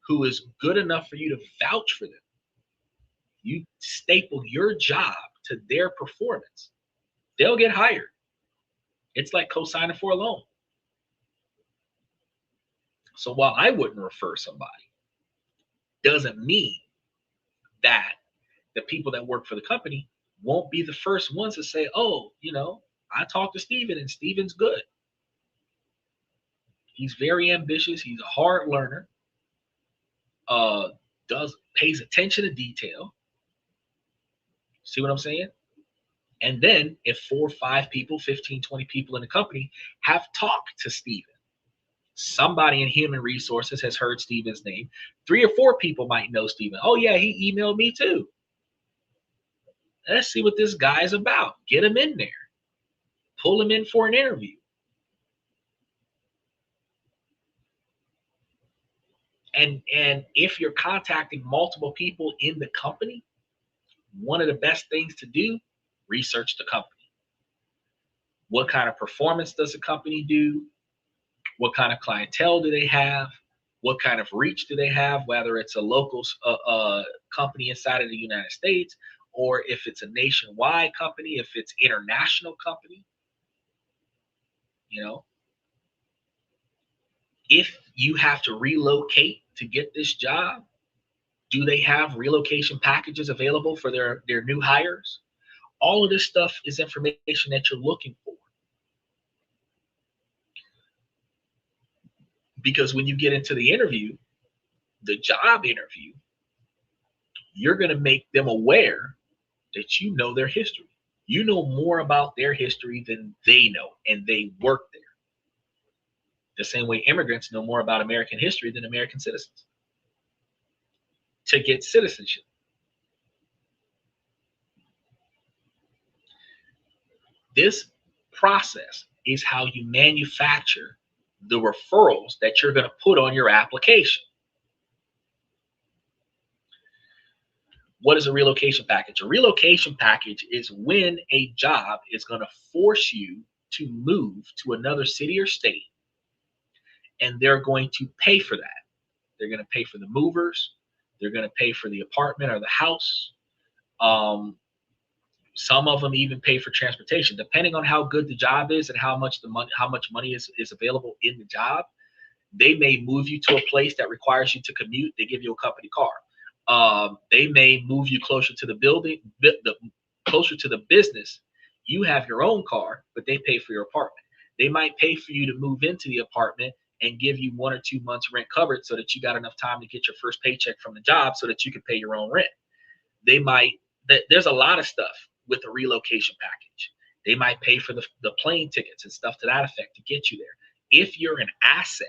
who is good enough for you to vouch for them, you staple your job to their performance, they'll get hired. It's like co-signing for a loan. So while I wouldn't refer somebody, doesn't mean that the people that work for the company won't be the first ones to say, oh, I talked to Steven and Steven's good. He's very ambitious. He's a hard learner. Pays attention to detail. See what I'm saying? And then if 4 or 5 people, 15, 20 people in the company have talked to Steven, somebody in human resources has heard Steven's name. 3 or 4 people might know Steven. Oh yeah, he emailed me too. Let's see what this guy is about. Get him in there. Pull him in for an interview. And if you're contacting multiple people in the company, one of the best things to do, research the company. What kind of performance does the company do? What kind of clientele do they have? What kind of reach do they have? Whether it's a local company inside of the United States, or if it's a nationwide company, if it's international company. If you have to relocate to get this job, do they have relocation packages available for their new hires? All of this stuff is information that you're looking for. Because when you get into the interview, the job interview, you're going to make them aware that you know their history. You know more about their history than they know, and they work there. The same way immigrants know more about American history than American citizens to get citizenship. This process is how you manufacture the referrals that you're going to put on your application. What is a relocation package? A relocation package is when a job is going to force you to move to another city or state, and they're going to pay for that. They're going to pay for the movers. They're going to pay for the apartment or the house. Some of them even pay for transportation, depending on how good the job is and how much money is available in the job. They may move you to a place that requires you to commute. They give you a company car. They may move you closer to the building, closer to the business. You have your own car, but they pay for your apartment. They might pay for you to move into the apartment and give you 1 or 2 months rent covered so that you got enough time to get your first paycheck from the job so that you can pay your own rent. There's a lot of stuff with the relocation package. They might pay for the plane tickets and stuff to that effect to get you there. If you're an asset,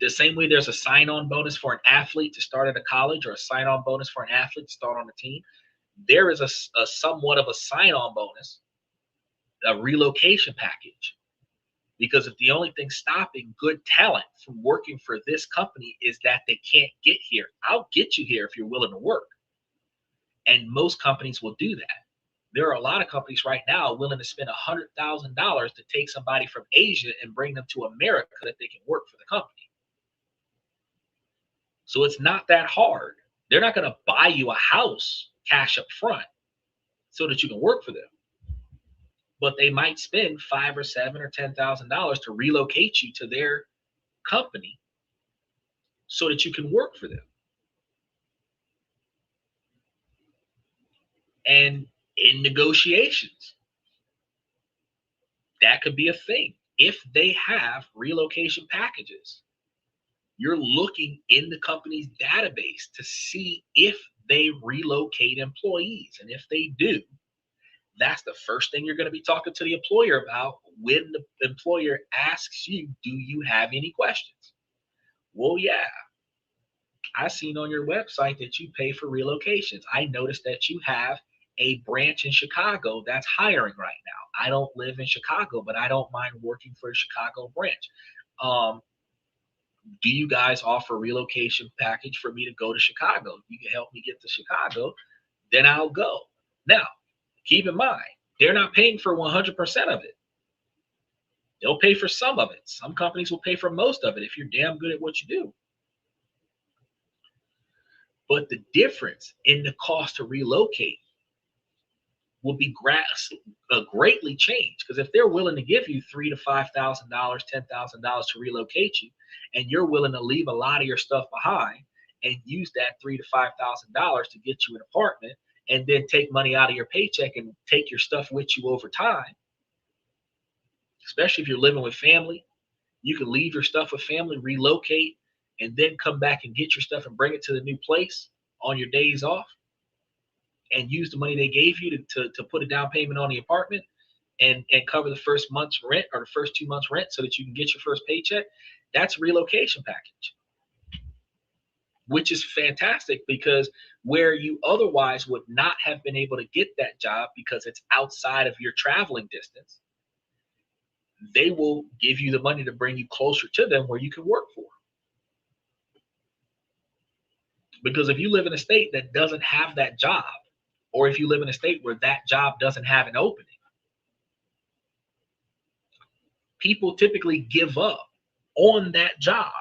the same way there's a sign-on bonus for an athlete to start at a college, or a sign-on bonus for an athlete to start on a team, there is a somewhat of a sign-on bonus, a relocation package. Because if the only thing stopping good talent from working for this company is that they can't get here, I'll get you here if you're willing to work. And most companies will do that. There are a lot of companies right now willing to spend $100,000 to take somebody from Asia and bring them to America that they can work for the company. So it's not that hard. They're not going to buy you a house cash up front so that you can work for them. But they might spend $5,000 or $7,000 or $10,000 to relocate you to their company so that you can work for them. And in negotiations, that could be a thing. If they have relocation packages, you're looking in the company's database to see if they relocate employees. And if they do, that's the first thing you're going to be talking to the employer about when the employer asks you, do you have any questions? Well, yeah, I seen on your website that you pay for relocations. I noticed that you have a branch in Chicago that's hiring right now. I don't live in Chicago, but I don't mind working for a Chicago branch. Do you guys offer a relocation package for me to go to Chicago? If you can help me get to Chicago, then I'll go. Now, keep in mind, they're not paying for 100% of it. They'll pay for some of it. Some companies will pay for most of it if you're damn good at what you do. But the difference in the cost to relocate will be greatly changed, because if they're willing to give you $3,000 to $5,000, $10,000 to relocate you, and you're willing to leave a lot of your stuff behind and use that $3,000 to $5,000 to get you an apartment, and then take money out of your paycheck and take your stuff with you over time, especially if you're living with family, you can leave your stuff with family, relocate, and then come back and get your stuff and bring it to the new place on your days off, and use the money they gave you to put a down payment on the apartment and cover the first month's rent or the first 2 months rent so that you can get your first paycheck. That's a relocation package, which is fantastic, because where you otherwise would not have been able to get that job because it's outside of your traveling distance, they will give you the money to bring you closer to them where you can work for. Because if you live in a state that doesn't have that job, or if you live in a state where that job doesn't have an opening, people typically give up on that job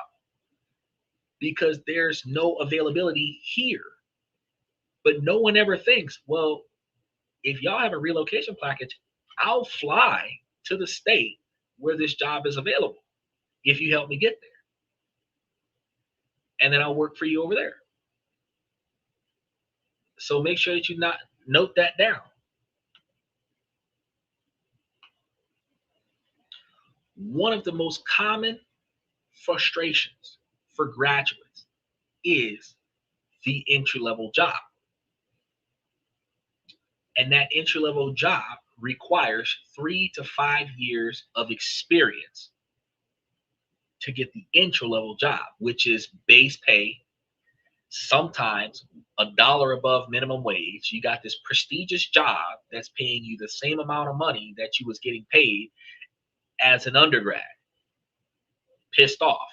because there's no availability here. But no one ever thinks, well, if y'all have a relocation package, I'll fly to the state where this job is available if you help me get there. And then I'll work for you over there. So make sure that you not note that down. One of the most common frustrations for graduates is the entry level job. And that entry level job requires 3 to 5 years of experience to get the entry level job, which is base pay, sometimes $1 above minimum wage. You got this prestigious job that's paying you the same amount of money that you was getting paid as an undergrad. Pissed off.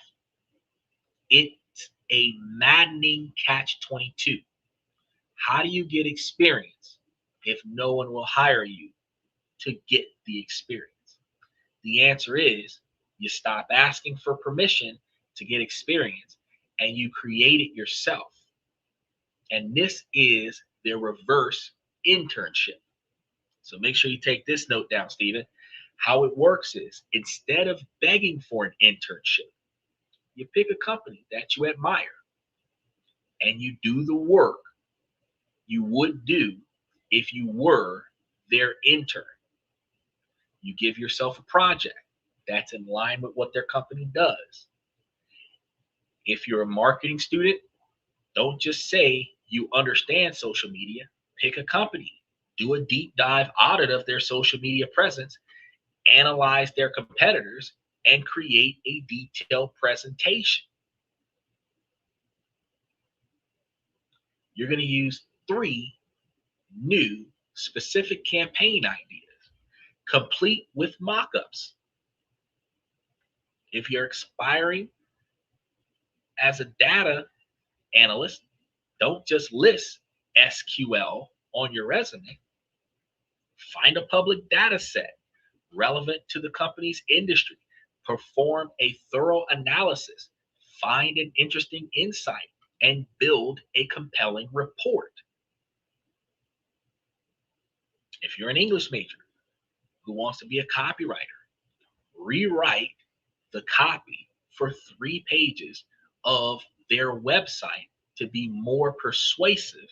It's a maddening catch 22. How do you get experience if no one will hire you to get the experience? The answer is you stop asking for permission to get experience and you create it yourself. And this is the reverse internship. So make sure you take this note down, Stephen. How it works is instead of begging for an internship, you pick a company that you admire and you do the work you would do if you were their intern. You give yourself a project that's in line with what their company does. If you're a marketing student, don't just say you understand social media. Pick a company, do a deep dive audit of their social media presence, analyze their competitors, and create a detailed presentation. You're going to use 3 new specific campaign ideas, complete with mock-ups. If you're aspiring as a data analyst, don't just list SQL on your resume. Find a public data set relevant to the company's industry. Perform a thorough analysis. Find an interesting insight and build a compelling report. If you're an English major who wants to be a copywriter, rewrite the copy for 3 pages of their website to be more persuasive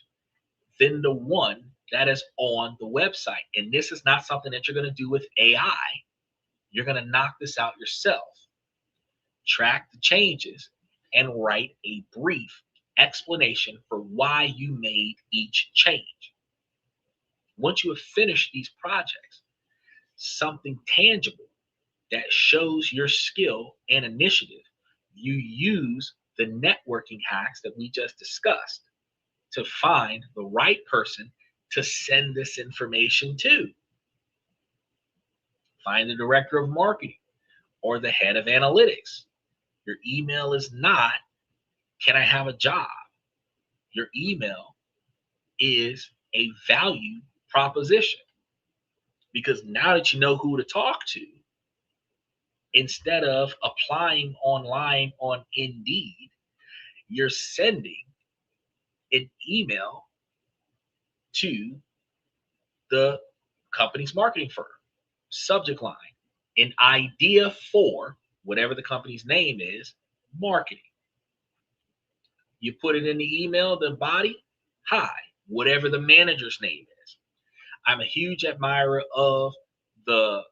than the one that is on the website. And this is not something that you're going to do with AI. You're going to knock this out yourself. Track the changes and write a brief explanation for why you made each change. Once you have finished these projects, something tangible that shows your skill and initiative, you use the networking hacks that we just discussed to find the right person to send this information to. Find the director of marketing or the head of analytics. Your email is not, can I have a job? Your email is a value proposition. Because now that you know who to talk to, instead of applying online on Indeed, you're sending an email to the company's marketing firm. Subject line, an idea for whatever the company's name is, marketing. You put it in the email, the body, hi, whatever the manager's name is. I'm a huge admirer of the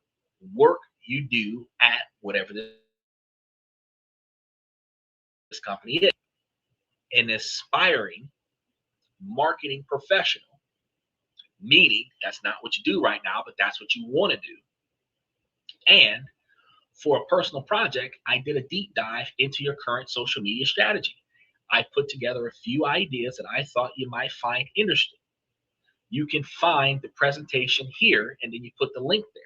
work you do at whatever this company is. An aspiring marketing professional, meaning that's not what you do right now, but that's what you want to do. And for a personal project, I did a deep dive into your current social media strategy. I put together a few ideas that I thought you might find interesting. You can find the presentation here, and then you put the link there.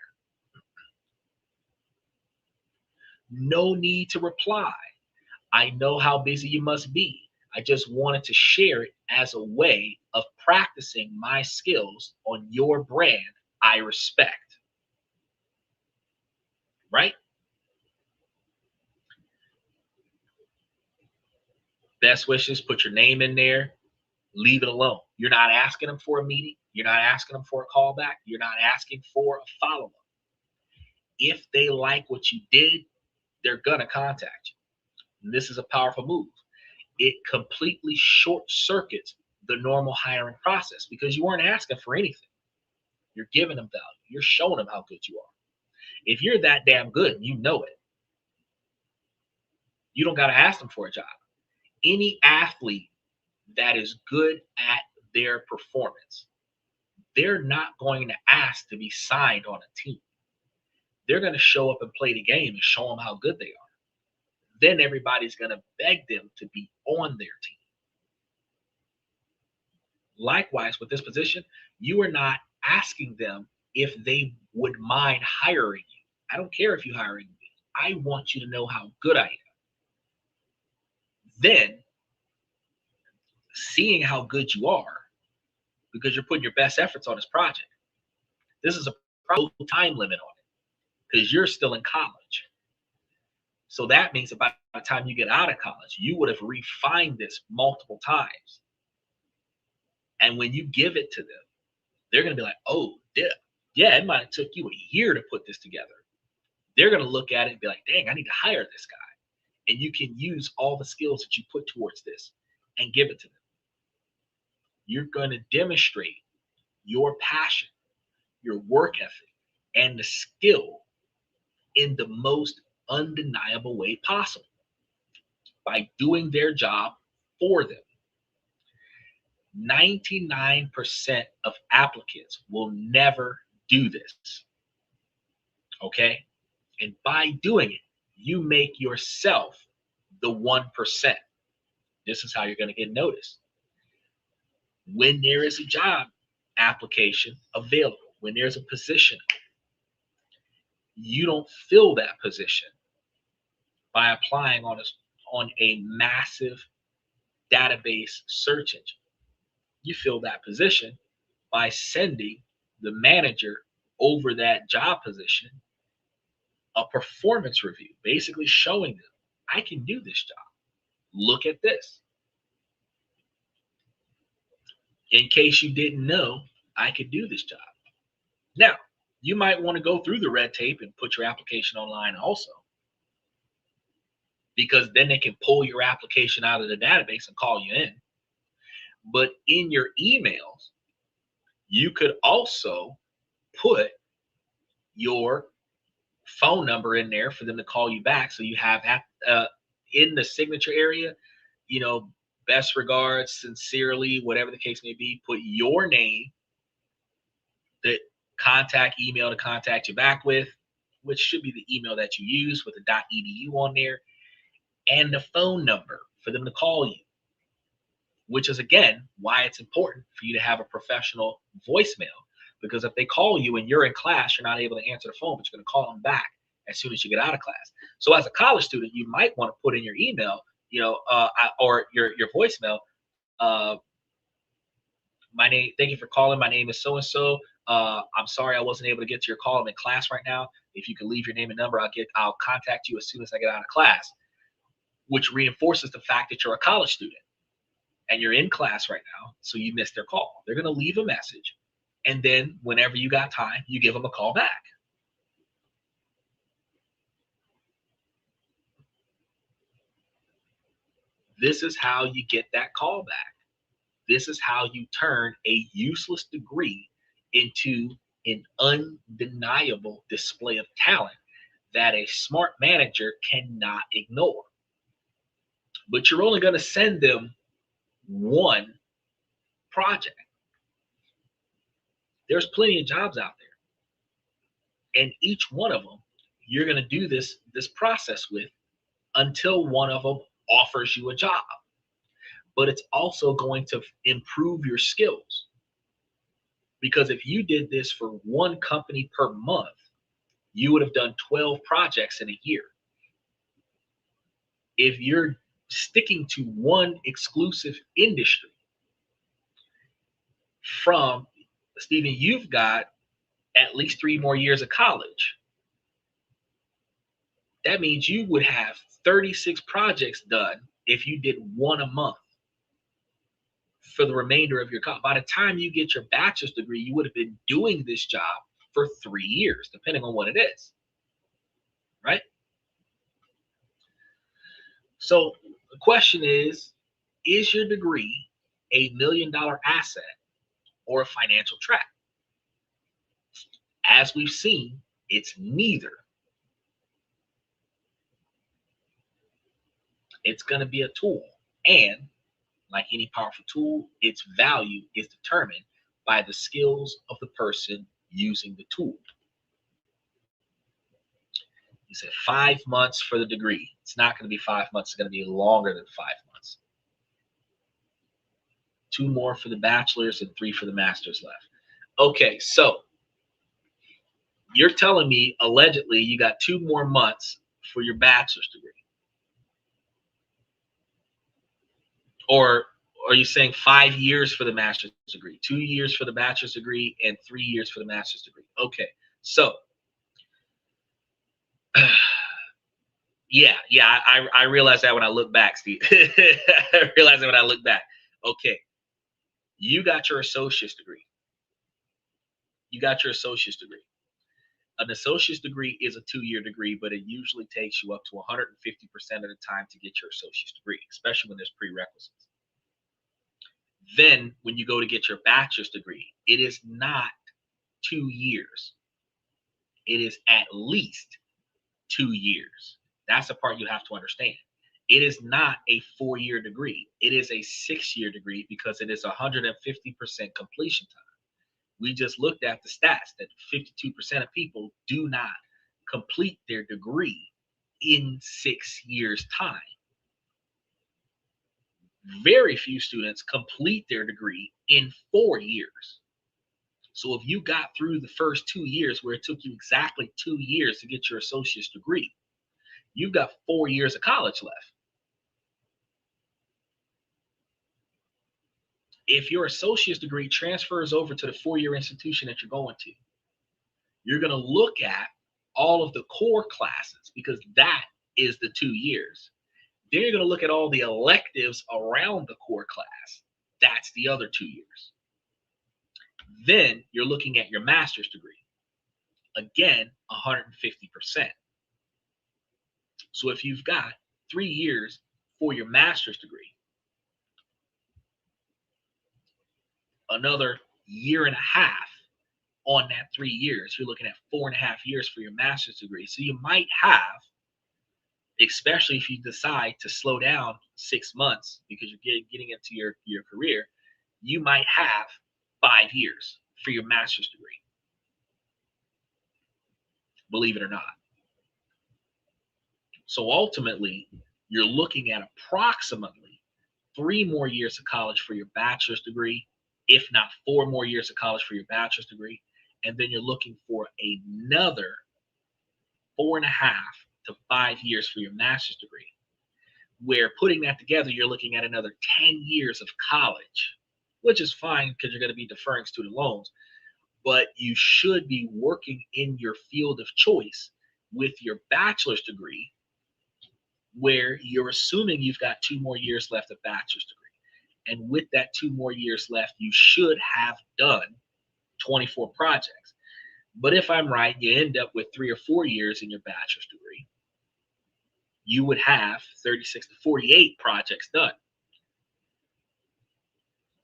No need to reply. I know how busy you must be. I just wanted to share it as a way of practicing my skills on your brand I respect. Right? Best wishes, put your name in there, leave it alone. You're not asking them for a meeting. You're not asking them for a callback. You're not asking for a follow-up. If they like what you did, they're going to contact you. And this is a powerful move. It completely short circuits the normal hiring process because you weren't asking for anything. You're giving them value. You're showing them how good you are. If you're that damn good, you know it. You don't got to ask them for a job. Any athlete that is good at their performance, they're not going to ask to be signed on a team. They're going to show up and play the game and show them how good they are. Then everybody's going to beg them to be on their team. Likewise, with this position, you are not asking them if they would mind hiring you. I don't care if you hiring me. I want you to know how good I am. Then, seeing how good you are, because you're putting your best efforts on this project, this is a time limit on it because you're still in college. So that means that by the time you get out of college, you would have refined this multiple times. And when you give it to them, they're going to be like, oh, yeah, it might have took you a year to put this together. They're going to look at it and be like, dang, I need to hire this guy. And you can use all the skills that you put towards this and give it to them. You're going to demonstrate your passion, your work ethic, and the skill in the most undeniable way possible by doing their job for them. 99% of applicants will never do this. Okay? And by doing it, you make yourself the 1%. This is how you're going to get noticed. When there is a job application available, when there's a position, you don't fill that position by applying on a massive database search engine. You fill that position by sending the manager over that job position a performance review, basically showing them, I can do this job. Look at this. In case you didn't know, I could do this job. Now, you might want to go through the red tape and put your application online also, because then they can pull your application out of the database and call you in. But in your emails, you could also put your phone number in there for them to call you back. So you have in the signature area, best regards, sincerely, whatever the case may be, put your name, the contact email to contact you back with, which should be the email that you use with the .edu on there, and the phone number for them to call you, which is, again, why it's important for you to have a professional voicemail. Because if they call you and you're in class, you're not able to answer the phone, but you're going to call them back as soon as you get out of class. So as a college student, you might want to put in your email, or your voicemail, my name, thank you for calling. My name is so-and-so. I'm sorry I wasn't able to get to your call. I'm in class right now. If you could leave your name and number, I'll contact you as soon as I get out of class, which reinforces the fact that you're a college student and you're in class right now. So you missed their call. They're going to leave a message. And then whenever you got time, you give them a call back. This is how you get that call back. This is how you turn a useless degree into an undeniable display of talent that a smart manager cannot ignore. But you're only going to send them one project. There's plenty of jobs out there. And each one of them, you're going to do this process with until one of them offers you a job. But it's also going to improve your skills. Because if you did this for one company per month, you would have done 12 projects in a year. If you're sticking to one exclusive industry, from Stephen, you've got at least 3 more years of college. That means you would have 36 projects done if you did one a month for the remainder of your college. By the time you get your bachelor's degree, you would have been doing this job for 3 years, depending on what it is, right? So the question is your degree a $1 million asset or a financial trap? As we've seen, It's neither. It's going to be a tool. And like any powerful tool, its value is determined by the skills of the person using the tool. You said 5 months for the degree. It's not going to be 5 months. It's going to be longer than 5 months. 2 more for the bachelor's and 3 for the master's left. Okay, so you're telling me allegedly you got 2 more months for your bachelor's degree. Or are you saying 5 years for the master's degree, 2 years for the bachelor's degree, and 3 years for the master's degree? Okay, so yeah, I realized that when I look back, Steve. I realized that when I look back. Okay, you got your associate's degree. You got your associate's degree. An associate's degree is a 2-year degree, but it usually takes you up to 150% of the time to get your associate's degree, especially when there's prerequisites. Then when you go to get your bachelor's degree, it is not 2 years. It is at least 2 years. That's the part you have to understand. It is not a 4-year degree. It is a 6-year degree because it is 150% completion time. We just looked at the stats that 52% of people do not complete their degree in 6 years' time. Very few students complete their degree in 4 years. So if you got through the first 2 years where it took you exactly 2 years to get your associate's degree, you've got 4 years of college left. If your associate's degree transfers over to the 4-year institution that you're going to, you're going to look at all of the core classes because that is the 2 years. Then you're going to look at all the electives around the core class. That's the other 2 years. Then you're looking at your master's degree. Again, 150%. So if you've got 3 years for your master's degree, another year and a half on that 3 years, you're looking at 4.5 years for your master's degree. So you might have, especially if you decide to slow down 6 months because you're getting into your career, you might have 5 years for your master's degree. Believe it or not. So ultimately, you're looking at approximately 3 more years of college for your bachelor's degree, if not 4 more years of college for your bachelor's degree. And then you're looking for another 4.5 to 5 years for your master's degree. Where putting that together, you're looking at another 10 years of college, which is fine because you're going to be deferring student loans. But you should be working in your field of choice with your bachelor's degree, where you're assuming you've got 2 more years left of bachelor's degree. And with that 2 more years left, you should have done 24 projects. But if I'm right, you end up with 3 or 4 years in your bachelor's degree, you would have 36 to 48 projects done.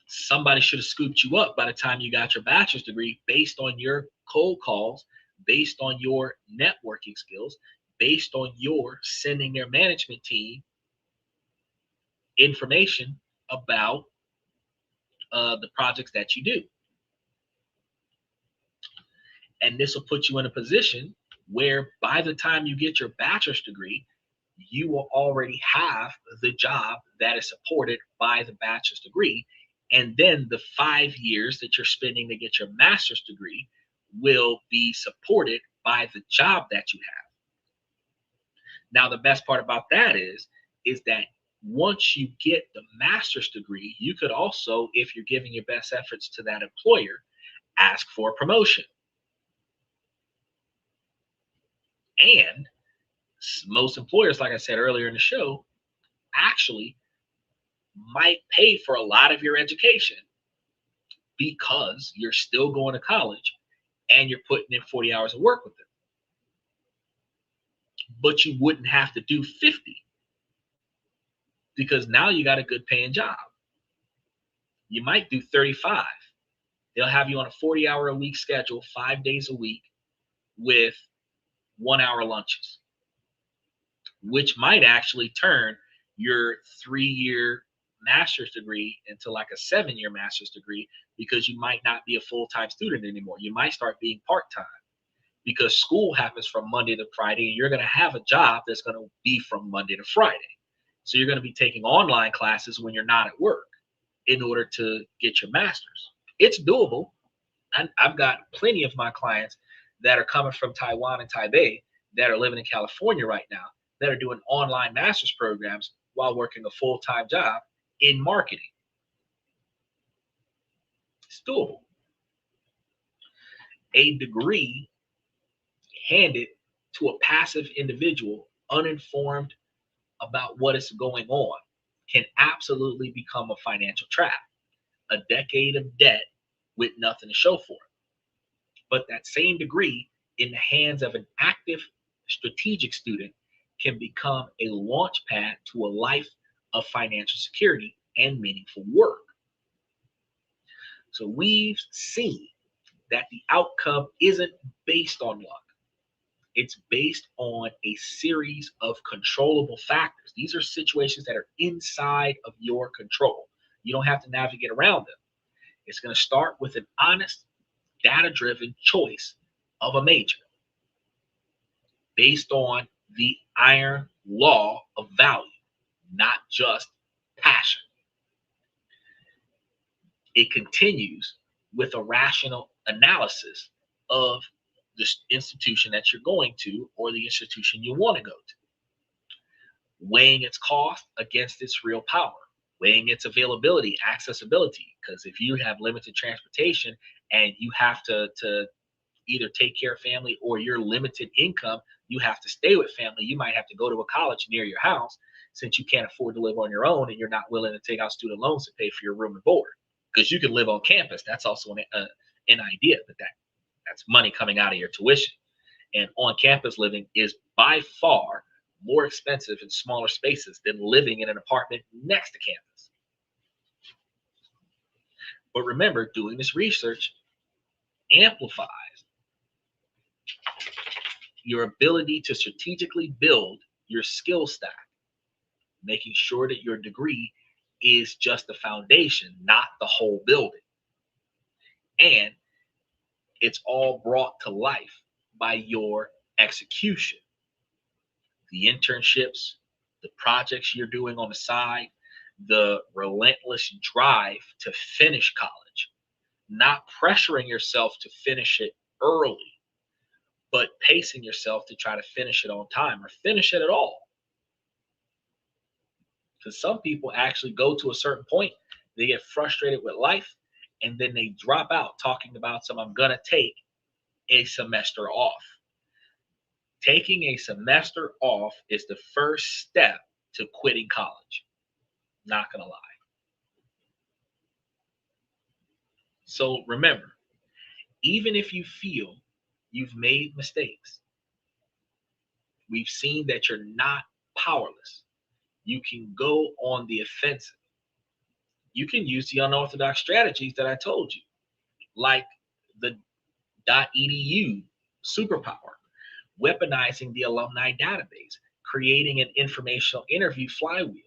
Somebody should have scooped you up by the time you got your bachelor's degree based on your cold calls, based on your networking skills, based on your sending their management team information about the projects that you do. And this will put you in a position where by the time you get your bachelor's degree, you will already have the job that is supported by the bachelor's degree. And then the 5 years that you're spending to get your master's degree will be supported by the job that you have. Now, the best part about that is that once you get the master's degree, you could also, if you're giving your best efforts to that employer, ask for a promotion. And most employers, like I said earlier in the show, actually might pay for a lot of your education because you're still going to college and you're putting in 40 hours of work with them. But you wouldn't have to do 50 because now you got a good paying job. You might do 35. They'll have you on a 40-hour-a-week schedule, 5 days a week, with 1 hour lunches, which might actually turn your 3-year master's degree into like a 7-year master's degree, because you might not be a full-time student anymore. You might start being part-time, because school happens from Monday to Friday, and you're going to have a job that's going to be from Monday to Friday. So you're going to be taking online classes when you're not at work in order to get your master's. It's doable. I've got plenty of my clients that are coming from Taiwan and Taipei that are living in California right now that are doing online master's programs while working a full-time job in marketing. It's doable. A degree handed to a passive individual, uninformed about what is going on, can absolutely become a financial trap, a decade of debt with nothing to show for it. But that same degree in the hands of an active strategic student can become a launch pad to a life of financial security and meaningful work. So we've seen that the outcome isn't based on luck. It's based on a series of controllable factors. These are situations that are inside of your control. You don't have to navigate around them. It's going to start with an honest, data-driven choice of a major based on the iron law of value, not just passion. It continues with a rational analysis of the institution that you're going to or the institution you want to go to, weighing its cost against its real power, weighing its availability, accessibility. Because if you have limited transportation and you have to either take care of family, or your limited income, you have to stay with family, you might have to go to a college near your house since you can't afford to live on your own and you're not willing to take out student loans to pay for your room and board. Because you can live on campus. That's also an idea, but that's money coming out of your tuition. And on campus living is by far more expensive in smaller spaces than living in an apartment next to campus. But remember, doing this research amplifies your ability to strategically build your skill stack, making sure that your degree is just the foundation, not the whole building. And it's all brought to life by your execution. The internships, the projects you're doing on the side, the relentless drive to finish college, not pressuring yourself to finish it early, but pacing yourself to try to finish it on time or finish it at all. Because some people actually go to a certain point, they get frustrated with life, and then they drop out talking about I'm going to take a semester off. Taking a semester off is the first step to quitting college. Not going to lie. So remember, even if you feel you've made mistakes, we've seen that you're not powerless. You can go on the offensive. You can use the unorthodox strategies that I told you, like the .edu superpower, weaponizing the alumni database, creating an informational interview flywheel,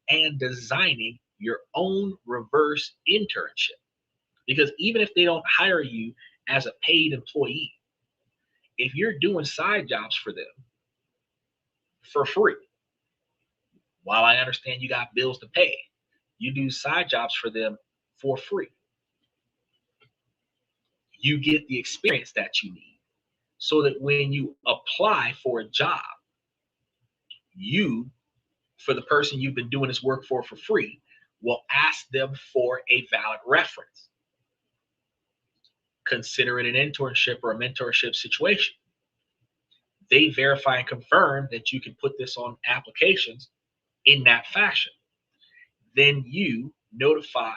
and designing your own reverse internship. Because even if they don't hire you as a paid employee, if you're doing side jobs for them for free, while I understand you got bills to pay, you do side jobs for them for free. You get the experience that you need so that when you apply for a job, you, for the person you've been doing this work for free, will ask them for a valid reference. Consider it an internship or a mentorship situation. They verify and confirm that you can put this on applications in that fashion. Then you notify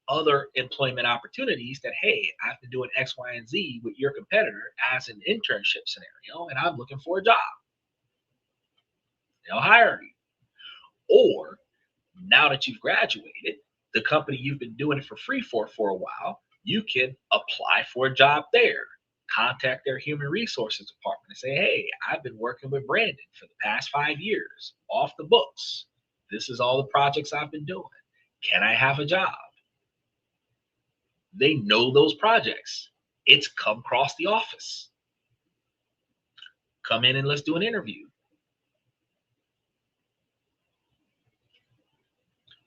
other employment opportunities that, hey, I've been doing X, Y, and Z with your competitor as an internship scenario, and I'm looking for a job. They'll hire you. Or now that you've graduated, the company you've been doing it for free for a while, you can apply for a job there. Contact their human resources department and say, hey, I've been working with Brandon for the past 5 years off the books. This is all the projects I've been doing. Can I have a job? They know those projects. It's come across the office. Come in and let's do an interview.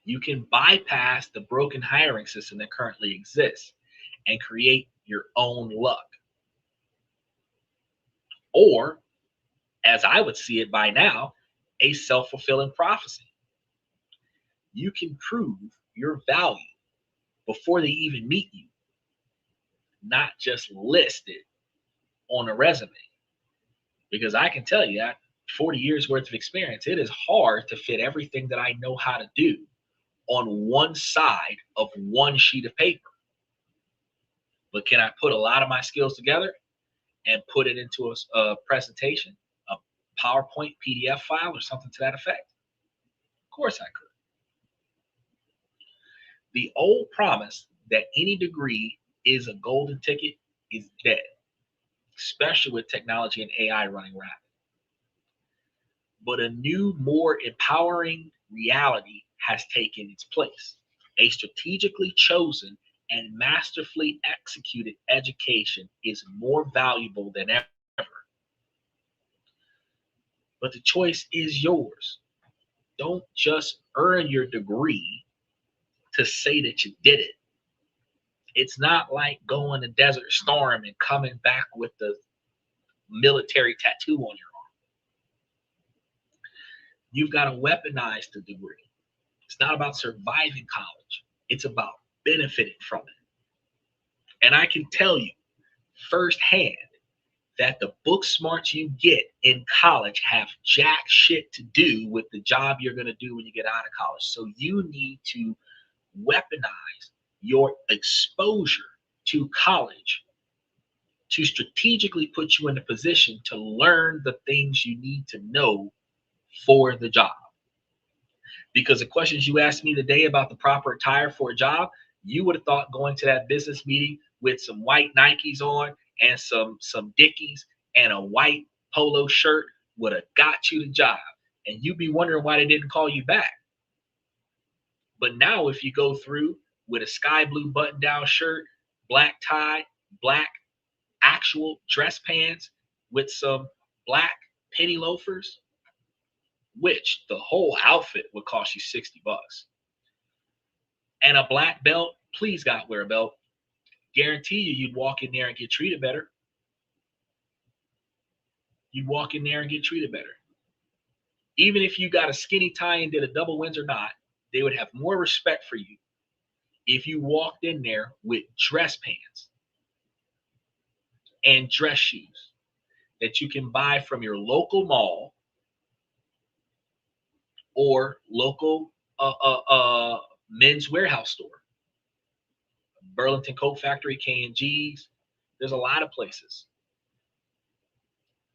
You can bypass the broken hiring system that currently exists and create your own luck. Or, as I would see it by now, a self-fulfilling prophecy. You can prove your value before they even meet you, not just list it on a resume. Because I can tell you that 40 years worth of experience, it is hard to fit everything that I know how to do on one side of one sheet of paper. But can I put a lot of my skills together and put it into a presentation, a PowerPoint PDF file or something to that effect? Of course I could. The old promise that any degree is a golden ticket is dead, especially with technology and AI running rapid. But a new, more empowering reality has taken its place. A strategically chosen and masterfully executed education is more valuable than ever. But the choice is yours. Don't just earn your degree to say that you did it. It's not like going to Desert Storm and coming back with the military tattoo on your arm. You've got to weaponize the degree. It's not about surviving college. It's about benefiting from it. And I can tell you firsthand that the book smarts you get in college have jack shit to do with the job you're going to do when you get out of college. So you need to weaponize your exposure to college to strategically put you in a position to learn the things you need to know for the job. Because the questions you asked me today about the proper attire for a job, you would have thought going to that business meeting with some white Nikes on and some Dickies and a white polo shirt would have got you the job. And you'd be wondering why they didn't call you back. But now if you go through with a sky blue button-down shirt, black tie, black actual dress pants with some black penny loafers, which the whole outfit would cost you $60, and a black belt, please God, wear a belt. Guarantee you'd walk in there and get treated better. You'd walk in there and get treated better. Even if you got a skinny tie and did a double Windsor knot, they would have more respect for you if you walked in there with dress pants and dress shoes that you can buy from your local mall or local men's warehouse store. Burlington Coat Factory, K&G's. There's a lot of places.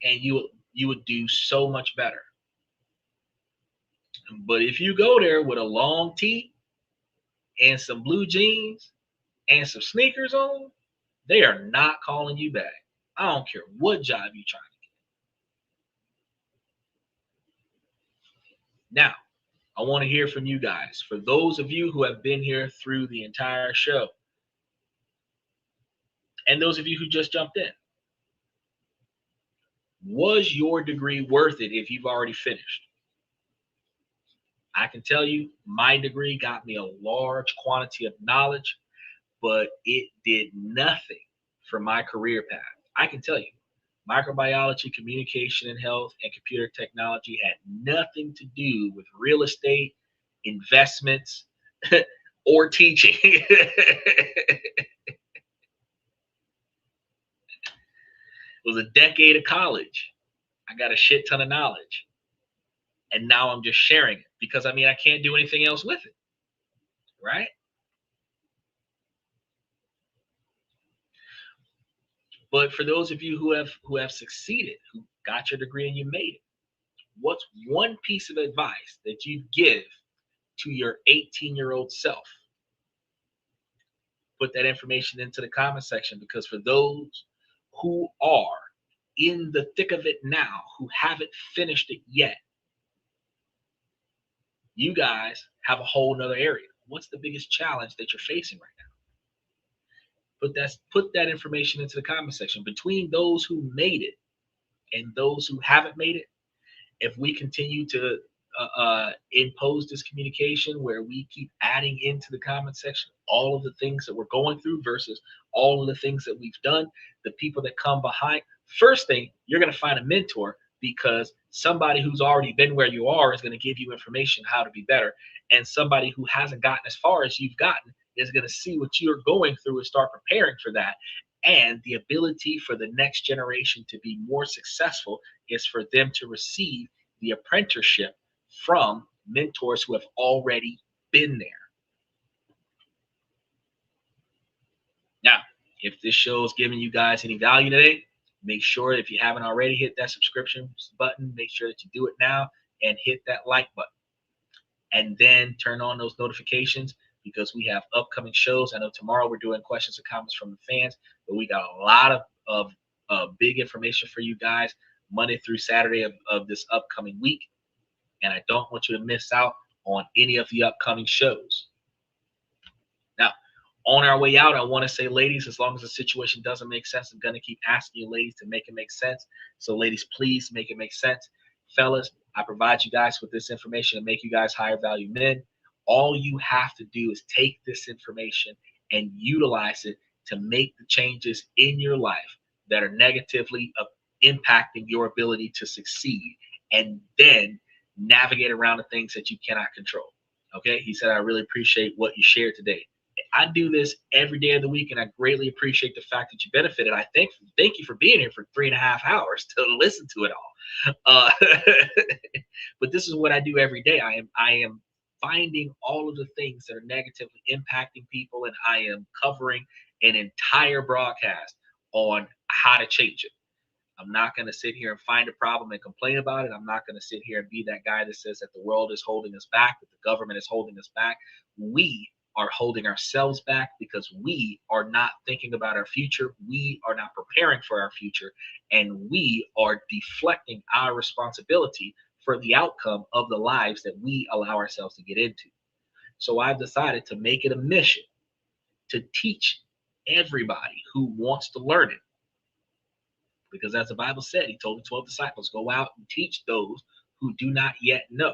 And you would do so much better. But if you go there with a long tee and some blue jeans and some sneakers on, they are not calling you back. I don't care what job you're trying to get. Now, I want to hear from you guys. For those of you who have been here through the entire show, and those of you who just jumped in, was your degree worth it if you've already finished? I can tell you my degree got me a large quantity of knowledge, but it did nothing for my career path. I can tell you, microbiology, communication and health, and computer technology had nothing to do with real estate, investments, or teaching. It was a decade of college. I got a shit ton of knowledge. And now I'm just sharing it because I can't do anything else with it. Right? But for those of you who have succeeded, who got your degree and you made it, what's one piece of advice that you'd give to your 18-year-old self? Put that information into the comment section, because for those who are in the thick of it now, who haven't finished it yet, you guys have a whole nother area. What's the biggest challenge that you're facing right now? Put that information into the comment section. Between those who made it and those who haven't made it, if we continue to impose this communication where we keep adding into the comment section all of the things that we're going through versus all of the things that we've done, the people that come behind, first thing, you're going to find a mentor, because somebody who's already been where you are is going to give you information how to be better. And somebody who hasn't gotten as far as you've gotten is going to see what you're going through and start preparing for that. And the ability for the next generation to be more successful is for them to receive the apprenticeship from mentors who have already been there. Now, if this show is giving you guys any value today, make sure, if you haven't already, hit that subscription button. Make sure that you do it now and hit that like button. And then turn on those notifications, because we have upcoming shows. I know tomorrow we're doing questions and comments from the fans, but we got a lot of big information for you guys Monday through Saturday of this upcoming week. And I don't want you to miss out on any of the upcoming shows. Now, on our way out, I want to say, ladies, as long as the situation doesn't make sense, I'm going to keep asking you, ladies, to make it make sense. So, ladies, please make it make sense. Fellas, I provide you guys with this information to make you guys higher value men. All you have to do is take this information and utilize it to make the changes in your life that are negatively impacting your ability to succeed, and then navigate around the things that you cannot control. Okay? He said, I really appreciate what you shared today. I do this every day of the week, and I greatly appreciate the fact that you benefited. I thank you for being here for 3.5 hours to listen to it all. But this is what I do every day. I am finding all of the things that are negatively impacting people, and I am covering an entire broadcast on how to change it. I'm not going to sit here and find a problem and complain about it. I'm not going to sit here and be that guy that says that the world is holding us back, that the government is holding us back. We are holding ourselves back because we are not thinking about our future. We are not preparing for our future, and we are deflecting our responsibility for the outcome of the lives that we allow ourselves to get into. So I've decided to make it a mission to teach everybody who wants to learn it. Because as the Bible said, he told the 12 disciples, go out and teach those who do not yet know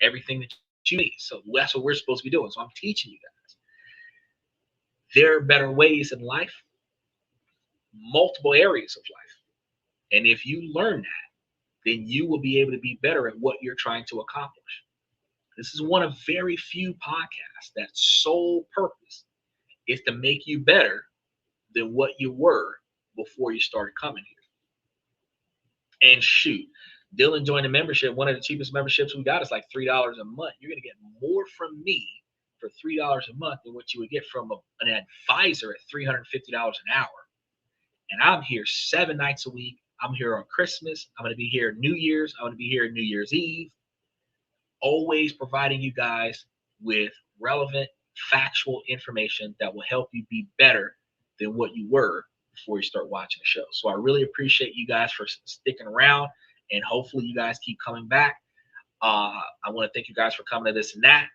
everything that you need. So that's what we're supposed to be doing. So I'm teaching you guys. There are better ways in life, multiple areas of life. And if you learn that, then you will be able to be better at what you're trying to accomplish. This is one of very few podcasts that sole purpose is to make you better than what you were before you started coming here. And shoot, Dylan joined a membership. One of the cheapest memberships we got is like $3 a month. You're going to get more from me for $3 a month than what you would get from an advisor at $350 an hour. And I'm here 7 nights a week. I'm here on Christmas. I'm going to be here New Year's. I'm going to be here New Year's Eve. Always providing you guys with relevant, factual information that will help you be better than what you were before you start watching the show. So I really appreciate you guys for sticking around, and hopefully you guys keep coming back. I want to thank you guys for coming to this and that.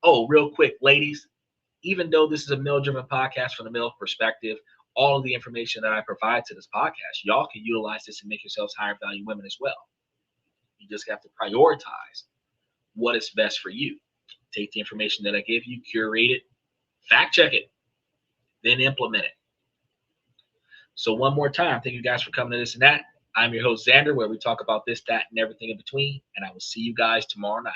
Oh, real quick, ladies, even though this is a male-driven podcast from the male perspective, all of the information that I provide to this podcast, y'all can utilize this and make yourselves higher value women as well. You just have to prioritize what is best for you. Take the information that I give you, curate it, fact check it, then implement it. So one more time, thank you guys for coming to this and that. I'm your host, Xander, where we talk about this, that, and everything in between. And I will see you guys tomorrow night.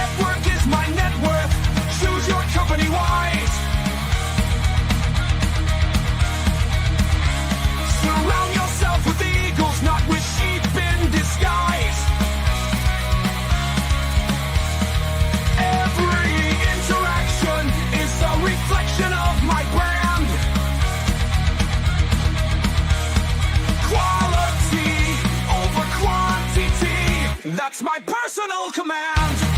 network is my net worth. Choose your company wise. Surround yourself with eagles, not with sheep in disguise. Every interaction is a reflection of my brand. Quality over quantity, that's my personal command.